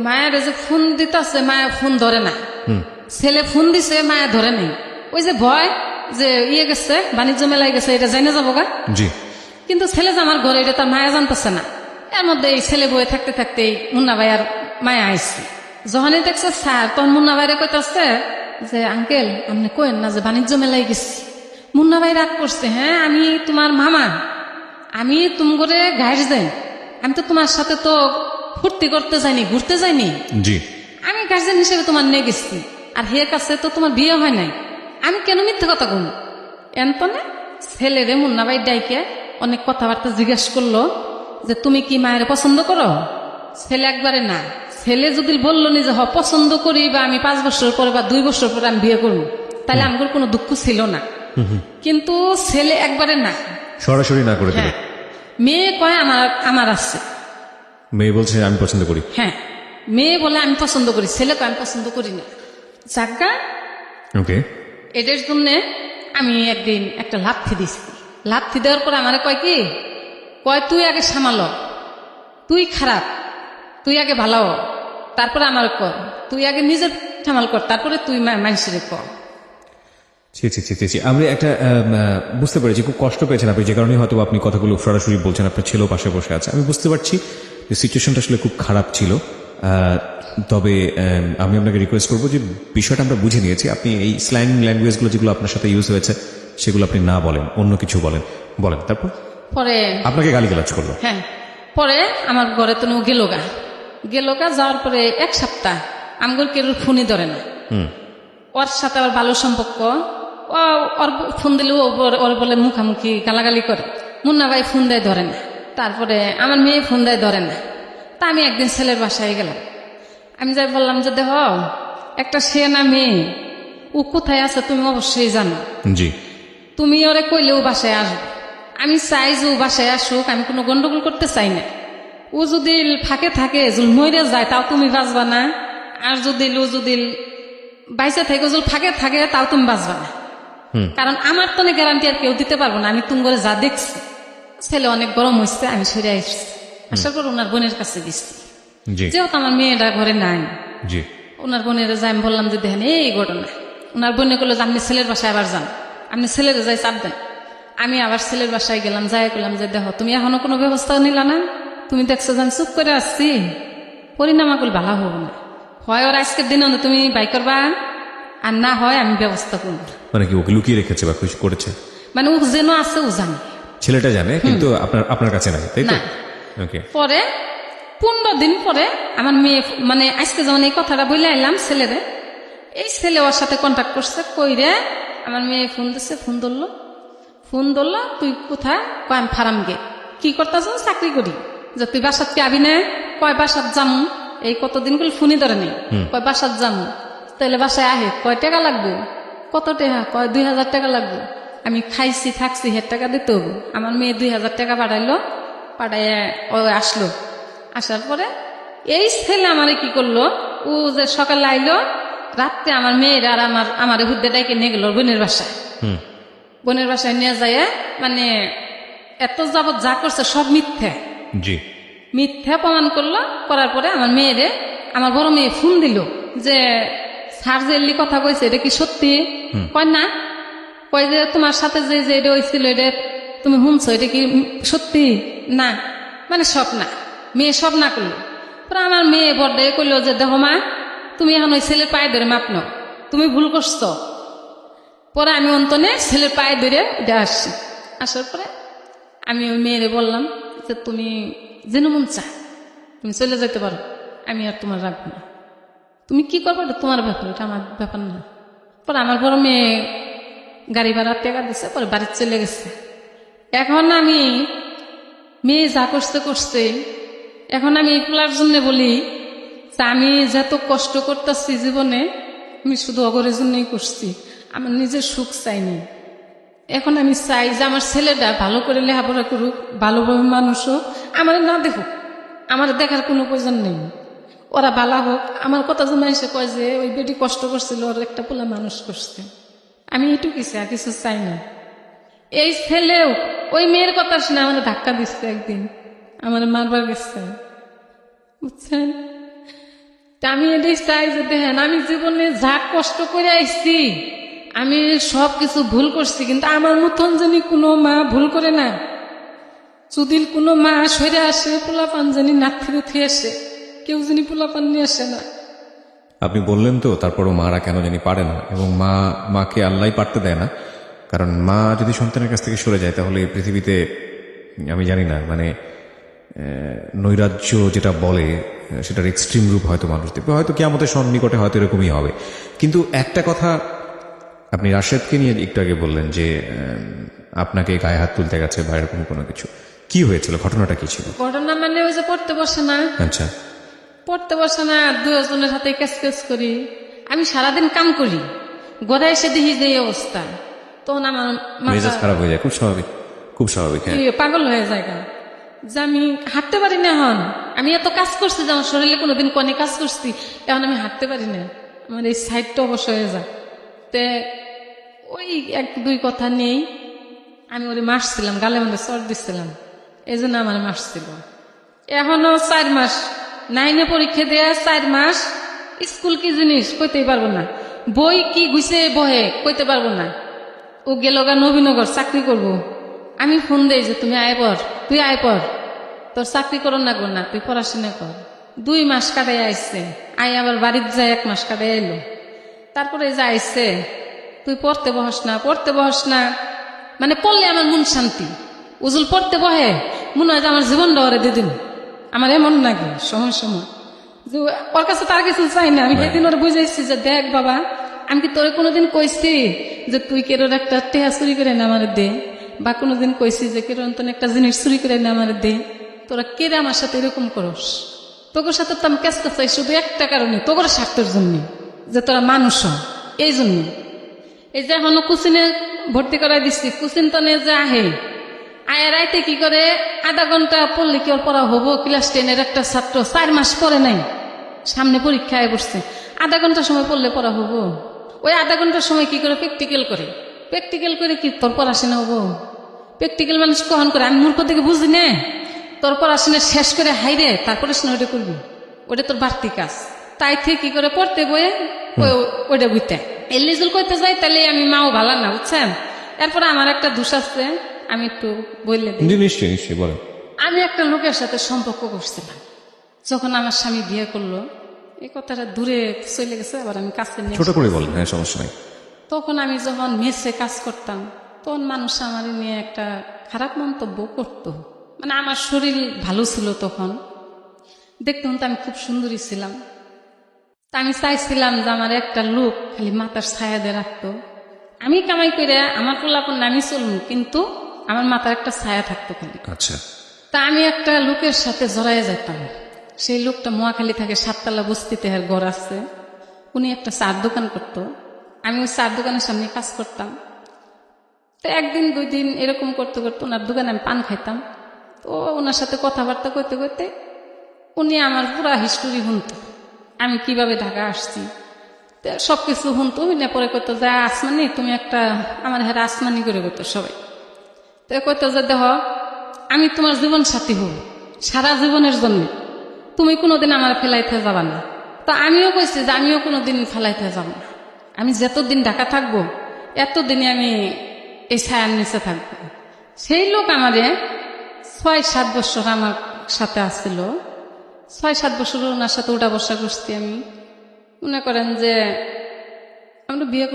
[SPEAKER 2] মায়ের যে ফোন দিতেছে, মায়া ফোন ধরে না। ছেলে ফোন দিছে, মায়া ধরে নেই। ওই যে ভয় যে গেছে বাণিজ্য মেলায় গেছে, এটা জানে যাবো গা।
[SPEAKER 4] জি
[SPEAKER 2] কিন্তু ছেলে যে আমার ঘরে, এটা তার মায়া জানতেছে না। এর মধ্যে এই ছেলে বয়ে থাকতে থাকতে মুন্না ভাই আর মায়া আইসি। যখনই দেখছে স্যার, তখন মুন্না ভাইরে কইতাছে যে আঙ্কেল আপনি কইেন না যে বাণিজ্য মেলায় গেছি। মুন্না ভাই রাগ করছে, হ্যাঁ আমি তোমার মামা, আমি তুম করে গাইড যাই, আমি তো তোমার সাথে তো ফুর্তি করতে যাইনি, ঘুরতে যাইনি,
[SPEAKER 4] জি
[SPEAKER 2] আমি গার্জেন হিসেবে তোমার নিয়ে গেছি, আর হে কাছে তো তোমার বিয়ে হয় নাই, আমি কেন মিথ্যে কথা কম? এনতনে ছেলেরে মুন্না ভাই ডাইকে অনেক কথাবার্তা জিজ্ঞেস করলো যে তুমি কি মায়ের পছন্দ করো? ছেলে একবারে না। ছেলে যদি বললো নি যে হ পছন্দ করি, বা আমি 5 বছর পরে বা 2 বছর পরে আমি বিয়ে করবো, তাহলে আমার কোনো দুঃখ ছিল না। কিন্তু ছেলে একবারে না,
[SPEAKER 4] সরাসরি না করে দিল।
[SPEAKER 2] হ্যাঁ, মেয়ে কয় আমার আছে,
[SPEAKER 4] মেয়ে বলছে আমি পছন্দ করি।
[SPEAKER 2] হ্যাঁ মেয়ে বলে আমি পছন্দ করি, ছেলে কয় আমি পছন্দ করি না। জাগা
[SPEAKER 4] ওকে
[SPEAKER 2] এটার জন্য আমি একদিন একটা লাথি দিছি। লাথি দেওয়ার পরে আমার কয় কি, কয় তুই আগে সামালো, তুই খারাপ, তুই আগে ভালো, তারপরে আমার কর, তুই আগে নিজের সামাল কর, তারপরে তুই মানুষের কর।
[SPEAKER 4] ছি ছি ছি ছি ছি। আমি একটা বুঝতে পেরেছি, খুব কষ্ট পেয়েছেন আপনি, যে কারণে হয়তো আপনি কথাগুলো সরাসরি বলছেন। আপনার ছেলেও পাশে বসে আছে, আমি বুঝতে পারছি যে সিচুয়েশনটা আসলে খুব খারাপ ছিল। তবে আমি আপনাকে রিকোয়েস্ট করবো যে বিষয়টা আমরা বুঝে নিয়েছি, আপনি এই স্ল্যাং ল্যাঙ্গুয়েজগুলো যেগুলো আপনার সাথে ইউজ হয়েছে সেগুলো আপনি না বলেন, অন্য কিছু বলেন। তারপর
[SPEAKER 2] পরে
[SPEAKER 4] আপনাকে গালিগালাজ করলো।
[SPEAKER 2] হ্যাঁ, পরে আমার ঘরে তো গেল গা, যাওয়ার পরে 1 সপ্তাহ আমগর কেউ ফোনই ধরে না। ওর সাথে আবার ভালো সম্পর্ক, ওর ফোন দিলে ওর বলে মুখামুখি গালাগালি করে। মুন্না ভাই ফোন দেয়, ধরে না। তারপরে আমার মেয়ে ফোন দেয়, ধরে না। তা আমি একদিন ছেলের বাসায় গেলাম, আমি যাই বললাম যে দেখ একটা সে না মেয়ে, ও কোথায় আছে তুমি অবশ্যই জানো,
[SPEAKER 4] জি
[SPEAKER 2] তুমি ওরে কইলে ও বাসায় আসবে। আমি চাই যে ও বাসায় আসুক, আমি কোনো গন্ডগোল করতে চাই না। ও যদি ফাঁকে থাকে, যদি মরে যায়, তাও তুমি বাঁচবা না। আর যদি ও যদি বাইসে থাকে, যদি ফাঁকে থাকে, তাও তুমি বাঁচবা না। কারণ আমার তো গ্যারান্টি আর কেউ দিতে পারবো না। আমি তুমি করে যা দেখছি, ছেলে অনেক গরম হয়েছে, আমি সরে আসছি। আসার পর ওনার বোনের কাছে গেছি,
[SPEAKER 4] জি
[SPEAKER 2] যেহেতু আমার মেয়েটা ঘরে নাই।
[SPEAKER 4] জি
[SPEAKER 2] ওনার বোনের যাই আমি বললাম যে দেখেন এই ঘটনা। ওনার বোনে করলো যে আপনি ছেলের বাসায় আবার যান, আপনি ছেলের যাই চাপ দেন। আমি আবার ছেলের বাসায় গেলাম, যাই করলাম যে দেখো তুমি এখনো কোনো ব্যবস্থা নিলা না, তুমি দেখছো যে আমি চুপ করে আসছি, পরিণাম আকুল ভালো হবো না। হয় ওর আজকের দিনে তুমি বাই করবা, আর না হয় আমি ব্যবস্থা করবো।
[SPEAKER 4] মানে কি ওকে লুকিয়ে রেখেছে বা খুশি করেছে?
[SPEAKER 2] মানে ও যেন আছে ও জানে,
[SPEAKER 4] ছেলেটা জানে, কিন্তু আপনার কাছে নাই, তাই তো?
[SPEAKER 2] না।
[SPEAKER 4] ওকে।
[SPEAKER 2] পরে 15 দিন পরে আমার মেয়ে, মানে আজকে যেমন এই কথাটা বলে আইলাম ছেলেরে, এই ছেলে ওর সাথে কন্ট্যাক্ট করছে, কইরে আমার মেয়ে ফোন দিচ্ছে, ফোন ধরলো তুই কোথায়? কয় আমি ফার্ম গে। কি করতেছ? চাকরি করি। যে তুই বাসাত কি আবি না? কয় বাসাত যামু, এই কতদিন করে ফোনই ধরে নেই। কয় বাসাত যামু, তাহলে বাসায় আহে, কয় টাকা লাগবে? কত টাকা? কয় 2000 টাকা লাগবে। আমি খাইছি থাকছি, 1000 টাকা দিতে হবো। আমার মেয়ে 2000 টাকা পাঠাইলো, পাঠাইয়া ও আসলো। আসার পরে এই ছেলে আমারে কি করলো, ও যে সকালে আইলো, রাত্রে আমার মেয়ের আর আমার হুদ্দে ডাইকে নিয়ে গেল বোনের বাসায়। বোনের বাসায় নিয়ে যায়, মানে এত যাবৎ যা করছে সব মিথ্যা,
[SPEAKER 4] জি।
[SPEAKER 2] মিথ্যা প্রমাণ করলো। করার পরে আমার মেয়েরে, আমার বড় মেয়ে ফোন দিল যে স্যার যে এলি কথা কইছে এটা কি সত্যি? কয় না। কয় যে তোমার সাথে যে যে এটা হয়েছিল এটা তুমি শুনছো, এটা কি সত্যি? না, মানে সব না। মেয়ে সব না করলো। পরে আমার মেয়ে বড় কইলো যে দেখো মা, তুমি এখন ওই ছেলের পায়ে ধরে মাপ নাও, তুমি ভুল করছো। পরে আমি অন্তনে ছেলের পায়ে ধরে উঠে আসছি। আসার পরে আমি ওই মেয়েরে বললাম যে তুমি যেন মন চা তুমি চলে যেতে পারো, আমি আর তোমার রাখবো না। তুমি কি করবো এটা তোমার ব্যাপার, এটা আমার ব্যাপার না। পরে আমার বড় মেয়ে গাড়ি ভাড়া টাকা দিচ্ছে, পরে বাড়ি চলে গেছে। এখন আমি মেয়ে যা করতে করতে, এখন আমি এই পোলার জন্য বলি যে আমি যত কষ্ট করতেছি জীবনে, আমি শুধু অগরের জন্যই করছি, আমার নিজের সুখ চাইনি। এখন আমি চাই যে আমার ছেলেটা ভালো করে লেখাপড়া করুক, ভালোভাবে মানুষ হোক, আমার না দেখুক, আমার দেখার কোনো প্রয়োজন নেই। ওরা ভালো হোক, আমার কথা জন্য এসে কয় যে ওই বেটি কষ্ট করছিল, ওর একটা পোলা মানুষ করছে। আমি এইটুকু চাই, আর কিছু চাই না। এই ছেলেও ওই মেয়ের কথা শুনে আমার ধাক্কা দিচ্ছে, একদিন আমার মারবার গেছে, বুঝছেন? তা আমি এটাই চাই যে দেখেন, আমি জীবনে যা কষ্ট করে আইছি, আমি সব কিছু ভুল করছি, কিন্তু আমার মতন জানি কোনো মা ভুল করে না। যদি কোনো মা সরে আসে, পোলাপান জানি নাক থেকে থুয়ে আসে, কেউ জানি পোলাপান নিয়ে আসে না।
[SPEAKER 4] আপনি বললেন তো, তারপরও মারা কেন জানি পারে না, এবং মাকে আল্লাহ পারতে দেয় না। কারণ মা যদি সন্তানের কাছ থেকে সরে যায়, তাহলে এই পৃথিবীতে আমি জানি না, মানে নৈরাজ্য যেটা বলে সেটার এক্সট্রিম রূপ হয়তো মানুষ দেখবে, হয়তো কিয়ামতের সন্নিকটে হয়তো এরকমই হবে। কিন্তু একটা কথা আপনি রাশেদকে নিয়ে একটু আগে বললেন যে আপনাকে গায়ে হাত তুলতে গেছে বা এরকম কোনো কিছু, কি হয়েছিল, ঘটনাটা কি ছিল?
[SPEAKER 2] ঘটনা মানে ওই যে পড়তে বসে না,
[SPEAKER 4] আচ্ছা,
[SPEAKER 2] পড়তে বসে না, দুজনের হাতে ক্যাচ ক্যাচ করি। আমি সারাদিন কাম করি, ঘরে এসে দেখি যে এই অবস্থা, তখন আমার
[SPEAKER 4] মেজাজ
[SPEAKER 2] মাথা
[SPEAKER 4] খারাপ হয়ে যায়, খুব স্বাভাবিক, খুব স্বাভাবিক। হ্যাঁ,
[SPEAKER 2] পাগল হয়ে যায় গা। যে আমি হাঁটতে পারি না। এখন আমি এত কাজ করছি যে আমার শরীরে কোনোদিন কনে কাজ করছি, এখন আমি হাঁটতে পারি না, আমার এই সাইডটা অবশ্য হয়ে যায়। তে ওই এক দুই কথা নেই, আমি ওরে মারছিলাম, গালে মধ্যে চর দিচ্ছিলাম, এই জন্য আমার মারছিল। এখনো 4 মাস, 9-এ পরীক্ষা দেয়া 4 মাস, স্কুল কি জিনিস কইতেই পারবো না, বই কি গুছে বহে কইতে পারবো না। ও গেল গা নবীনগর চাকরি করব। আমি ফোন দেই যে তুমি আয় পর, তুই আয় পর, তোর চাকরি করো না গো, না তুই পড়াশোনা কর। 2 মাস কাটাই আইসে, আয় আবার বাড়িতে যায় 1 মাস কাটাই এলো। তারপরে যা আইসে, তুই পড়তে বহস না, পড়তে বহস না, মানে পড়লে আমার মন শান্তি। উজুল পড়তে বহে মনে হয় যে আমার জীবনটা ওরে দিদিন, আমার এমন নাকি সময় সময় যে ওর কাছে তার কিছু চাই না। আমি সেদিন ওরা বুঝাইছি যে দেখ বাবা, আমি কি তোরে কোনোদিন কইছি যে তুই কেরোর একটা টেহা চুরি করে না আমার দে, বা কোনোদিন কইছি যে কেরোর একটা জিনিস চুরি করে না আমার দে? তোরা কেরে আমার সাথে এরকম করস? তোর সাথে তো আমি কেসতে চাই শুধু একটা কারণে, তোর স্বার্থের জন্য, যে তোরা মানুষ হ, এই জন্য। এই যে এখনো কুচিনে ভর্তি করাই দিচ্ছি, কুচিন তনে যে আহে, আয়ের রাইতে কি করে আধা ঘন্টা পড়লে কি ওর পড়া হবো? ক্লাস 10-এর একটা ছাত্র 4 মাস পড়ে নাই, সামনে পরীক্ষায় বসছে, আধা ঘন্টা সময় পড়লে পড়া হবো? ওই আধা ঘন্টার সময় কি করে প্র্যাকটিক্যাল করে, প্র্যাকটিক্যাল করে কি তোর পড়াশোনা হবো? প্র্যাকটিক্যাল মানুষ কখন করে? আমি মূর্খ থেকে বুঝি না। তোর পড়াশোনা শেষ করে হাইরে তারপরে ওটা করবি, ওটা তোর বাড়তি কাজ। তাই থেকে কি করে পড়তে বয়ে ওইটা বুঝতে এই লিজুল করতে যাই, তাহলে আমি মাও ভালো না, বুঝছেন? এরপরে আমার একটা দোষ আছে, আমি একটু বললে দিই।
[SPEAKER 4] নিশ্চয়ই নিশ্চয়ই বলেন।
[SPEAKER 2] আমি একটা লোকের সাথে সম্পর্ক করছিলাম, যখন আমার স্বামী বিয়ে করলো, এই কথাটা দূরে চলে গেছে, আবার আমি কাছে নিয়ে
[SPEAKER 4] ছোট করে বলেন, হ্যাঁ সমস্যা নাই।
[SPEAKER 2] তখন আমি যখন মেসে কাজ করতাম, তখন মানুষ আমার নিয়ে একটা খারাপ মন্তব্য করত। মানে আমার শরীর ভালো ছিল তখন, দেখতাম তো আমি খুব সুন্দরী ছিলাম। তা আমি চাইছিলাম যে আমার একটা লোক খালি মাথার ছায়া দিয়ে রাখতো, আমি কামাই করে আমার পোলাপন আমি চলবো, কিন্তু আমার মাথার একটা ছায়া থাকতো খালি।
[SPEAKER 4] আচ্ছা,
[SPEAKER 2] তা আমি একটা লোকের সাথে জড়াইয়া যেতাম। সেই লোকটা মহাখালী থাকে, 7তলা বস্তিতে এর ঘর আছে। উনি একটা চার দোকান করতো, আমি ওই চার দোকানের সামনে কাজ করতাম। তো একদিন 2 দিন এরকম করতে করতে ওনার দোকানে আমি পান খাইতাম। তো ওনার সাথে কথাবার্তা করতে করতে উনি আমার পুরা হিস্টোরি শুনত, আমি কিভাবে ঢাকা আসছি। তো সবকিছু শুনতো না, পরে কইতো যে আসমানি তুমি একটা আমার হ্যাঁ আসমানি করে কইতো সবাই। তো কইতো যে দেখ আমি তোমার জীবন সাথী হব সারা জীবনের জন্য, তুমি কোনোদিন আমার ফেলাইতে যাবা না। তো আমিও কইছি যে আমিও কোনোদিন ফেলাইতে যাব না, আমি যতদিন ঢাকা থাকবো এতদিনই আমি এই ছায়ার নিচে থাকবো। সেই লোক আমারে 6-7 বছর আমার সাথে আসছিল, 6-7 বছর ওনার সাথে উঠা বসা করছি আমি। মনে করেন যে আমরা বিয়ে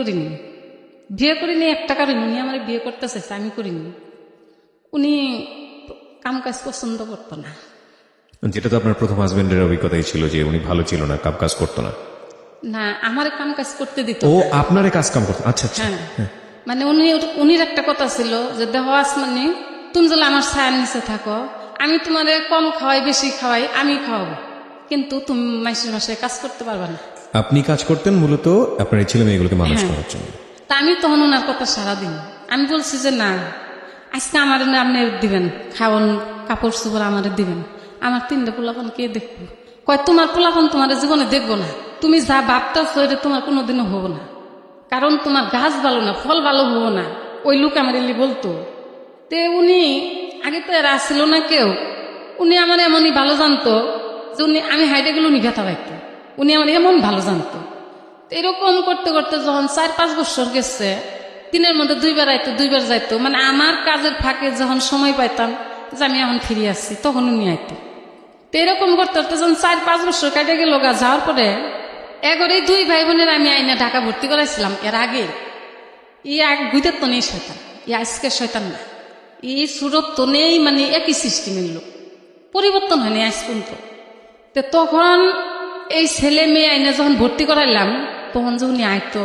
[SPEAKER 2] করিনি একটা কারণ, উনি আমার বিয়ে করতে চাইছে, আমি করিনি। উনি কাম কাজ পছন্দ করতো না।
[SPEAKER 4] যেটা তো আপনার প্রথম হাজবেন্ডের অভিজ্ঞতাই ছিল যে উনি ভালো ছিল না, কাজ করতো না।
[SPEAKER 2] না, আমার কাম কাজ করতে দিত
[SPEAKER 4] ও
[SPEAKER 2] না।
[SPEAKER 4] আপনারে কাজ কাম করতো? আচ্ছা আচ্ছা।
[SPEAKER 2] হ্যাঁ, মানে উনির একটা কথা ছিল যে দেহ আসমানি তুমি যদি আমার ছায়ার নিচে থাকো, আমি তোমার কম খাওয়াই বেশি খাওয়াই আমি খাওয়াবো, কিন্তু তুমি মাইসের বাসায় কাজ করতে পারবে না।
[SPEAKER 4] আপনি কাজ করতেন মূলত আপনার এই ছেলে মেয়েগুলোকে মানুষ
[SPEAKER 2] হ্যাঁ।
[SPEAKER 4] করার জন্য।
[SPEAKER 2] তা আমি তখন ওনার কথা সারাদিন আমি বলছি যে না, আজকে আমার আপনি দিবেন খাওয়ান, কাপড় চোপড় আমার দিবেন, আমার 3টা পোলাপান কে দেখবো? কয় তোমার পোলাপান তোমার জীবনে দেখবো না, তুমি যা ভাবতেছো এটা তোমার কোনোদিনও হবো না, কারণ তোমার গাছ ভালো না, ফল ভালো হবো না। ওই লোক আমার এলি বলতো। তে উনি আগে তো এরা আসছিল না কেউ, উনি আমার এমনই ভালো জানতো যে আমি হাইটে গেলে উনি ব্যথা পাইতো, উনি আমার এমন ভালো জানতো। এরকম করতে করতে যখন 4-5 বছর গেছে, দিনের মধ্যে 2বার আইতো 2বার যাইতো, মানে আমার কাজের ফাঁকে যখন সময় পাইতাম যে আমি এখন ফিরে আসছি তখন উনি আইতো। তো এরকম করতে করতে যখন 4-5 বছর কাটে গেল যাওয়ার পরে এগরে 2 ভাই বোনের আমি আইনা ঢাকা ভর্তি করাইছিলাম। এর আগে গুইদের তো নেই শয়তান, আজকে শয়তান না, এই সুরত তো নেই, মানে একই সিস্টেমের লোক, পরিবর্তন হয়নি আজ পর্যন্ত। তো তখন এই ছেলে মেয়ে আইনে যখন ভর্তি করাইলাম, তখন যে উনি আইতো,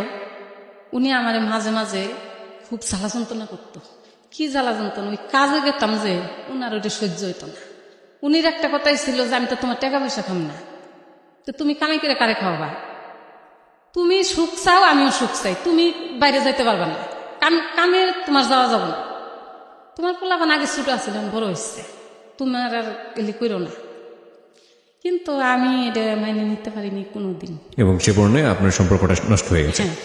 [SPEAKER 2] উনি আমার মাঝে মাঝে খুব জ্বালা যন্ত্রণা করতো। কি জ্বালা যন্ত্রণা, ওই কাজে গেতাম যে উনার ওটা সহ্য হইতো না। উনির একটা কথাই ছিল যে আমি তো তোমার টাকা পয়সা খাম না, তো তুমি কামাই করে কারে খাওয়াবা? তুমি সুখ চাও আমিও সুখ চাই, তুমি বাইরে যাইতে পারবা না, কামে তোমার যাওয়া যাব না, তোমার পোলাপান আগে ছোট আছিল বড় হচ্ছে, তোমার আর এলি করো না। কিন্তু আমি এটা মাইনে নিতে পারিনি কোনোদিন,
[SPEAKER 4] এবং সে পর্যায়ে আপনার সম্পর্কটা নষ্ট হয়ে গেছে।
[SPEAKER 2] হ্যাঁ।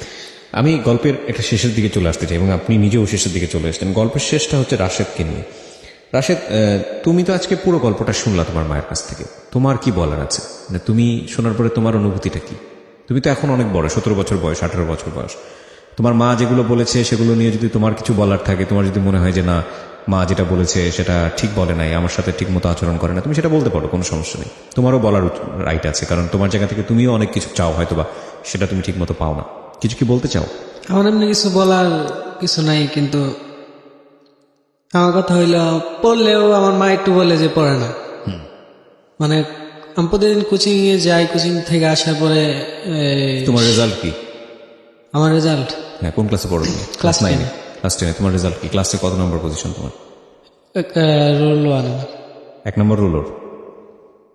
[SPEAKER 4] আমি গল্পের একটা শেষের দিকে চলে আসতে চাই এবং আপনি নিজেও শেষের দিকে চলে আসছেন। গল্পের শেষটা হচ্ছে রাশেদকে নিয়ে। রাশেদ, তুমি তো আজকে পুরো গল্পটা শুনলা তোমার মায়ের কাছ থেকে, তোমার কি বলার আছে? মানে তুমি শোনার পরে তোমার অনুভূতিটা কি? তুমি তো এখন অনেক বড়, 17 বছর বয়স, 18 বছর বয়স। তোমার মা যেগুলো বলেছে সেগুলো নিয়ে যদি তোমার কিছু বলার থাকে, তোমার যদি মনে হয় যে না মা যেটা বলেছে সেটা ঠিক বলে নাই, আমার সাথে ঠিক মতো আচরণ করে না, তুমি সেটা বলতে পারো, কোনো সমস্যা নেই। তোমারও বলার রাইট আছে, কারণ তোমার জায়গা থেকে তুমিও অনেক কিছু চাও, হয়তো বা সেটা তুমি ঠিক মতো পাও না। কিছু কি বলতে চাও?
[SPEAKER 3] আমার এমনি কিছু বলার কিছু নাই, কিন্তু আমার কথা হইল পড়লেও আমার মা একটু বলে যে পড়ে না। মানে আমি প্রতিদিন কোচিং এ যাই, কোচিং থেকে আসার পরে
[SPEAKER 4] তোমার রেজাল্ট কি?
[SPEAKER 3] আমার রেজাল্ট
[SPEAKER 4] হ্যাঁ, কোন ক্লাসে পড়ো তুমি?
[SPEAKER 3] Class 9
[SPEAKER 4] class 10। তোমার রেজাল্ট কি? ক্লাসে কত নম্বর পজিশন তোমার?
[SPEAKER 3] রোল 1।
[SPEAKER 4] 1 নম্বর রুলোর?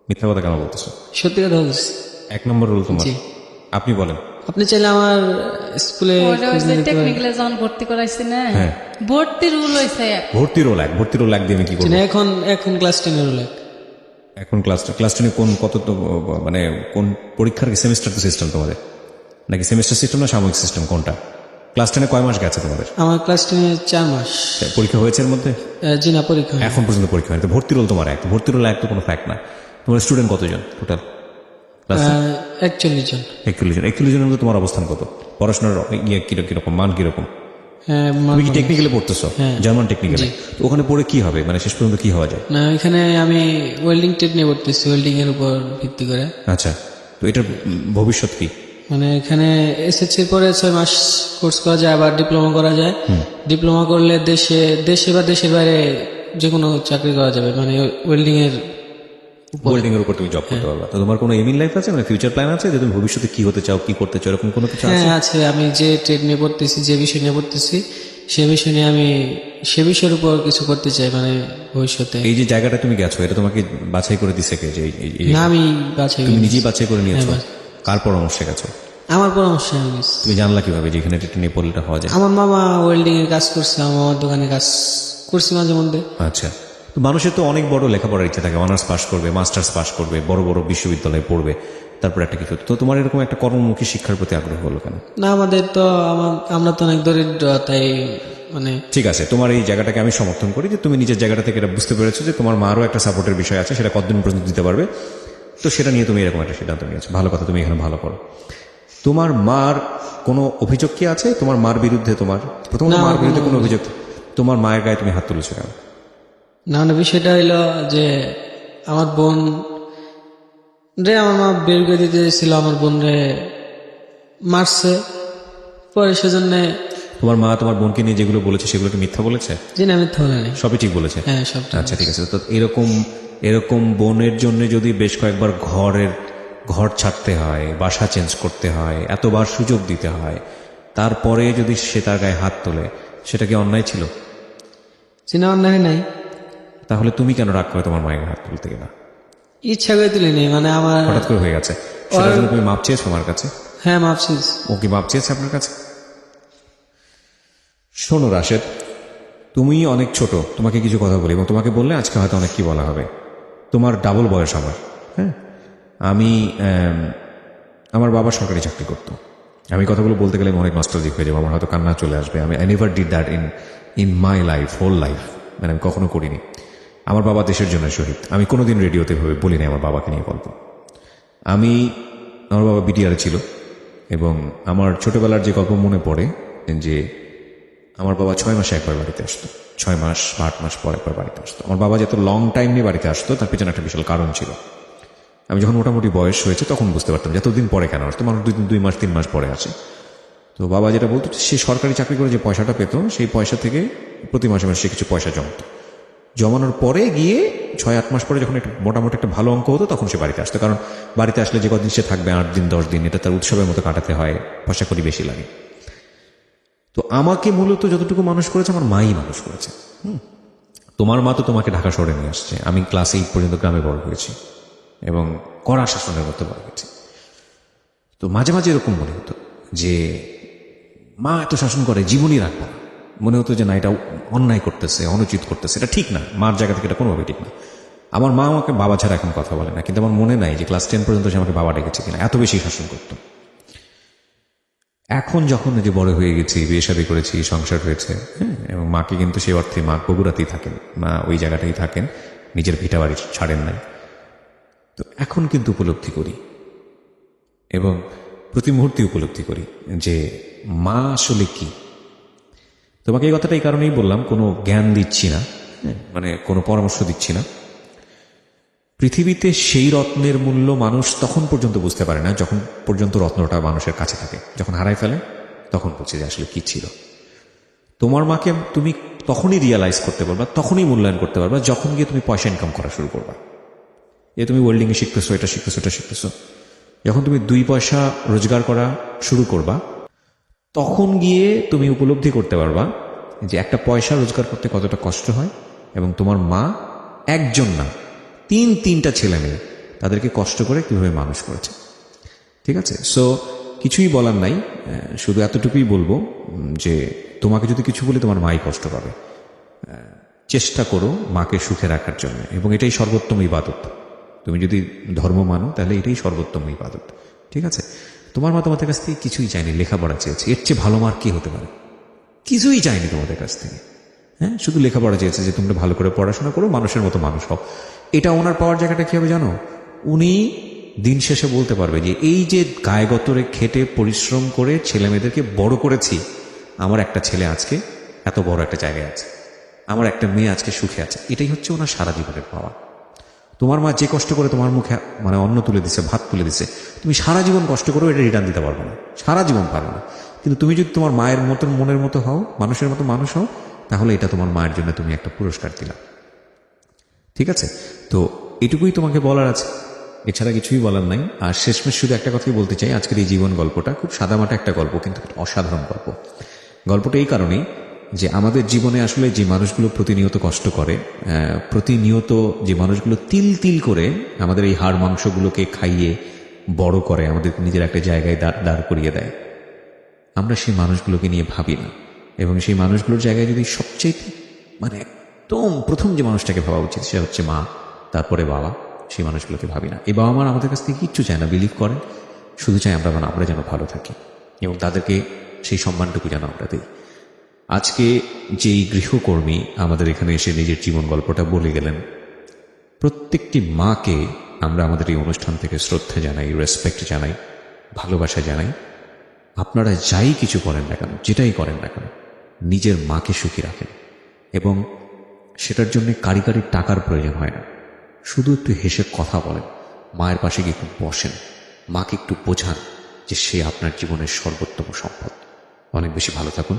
[SPEAKER 4] মিথ্যা কথা কেন বলতেছো?
[SPEAKER 3] সত্যি কথা বলছি।
[SPEAKER 4] 1 নম্বর রুল তোমার?
[SPEAKER 3] জি।
[SPEAKER 4] আপনি বলেন।
[SPEAKER 3] আপনি চাইলে আমার স্কুলে
[SPEAKER 2] টেকনিক্যালে যখন ভর্তি করাইছি না,
[SPEAKER 4] হ্যাঁ।
[SPEAKER 2] ভর্তি রুল হয়েছে
[SPEAKER 4] ভর্তি রোল 1, ভর্তি রোল 1 দিয়ে আমি কি করবো?
[SPEAKER 3] এখন ক্লাস 10 এর রোল।
[SPEAKER 4] এখন ক্লাস 10 কোন কত তো মানে কোন পরীক্ষার সেমিস্টার তো সিস্টেম তোমাদের, নাকি সেমিস্টার সিস্টেম না সাময়িক সিস্টেম, কোনটা? ক্লাস 10 কয় মাস গেছে তোমাদের?
[SPEAKER 3] আমার ক্লাস 10 4 মাস।
[SPEAKER 4] পরীক্ষা হয়েছে এর মধ্যে?
[SPEAKER 3] জি না, পরীক্ষা হয়নি।
[SPEAKER 4] এখন পর্যন্ত পরীক্ষা হয়নি। তো ভর্তি রোল তোমার 1, ভর্তি রোল 1 তো কোনো ফ্যাক্ট না। তোমার স্টুডেন্ট কতজন টোটাল?
[SPEAKER 3] 41 জন।
[SPEAKER 4] 41 জনের মধ্যে তোমার অবস্থান কত? পড়াশোনার কিরকম মান কিরকম? তুমি কি টেকনিক্যালে পড়তেছো? জার্মান টেকনিক্যালে? তো ওখানে পড়ে কি হবে, মানে শেষ পর্যন্ত কি হওয়া যায়?
[SPEAKER 3] না, এখানে আমি ওয়েল্ডিং ট্রেড নিয়ে পড়তেছি, ওয়েল্ডিং এর উপর ভিত্তি করে।
[SPEAKER 4] আচ্ছা, তো এটার ভবিষ্যৎ কি?
[SPEAKER 3] মানে এখানে এসএসসির পরে 6 মাস কোর্স করা যায়, আবার ডিপ্লোমা করা যায়। ডিপ্লোমা করলে দেশে বা দেশের বাইরে যে কোনো চাকরি করা যাবে, মানে ওয়েল্ডিং এর
[SPEAKER 4] ওয়েল্ডিং এর উপর তুমি জব করতে পারবা। তো তোমার কোনো এম ইন লাইফ আছে, মানে ফিউচার প্ল্যান আছে যে তুমি ভবিষ্যতে কি হতে চাও, কি করতে চাও, এরকম কোনো কিছু আছে?
[SPEAKER 3] হ্যাঁ আছে। আমি যে ট্রেড নিয়ে পড়তেছি, যে বিষয় নিয়ে পড়তেছি, সে বিষয় নিয়ে আমি সে বিষয়ের উপর কিছু করতে চাই, মানে ভবিষ্যতে।
[SPEAKER 4] এই যে জায়গাটা তুমি গেছো, এটা তোমাকে বাছাই করে দিছে কে? যে
[SPEAKER 3] না, আমি বাছাই
[SPEAKER 4] তুমি
[SPEAKER 3] করিনি।
[SPEAKER 4] নিজেই বাছাই করে নিয়েছো? কার পরামর্শে গেছো?
[SPEAKER 3] আমার পরামর্শ আমি নিয়েছি।
[SPEAKER 4] তুমি জানলা কিভাবে যে এখানে এটা নিয়ে পড়লে হওয়া যায়?
[SPEAKER 3] আমার মামা ওয়েল্ডিং এর কাজ করছে, আমার মামার দোকানে কাজ করছি মাঝে মধ্যে।
[SPEAKER 4] আচ্ছা, তো মানুষের তো অনেক বড় লেখাপড়ার ইচ্ছা থাকে, অনার্স পাস করবে, মাস্টার্স পাস করবে, বড় বড় বিশ্ববিদ্যালয়ে পড়বে, তারপর একটা কিছু হতো। তো তোমার এরকম একটা কর্মমুখী শিক্ষার প্রতি আগ্রহ হলো কেন?
[SPEAKER 3] না আমাদের তো আমরা তো অনেক দরিদ্র, তাই মানে
[SPEAKER 4] ঠিক আছে, তোমার এই জায়গাটাকে আমি সমর্থন করি যে তুমি নিজের জায়গাটা থেকে এটা বুঝতে পেরেছো যে তোমার মারও একটা সাপোর্টের বিষয় আছে, সেটা কতদিন পর্যন্ত দিতে পারবে, তো সেটা নিয়ে তুমি এরকম একটা সিদ্ধান্ত নিয়েছো। ভালো কথা, তুমি এখানে ভালো করো। তোমার মার কোনো অভিযোগ কি আছে তোমার মার বিরুদ্ধে? তোমার প্রথমত
[SPEAKER 3] না,
[SPEAKER 4] মার বিরুদ্ধে
[SPEAKER 3] কোনো
[SPEAKER 4] কোনো অভিযোগ? তোমার মায়ের গায়ে তুমি হাত তুলেছো কেন?
[SPEAKER 3] না মানে বিষয়টা হইলো যে আমার বোন রে আমার মা বের করে দিতে ছিল, আমার বোন রে মারছে, পরে সেজন্য
[SPEAKER 4] তোমার মা তোমার বোনকে নিয়ে যেগুলো বলেছে সেগুলো কি মিথ্যা বলেছে?
[SPEAKER 3] জিনা মিথ্যা বলে নাই।
[SPEAKER 4] সবই ঠিক বলেছে?
[SPEAKER 3] হ্যাঁ সব ঠিক।
[SPEAKER 4] আচ্ছা ঠিক আছে। তো এরকম বোনের জন্য যদি বেশ কয়েকবার ঘর ছাড়তে হয়, বাসা চেঞ্জ করতে হয়, এতবার সুযোগ দিতে হয়, তারপরে যদি সে তার গায়ে হাত তোলে, সেটা কি অন্যায় ছিল?
[SPEAKER 3] জিনা অন্যায় নাই,
[SPEAKER 4] তাহলে তুমি কেন রাগ করে তোমার মায়ের গায়ে হাত তুলতে গেলা?
[SPEAKER 3] ইচ্ছা করে তুলি নেই, মানে আমার
[SPEAKER 4] হঠাৎ করে হয়ে গেছে। সেটার জন্য তুমি মাপ চেয়েছো আমার কাছে?
[SPEAKER 3] হ্যাঁ মাপছিস।
[SPEAKER 4] ও কি মাপ চেয়েছে আপনার কাছে? শোনো রাশেদ, তুমি অনেক ছোট, তোমাকে কিছু কথা বলি এবং তোমাকে বললে আজকে হয়তো অনেক কি বলা হবে। তোমার ডাবল বয়স আমার। হ্যাঁ, আমার বাবা সরকারি চাকরি করতো। আমি কথাগুলো বলতে গেলে আমি অনেক নস্টালজিক হয়ে যাবো, আমার হয়তো কান্না চলে আসবে। I never did that in my life, whole life, মানে আমি কখনো করিনি। আমার বাবা দেশের জন্য শহীদ। আমি কোনোদিন রেডিওতে ভাবে বলি না আমার বাবাকে নিয়ে গল্প। আমার বাবা বিটিআরে ছিল এবং আমার ছোটবেলার যে গল্প মনে পড়ে যে আমার বাবা 6 মাসে একবার বাড়িতে আসতো, 6 মাস বা 8 মাস পর একবার বাড়িতে আসতো। আমার বাবা যত লং টাইম নিয়ে বাড়িতে আসতো তার পেছনে একটা বিশাল কারণ ছিল। আমি যখন মোটামুটি বয়স হয়েছে তখন বুঝতে পারতাম যে এতদিন পরে কেন আসতো, মানুষ 2 মাস 3 মাস পরে আসে। তো বাবা যেটা বলতো, সে সরকারি চাকরি করে যে পয়সাটা পেত সেই পয়সা থেকে প্রতি মাসে মাসে সে কিছু পয়সা জমাতো, জমানোর পরে গিয়ে 6-8 মাস পরে যখন একটা মোটামুটি একটা ভালো অঙ্ক হতো তখন সে বাড়িতে আসতো। কারণ বাড়িতে আসলে যে কদিন সে থাকবে, 8 দিন 10 দিন, এটা তার উৎসবের মতো কাটাতে হয়, পয়সা করি বেশি লাগে। তো আমাকে মূলত যতটুকু মানুষ করেছে আমার মাই মানুষ করেছে। তোমার মা তো তোমাকে ঢাকা শহরে নিয়ে আসছে। আমি ক্লাস 8 পর্যন্ত গ্রামে বড় হয়েছি এবং কড়া শাসনের মধ্যে বড় হয়েছি। তো মাঝে মাঝে এরকম মনে হতো যে মা এত শাসন করে, জীবনই রাখবো না। মনে হতো যে না, এটা অন্যায় করতেছে, অনুচিত করতেছে, এটা ঠিক না, মার জায়গা থেকে এটা কোনোভাবে ঠিক না। আমার মা আমাকে বাবা ছাড়া এখন কথা বলে না, কিন্তু আমার মনে নাই যে ক্লাস 10 পর্যন্ত সে আমাকে বাবা ডেকেছে কিনা, এত বেশি শাসন করতো। এখন যখন যে বড় হয়ে গেছি, বিয়ে শাদী করেছি, সংসার হয়েছে, হ্যাঁ, এবং মাকে কিন্তু সেই অর্থে মা বগুড়াতেই থাকেন, মা ওই জায়গাটাই থাকেন, নিজের ভিটা বাড়ি ছাড়েন নাই। তো এখন কিন্তু উপলব্ধি করি এবং প্রতি মুহূর্তে উপলব্ধি করি যে মা আসলে কি। তোমাকে এই কথাটা এই কারণেই বললাম, কোনো জ্ঞান দিচ্ছি না, মানে কোনো পরামর্শ দিচ্ছি না। পৃথিবীতে সেই রত্নের মূল্য মানুষ তখন পর্যন্ত বুঝতে পারে না যখন পর্যন্ত রত্নটা মানুষের কাছে থাকে। যখন হারায় ফেলে তখন বুঝছে যে আসলে কি ছিল। তোমার মাকে তুমি তখনই রিয়ালাইজ করতে পারবা, তখনই মূল্যায়ন করতে পারবা যখন গিয়ে তুমি পয়সা ইনকাম করা শুরু করবা। তুমি ওয়েল্ডিং এ শিখতেছো, এটা শিখতেছো, এটা শিখতেছো, যখন তুমি 2 পয়সা রোজগার করা শুরু করবা তখন গিয়ে তুমি উপলব্ধি করতে পারবা যে একটা পয়সা রোজগার করতে কতটা কষ্ট হয় এবং তোমার মা একজন না 3-3টা ছেলে মেয়ে তাদেরকে কষ্ট করে কিভাবে মানুষ করেছে। ঠিক আছে, সো কিছুই বলার নাই, শুধু এতটুকুই বলবো যে তোমাকে যদি কিছু বলি তোমার মাই কষ্ট পাবে। চেষ্টা করো মাকে সুখে রাখার জন্য, এবং এটাই সর্বোত্তম ইবাদত। তুমি যদি ধর্ম মানো তাহলে এটাই সর্বোত্তম ইবাদত। ঠিক আছে, তোমার মা তোমাদের কাছ থেকে কিছুই চাইনি, লেখাপড়া চেয়েছে। এর চেয়ে ভালো মার কি হতে পারে? কিছুই চাইনি তোমাদের কাছ থেকে, হ্যাঁ, শুধু লেখাপড়া চেয়েছে যে তোমরা ভালো করে পড়াশোনা করো, মানুষের মতো মানুষ হও। এটা ওনার পাওয়ার জায়গাটা কি হবে জানো? উনি দিন শেষে বলতে পারবে যে এই যে গায়ে গতরে খেটে পরিশ্রম করে ছেলে মেয়েদেরকে বড় করেছি, আমার একটা ছেলে আজকে এত বড় একটা জায়গায় আছে, আমার একটা মেয়ে আজকে সুখে আছে। এটাই হচ্ছে ওনার সারা জীবনের পাওয়া। তোমার মা যে কষ্ট করে তোমার মুখে মানে অন্ন তুলে দিছে, ভাত তুলে দিছে, তুমি সারা জীবন কষ্ট করেও এটা রিটার্ন দিতে পারবে না, সারা জীবন পারবে না। কিন্তু তুমি যদি তোমার মায়ের মতন মনের মতো হও, মানুষের মতো মানুষ হও, তাহলে এটা তোমার মায়ের জন্য তুমি একটা পুরস্কার দিলা। ঠিক আছে, তো এটুকুই তোমাকে বলার আছে, এছাড়া কিছুই বলার নাই। আর শেষমেশ শুধু একটা কথাই বলতে চাই, আজকের এই জীবন গল্পটা খুব সাদামাটা একটা গল্প, কিন্তু অসাধারণ গল্প। গল্পটা এই কারণেই যে আমাদের জীবনে আসলে যে মানুষগুলো প্রতিনিয়ত কষ্ট করে, প্রতিনিয়ত যে মানুষগুলো তিল তিল করে আমাদের এই হাড় মাংসগুলোকে খাইয়ে বড় করে, আমাদের নিজের একটা জায়গায় দাঁড় করিয়ে দেয়, আমরা সেই মানুষগুলোকে নিয়ে ভাবি না। এবং সেই মানুষগুলোর জায়গায় যদি সবচেয়ে মানে একদম প্রথম যে মানুষটাকে ভাবা উচিত সে হচ্ছে মা, তারপরে বাবা, সেই মানুষগুলোকে ভাবি না। এই বাবা মারা আমাদের কাছ থেকে কিচ্ছু চায় না, বিলিভ করেন, শুধু চাই আমরা যেন ভালো থাকি এবং তাদেরকে সেই সম্মানটুকু যেন আমরা দিই। আজকে যেই গৃহকর্মী আমাদের এখানে এসে নিজের জীবন গল্পটা বলে গেলেন, প্রত্যেকটি মাকে আমরা আমাদের এই অনুষ্ঠান থেকে শ্রদ্ধা জানাই, রেসপেক্ট জানাই, ভালোবাসা জানাই। আপনারা যাই কিছু করেন না কেন, যেটাই করেন না কেন, নিজের মাকে সুখী রাখেন এবং সেটার জন্য কারি টাকার প্রয়োজন হয় না। শুধু একটু হেসে কথা বলেন, মায়ের পাশে গিয়ে একটু বসেন, মাকে একটু বোঝান যে সে আপনার জীবনের সর্বোত্তম সম্পদ। অনেক বেশি ভালো থাকুন।